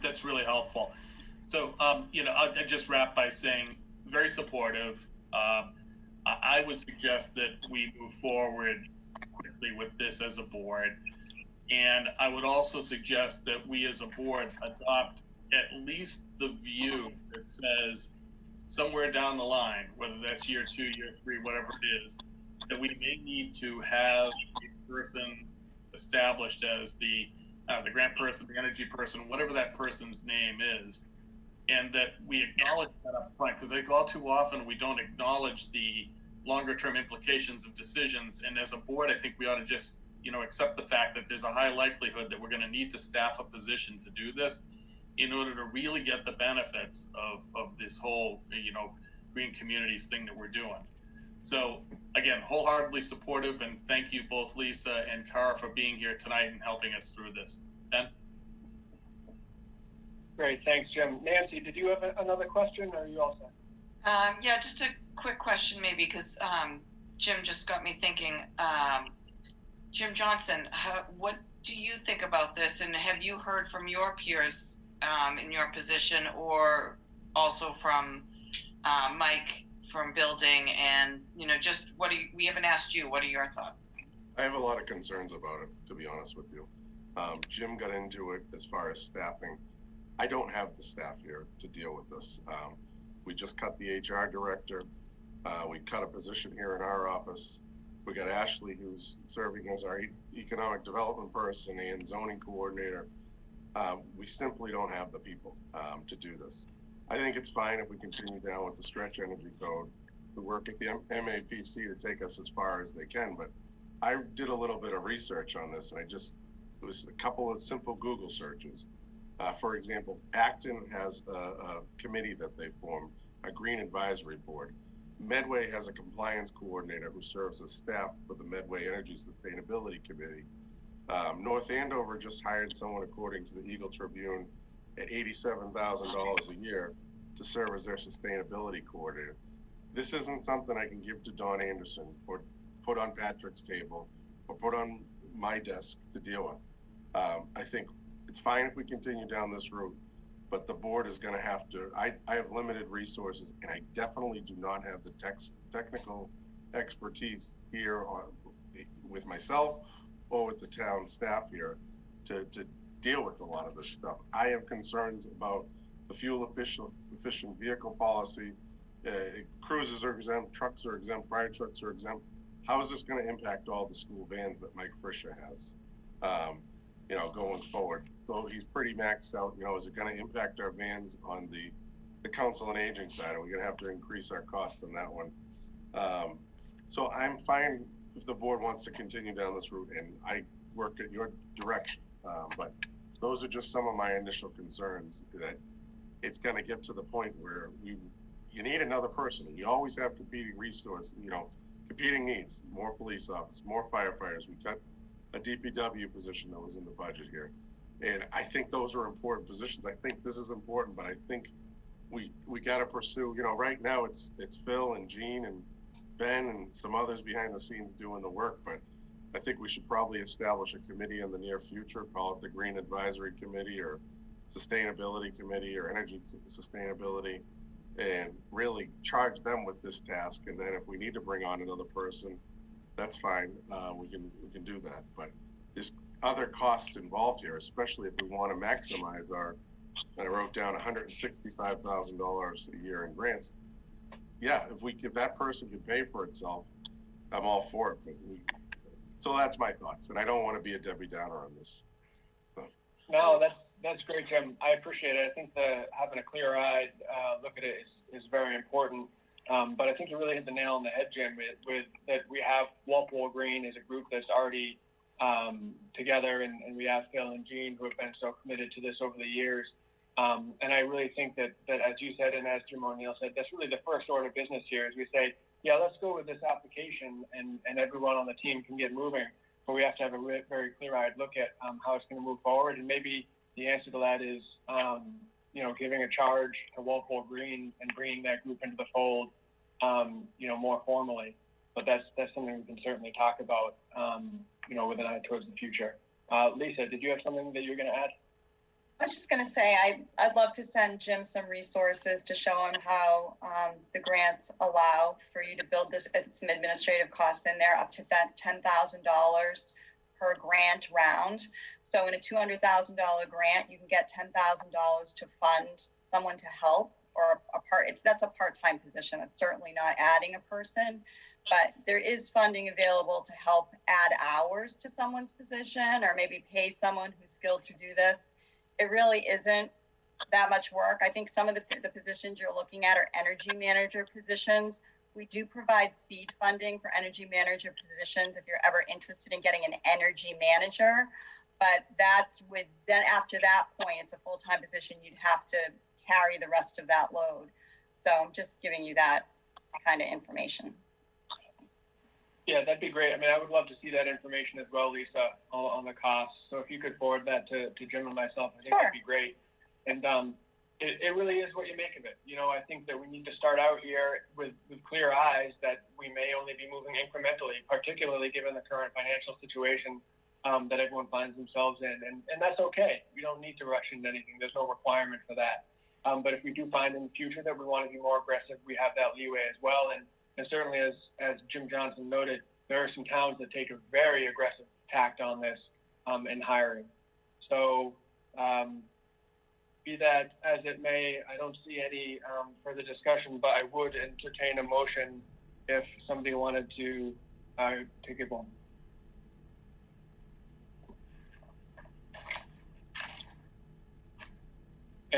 that's really helpful. So, I'll just wrap by saying very supportive. I would suggest that we move forward quickly with this as a board. And I would also suggest that we as a board adopt at least the view that says somewhere down the line, whether that's year 2, year 3, whatever it is, that we may need to have a person established as the grant person, the energy person, whatever that person's name is, and that we acknowledge that up front, because I think all too often we don't acknowledge the longer term implications of decisions. And as a board, I think we ought to just, accept the fact that there's a high likelihood that we're going to need to staff a position to do this in order to really get the benefits of this whole, green communities thing that we're doing. So again, wholeheartedly supportive, and thank you both Lisa and Kara for being here tonight and helping us through this. Ben? Great, thanks, Jim. Nancy, did you have another question, or are you all set? Just a quick question maybe, because Jim just got me thinking. Jim Johnson, what do you think about this? And have you heard from your peers in your position, or also from Mike from building? And, just we haven't asked you, what are your thoughts? I have a lot of concerns about it, to be honest with you. Jim got into it as far as staffing. I don't have the staff here to deal with this. We just cut the HR director. We cut a position here in our office. We got Ashley, who's serving as our economic development person and zoning coordinator. We simply don't have the people to do this. I think it's fine if we continue down with the stretch energy code, to work with the MAPC to take us as far as they can. But I did a little bit of research on this, and it was a couple of simple Google searches. For example, Acton has a committee that they formed, a Green Advisory Board. Medway has a compliance coordinator who serves as staff for the Medway Energy Sustainability Committee. North Andover just hired someone, according to the Eagle Tribune, at $87,000 a year to serve as their sustainability coordinator. This isn't something I can give to Don Anderson or put on Patrick's table or put on my desk to deal with. I think it's fine if we continue down this route, but the board is going to have to, I have limited resources, and I definitely do not have the technical expertise here with myself or with the town staff here to deal with a lot of this stuff. I have concerns about the fuel efficient vehicle policy. Cruisers are exempt, trucks are exempt, fire trucks are exempt. How is this going to impact all the school vans that Mike Frischer has, going forward? So he's pretty maxed out. Is it going to impact our vans on the council and aging side? Are we going to have to increase our costs on that one? So I'm fine if the board wants to continue down this route, and I work at your direction. But those are just some of my initial concerns, that it's going to get to the point where you need another person. We always have competing resources, competing needs, more police officers, more firefighters. We cut a DPW position that was in the budget here. And I think those are important positions. I think this is important, but I think we got to pursue, right now it's Phil and Gene and Ben and some others behind the scenes doing the work, but I think we should probably establish a committee in the near future, call it the Green Advisory Committee or Sustainability Committee or Energy Sustainability, and really charge them with this task. And then if we need to bring on another person, that's fine. We can do that. But there's other costs involved here, especially if we want to maximize I wrote down $165,000 a year in grants. Yeah, if that person can pay for itself, I'm all for it. But so that's my thoughts, and I don't want to be a Debbie Downer on this. So. No, that's great, Jim. I appreciate it. I think having a clear-eyed look at it is very important. But I think you really hit the nail on the head, Jim, with that we have Walpole Green as a group that's already together, and we have Phil and Gene, who have been so committed to this over the years. And I really think that as you said, and as Jim O'Neill said, that's really the first order of business here, is we say, yeah, let's go with this application, and everyone on the team can get moving. But we have to have a very clear-eyed look at how it's going to move forward. And maybe the answer to that is, giving a charge to Walpole Green and bringing that group into the fold, more formally. But that's something we can certainly talk about, with an eye towards the future. Lisa, did you have something that you're going to add? I was just going to say, I'd love to send Jim some resources to show him how the grants allow for you to build some administrative costs in there, up to that $10,000 per grant round. So in a $200,000 grant, you can get $10,000 to fund someone to help, or that's a part-time position. It's certainly not adding a person, but there is funding available to help add hours to someone's position, or maybe pay someone who's skilled to do this. It really isn't that much work. I think some of the positions you're looking at are energy manager positions. We do provide seed funding for energy manager positions if you're ever interested in getting an energy manager. But then after that point, it's a full-time position. You'd have to carry the rest of that load. So I'm just giving you that kind of information. Yeah, that'd be great. I mean, I would love to see that information as well, Lisa, on the costs. So if you could forward that to Jim and myself, I think that'd be great. And it really is what you make of it. I think that we need to start out here with clear eyes that we may only be moving incrementally, particularly given the current financial situation that everyone finds themselves in. And that's okay. We don't need to rush into anything. There's no requirement for that. But if we do find in the future that we want to be more aggressive, we have that leeway as well. And certainly, as Jim Johnson noted, there are some towns that take a very aggressive tact on this in hiring. So be that as it may, I don't see any further discussion, but I would entertain a motion if somebody wanted to give one.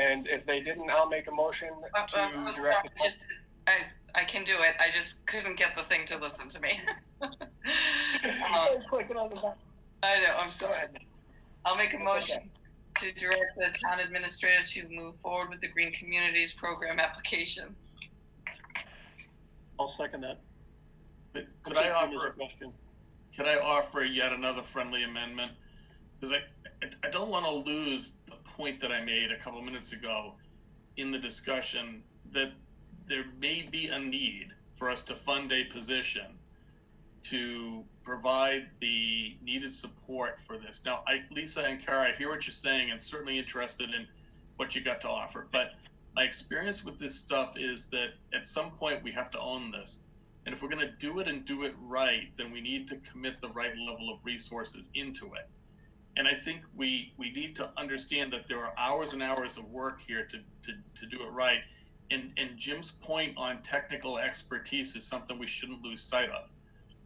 And if they didn't, I'll make a motion to direct. I can do it. I just couldn't get the thing to listen to me. Clicking on the button. I know, I'm sorry. I'll make a motion to direct the town administrator to move forward with the Green Communities Program application. I'll second that. Could I offer yet another friendly amendment? Because I don't want to lose the point that I made a couple minutes ago in the discussion that there may be a need for us to fund a position to provide the needed support for this. Now, Lisa and Kara, I hear what you're saying and certainly interested in what you got to offer. But my experience with this stuff is that at some point we have to own this. And if we're going to do it and do it right, then we need to commit the right level of resources into it. And I think we need to understand that there are hours and hours of work here to do it right. And Jim's point on technical expertise is something we shouldn't lose sight of.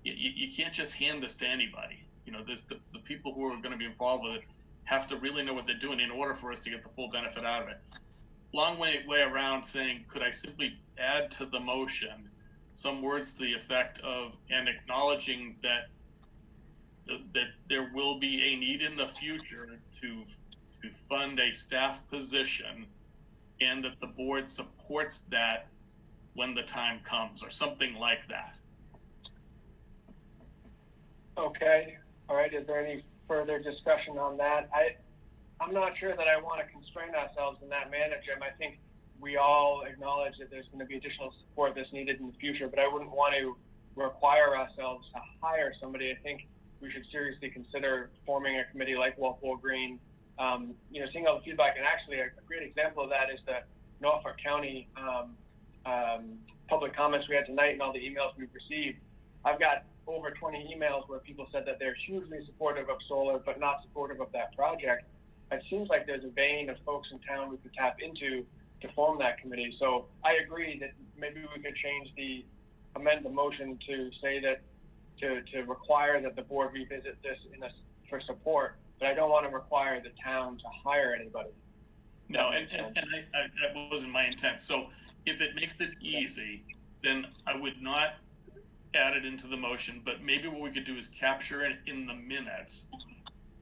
You can't just hand this to anybody. You know, the people who are going to be involved with it have to really know what they're doing in order for us to get the full benefit out of it. Long way around saying, could I simply add to the motion some words to the effect of, and acknowledging that there will be a need in the future to fund a staff position, and that the board supports that when the time comes, or something like that. Okay, all right, is there any further discussion on that? I'm not sure that I want to constrain ourselves in that manner, Jim. I think we all acknowledge that there's going to be additional support that's needed in the future, but I wouldn't want to require ourselves to hire somebody. I think we should seriously consider forming a committee like Walpole Green. Seeing all the feedback, and actually a great example of that is the Norfolk County public comments we had tonight and all the emails we've received. I've got over 20 emails where people said that they're hugely supportive of solar, but not supportive of that project. It seems like there's a vein of folks in town we could tap into to form that committee. So I agree that maybe we could amend the motion to say that to require that the board revisit this for support, but I don't want to require the town to hire anybody. No, and that wasn't my intent. So if it makes it easy, then I would not add it into the motion, but maybe what we could do is capture it in the minutes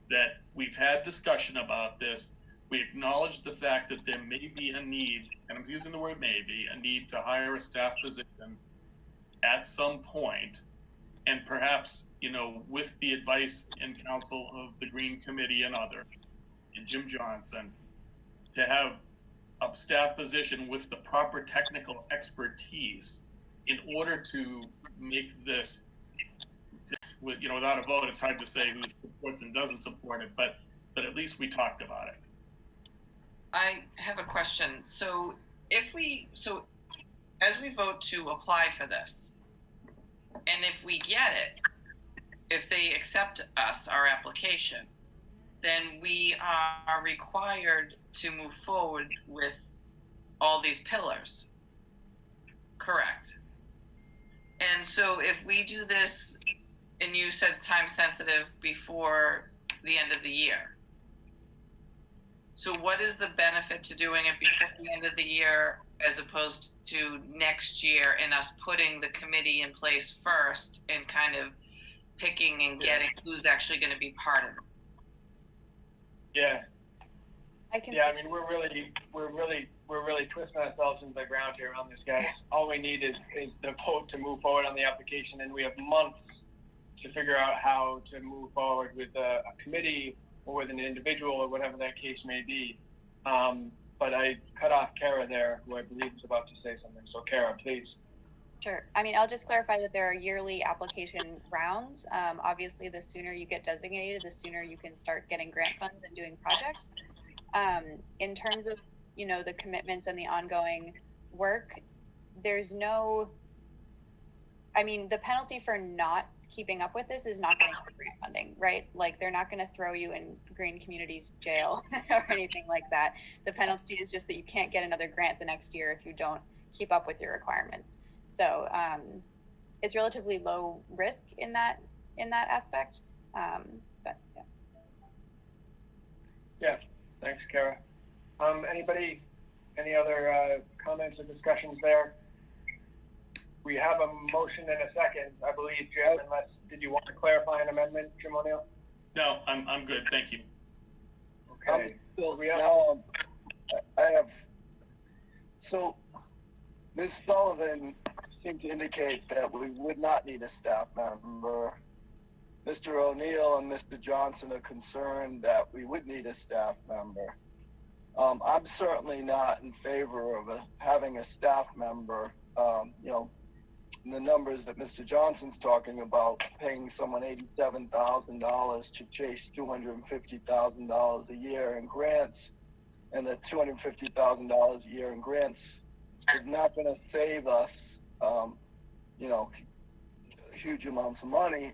that we've had discussion about this. We acknowledge the fact that there may be a need, and I'm using the word maybe, a need to hire a staff position at some point, and perhaps, with the advice and counsel of the Green Committee and others, and Jim Johnson, to have a staff position with the proper technical expertise in order to make this, without a vote, it's hard to say who supports and doesn't support it, but at least we talked about it. I have a question. So as we vote to apply for this, and if we get it, if they accept our application, then we are required to move forward with all these pillars. Correct. And so if we do this, and you said it's time sensitive, before the end of the year, so what is the benefit to doing it before the end of the year as opposed to next year, and us putting the committee in place first and kind of picking and getting who's actually going to be part of it? Yeah. I can. Yeah, I mean, we're really twisting ourselves into the ground here on this, guys. All we need is the vote to move forward on the application, and we have months to figure out how to move forward with a committee or with an individual or whatever that case may be. But I cut off Kara there, who I believe is about to say something. So Kara, please. Sure. I mean, I'll just clarify that there are yearly application rounds. Obviously, the sooner you get designated, the sooner you can start getting grant funds and doing projects. In terms of, the commitments and the ongoing work, the penalty for not keeping up with this is not getting grant funding, right? Like, they're not going to throw you in Green Communities jail or anything like that. The penalty is just that you can't get another grant the next year if you don't keep up with your requirements. So it's relatively low risk in that aspect. But yeah. Yeah, thanks, Kara. Anybody, any other comments or discussions there? We have a motion and a second, I believe, Jim, unless, did you want to clarify an amendment, Jim O'Neill? No, I'm good. Thank you. Okay. So Ms. Sullivan seemed to indicate that we would not need a staff member. Mr. O'Neill and Mr. Johnson are concerned that we would need a staff member. I'm certainly not in favor of having a staff member. The numbers that Mr. Johnson's talking about, paying someone $87,000 to chase $250,000 a year in grants, and the $250,000 a year in grants is not going to save us, huge amounts of money.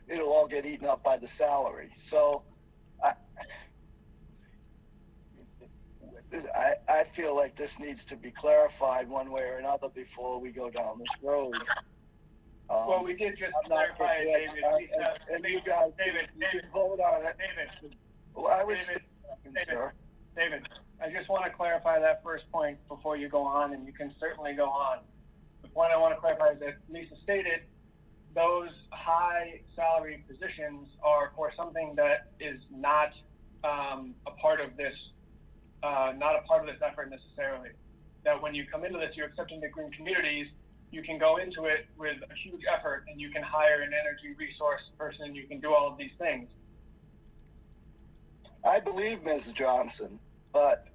It'll all get eaten up by the salary. So I feel like this needs to be clarified one way or another before we go down this road. Well, we did just clarify it, David. You guys, you can hold on it. David, I just want to clarify that first point before you go on, and you can certainly go on. The point I want to clarify is that Lisa stated those high salary positions are for something that is not a part of this effort necessarily. That when you come into this, you're accepting the green communities, you can go into it with a huge effort, and you can hire an energy resource person, you can do all of these things. I believe Ms. Johnson, but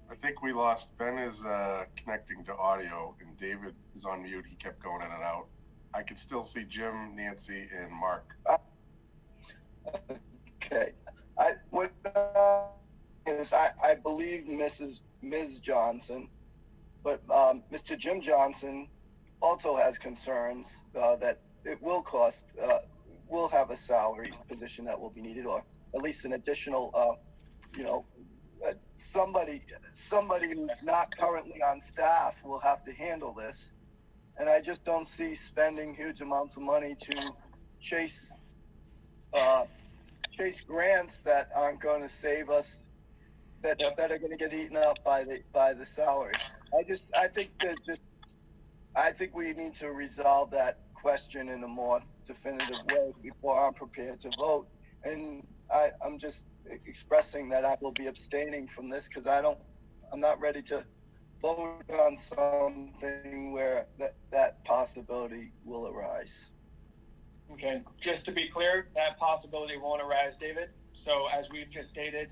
I think we lost, Ben is connecting to audio and David is on mute. He kept going in and out. I could still see Jim, Nancy, and Mark. Okay. I believe Ms. Johnson, but Mr. Jim Johnson also has concerns that it will cost, will have a salary position that will be needed, or at least an additional, somebody who's not currently on staff will have to handle this. And I just don't see spending huge amounts of money to chase grants that aren't going to save us, that are going to get eaten up by the salary. I think we need to resolve that question in a more definitive way before I'm prepared to vote. And I'm just expressing that I will be abstaining from this because I'm not ready to vote on something where that possibility will arise. Okay, just to be clear, that possibility won't arise, David. So as we've just stated,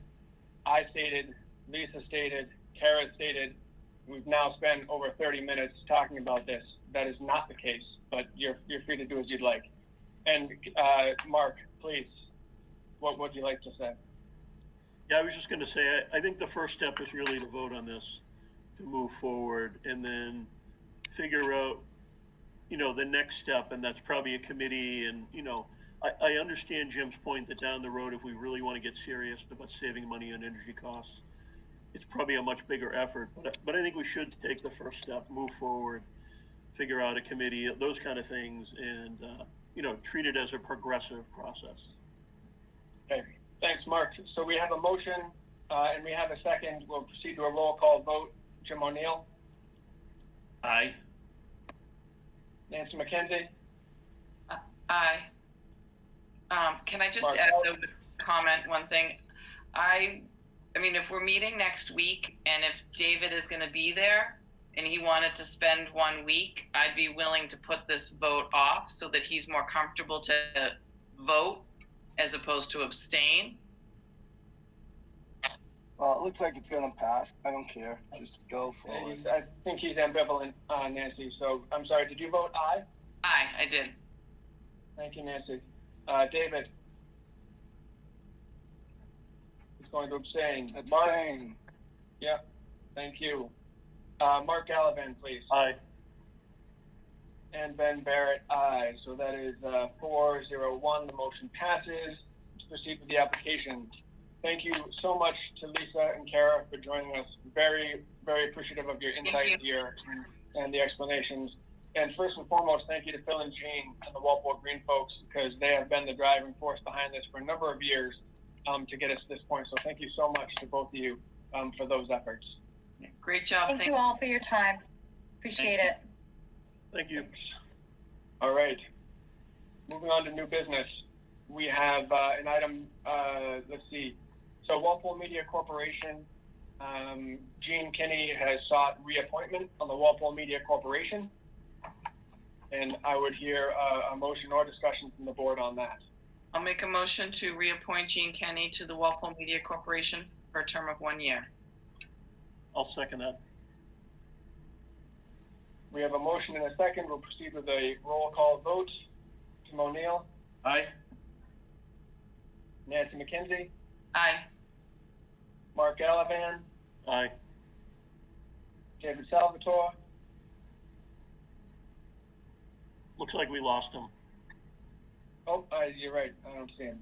I stated, Lisa stated, Kara stated, we've now spent over 30 minutes talking about this. That is not the case, but you're free to do as you'd like. And Mark, please, what would you like to say? Yeah, I was just going to say, I think the first step is really to vote on this, to move forward, and then figure out, the next step, and that's probably a committee. And, I understand Jim's point that down the road, if we really want to get serious about saving money on energy costs, it's probably a much bigger effort. But I think we should take the first step, move forward, figure out a committee, those kind of things, and, treat it as a progressive process. Okay. Thanks, Mark. So we have a motion and we have a second. We'll proceed to a roll call vote. Jim O'Neill? Aye. Nancy McKenzie? Aye. Can I just add a comment, one thing? I mean, if we're meeting next week and if David is going to be there and he wanted to spend 1 week, I'd be willing to put this vote off so that he's more comfortable to vote as opposed to abstain. Well, it looks like it's going to pass. I don't care. Just go forward. I think he's ambivalent, Nancy. So I'm sorry. Did you vote aye? Aye, I did. Thank you, Nancy. David? He's going to abstain. Abstain. Yeah, thank you. Mark Gallivan, please. Aye. And Ben Barrett, aye. So that is 4-0-1. The motion passes. Let's proceed with the application. Thank you so much to Lisa and Kara for joining us. Very, very appreciative of your insight here and the explanations. And first and foremost, thank you to Phil and Jean and the Walpole Green folks, because they have been the driving force behind this for a number of years to get us to this point. So thank you so much to both of you for those efforts. Great job. Thank you all for your time. Appreciate it. Thank you. All right. Moving on to new business. We have an item, let's see. So Walpole Media Corporation, Gene Kinney has sought reappointment on the Walpole Media Corporation. And I would hear a motion or discussion from the board on that. I'll make a motion to reappoint Gene Kenny to the Walpole Media Corporation for a term of 1 year. I'll second that. We have a motion and a second. We'll proceed with a roll call vote. Tim O'Neill. Aye. Nancy McKenzie. Aye. Mark Gallivan. Aye. David Salvatore. Looks like we lost him. Oh, you're right. I don't see him.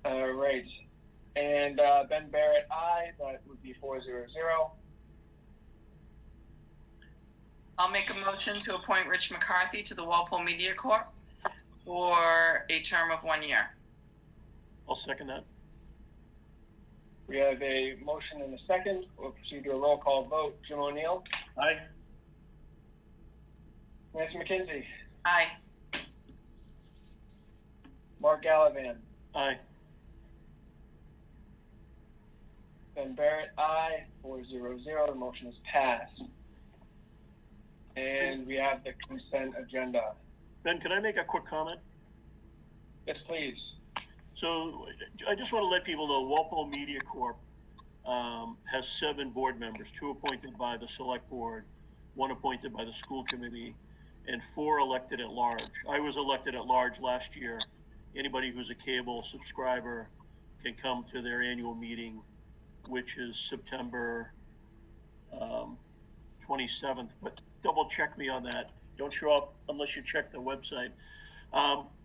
All right. And Ben Barrett, aye. That would be 4-0-0. I'll make a motion to appoint Rich McCarthy to the Walpole Media Corp for a term of 1 year. I'll second that. We have a motion and a second. We'll proceed to a roll call vote. Jim O'Neill. Aye. Nancy McKenzie. Aye. Mark Gallivan. Aye. Ben Barrett, aye. 4-0-0. The motion is passed. And we have the consent agenda. Ben, can I make a quick comment? Yes, please. So I just want to let people know Walpole Media Corp has 7 board members, 2 appointed by the select board, 1 appointed by the school committee, and 4 elected at large. I was elected at large last year. Anybody who's a cable subscriber can come to their annual meeting, which is September 27th, but double check me on that. Don't show up unless you check the website.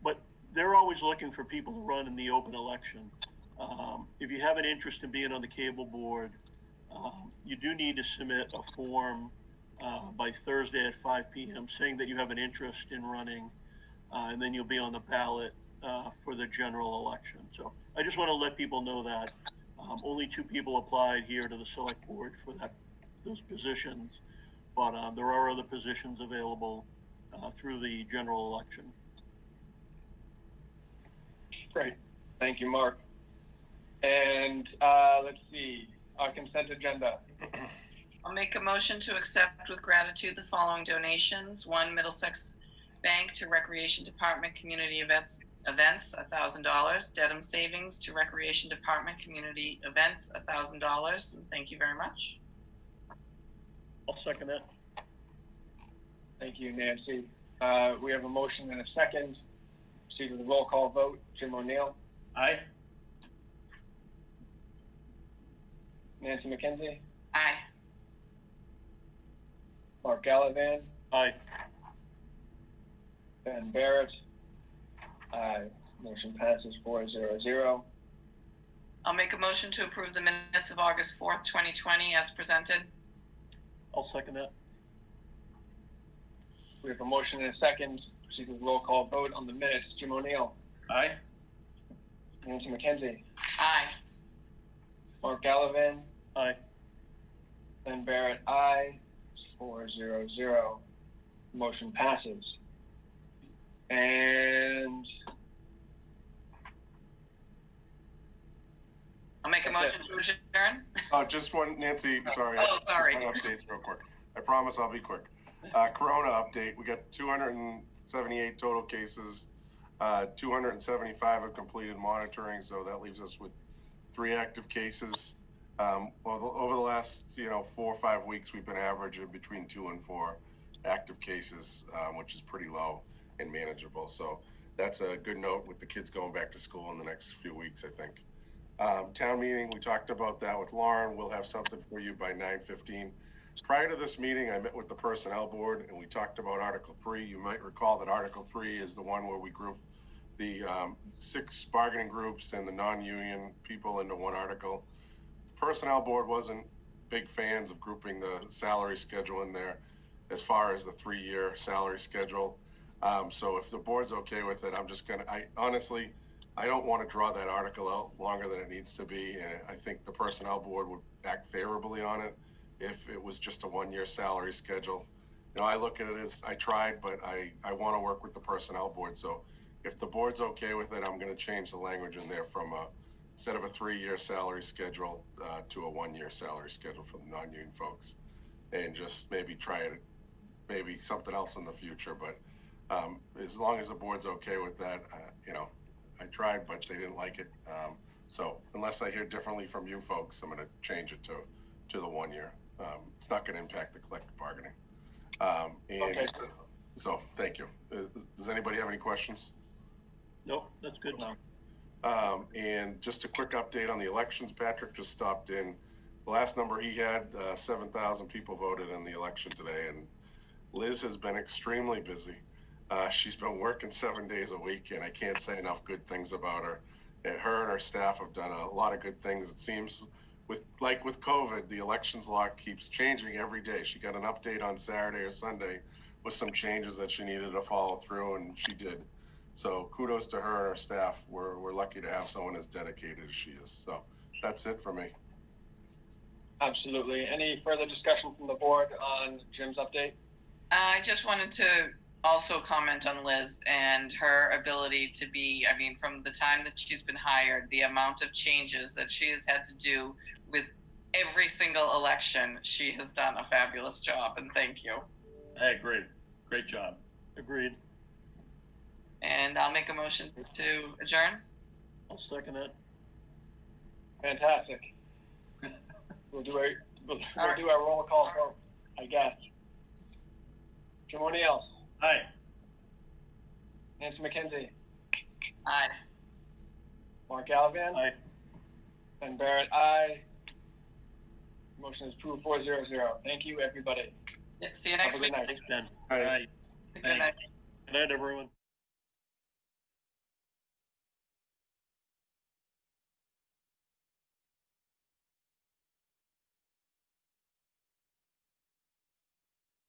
But they're always looking for people to run in the open election. If you have an interest in being on the cable board, you do need to submit a form by Thursday at 5 p.m. saying that you have an interest in running, and then you'll be on the ballot for the general election. So I just want to let people know that only 2 people applied here to the select board for those positions, but there are other positions available through the general election. Great. Thank you, Mark. And let's see, our consent agenda. I'll make a motion to accept with gratitude the following donations. 1, Middlesex Bank to Recreation Department Community Events, $1,000. Dedham Savings to Recreation Department Community Events, $1,000. And thank you very much. I'll second that. Thank you, Nancy. We have a motion and a second. Proceed with the roll call vote. Jim O'Neill. Aye. Nancy McKenzie. Aye. Mark Gallivan. Aye. Ben Barrett. Aye. Motion passes 4-0-0. I'll make a motion to approve the minutes of August 4th, 2020 as presented. I'll second that. We have a motion and a second. Proceed with roll call vote on the minutes. Jim O'Neill. Aye. Nancy McKenzie. Aye. Mark Gallivan. Aye. Ben Barrett, aye. 4-0-0. Motion passes. And I'll make a motion to adjourn. Oh, just one, Nancy, sorry. Oh, sorry. Just one updates real quick. I promise I'll be quick. Corona update, we got 278 total cases. 275 have completed monitoring, so that leaves us with 3 active cases. Well, over the last 4 or 5 weeks, we've been averaging between 2 and 4 active cases, which is pretty low and manageable. So that's a good note with the kids going back to school in the next few weeks, I think. Town meeting, we talked about that with Lauren. We'll have something for you by 9:15. Prior to this meeting, I met with the personnel board and we talked about Article 3. You might recall that Article 3 is the one where we group the 6 bargaining groups and the non-union people into one article. The personnel board wasn't big fans of grouping the salary schedule in there as far as the 3-year salary schedule. So if the board's okay with it, I'm just gonna, I don't want to draw that article out longer than it needs to be, and I think the personnel board would act favorably on it if it was just a 1-year salary schedule. You know, I look at it as, I tried, but I want to work with the personnel board. So if the board's okay with it, I'm going to change the language in there from instead of a 3-year salary schedule to a 1-year salary schedule for the non-union folks, and just maybe try it, maybe something else in the future. But as long as the board's okay with that, you know, I tried, but they didn't like it. So unless I hear differently from you folks, I'm going to change it to the 1 year. It's not going to impact the collective bargaining. Okay. So thank you. Does anybody have any questions? Nope, that's good now. And just a quick update on the elections. Patrick just stopped in. The last number he had, 7,000 people voted in the election today, and Liz has been extremely busy. She's been working 7 days a week, and I can't say enough good things about her. And her and her staff have done a lot of good things. It seems with COVID, the elections law keeps changing every day. She got an update on Saturday or Sunday with some changes that she needed to follow through, and she did. So kudos to her and her staff. We're lucky to have someone as dedicated as she is. So that's it for me. Absolutely. Any further discussion from the board on Jim's update? I just wanted to also comment on Liz and her ability to be, I mean, from the time that she's been hired, the amount of changes that she has had to do with every single election, she has done a fabulous job, and thank you. I agree. Great job. Agreed. And I'll make a motion to adjourn. I'll second it. Fantastic. We'll do our roll call vote, I guess. Jim O'Neill. Aye. Nancy McKenzie. Aye. Mark Gallivan. Aye. Ben Barrett, aye. Motion is approved 4-0-0. Thank you, everybody. Yeah, see you next week. Have a good night. Thanks, Ben. All right. Aye. Good night. Good night, everyone.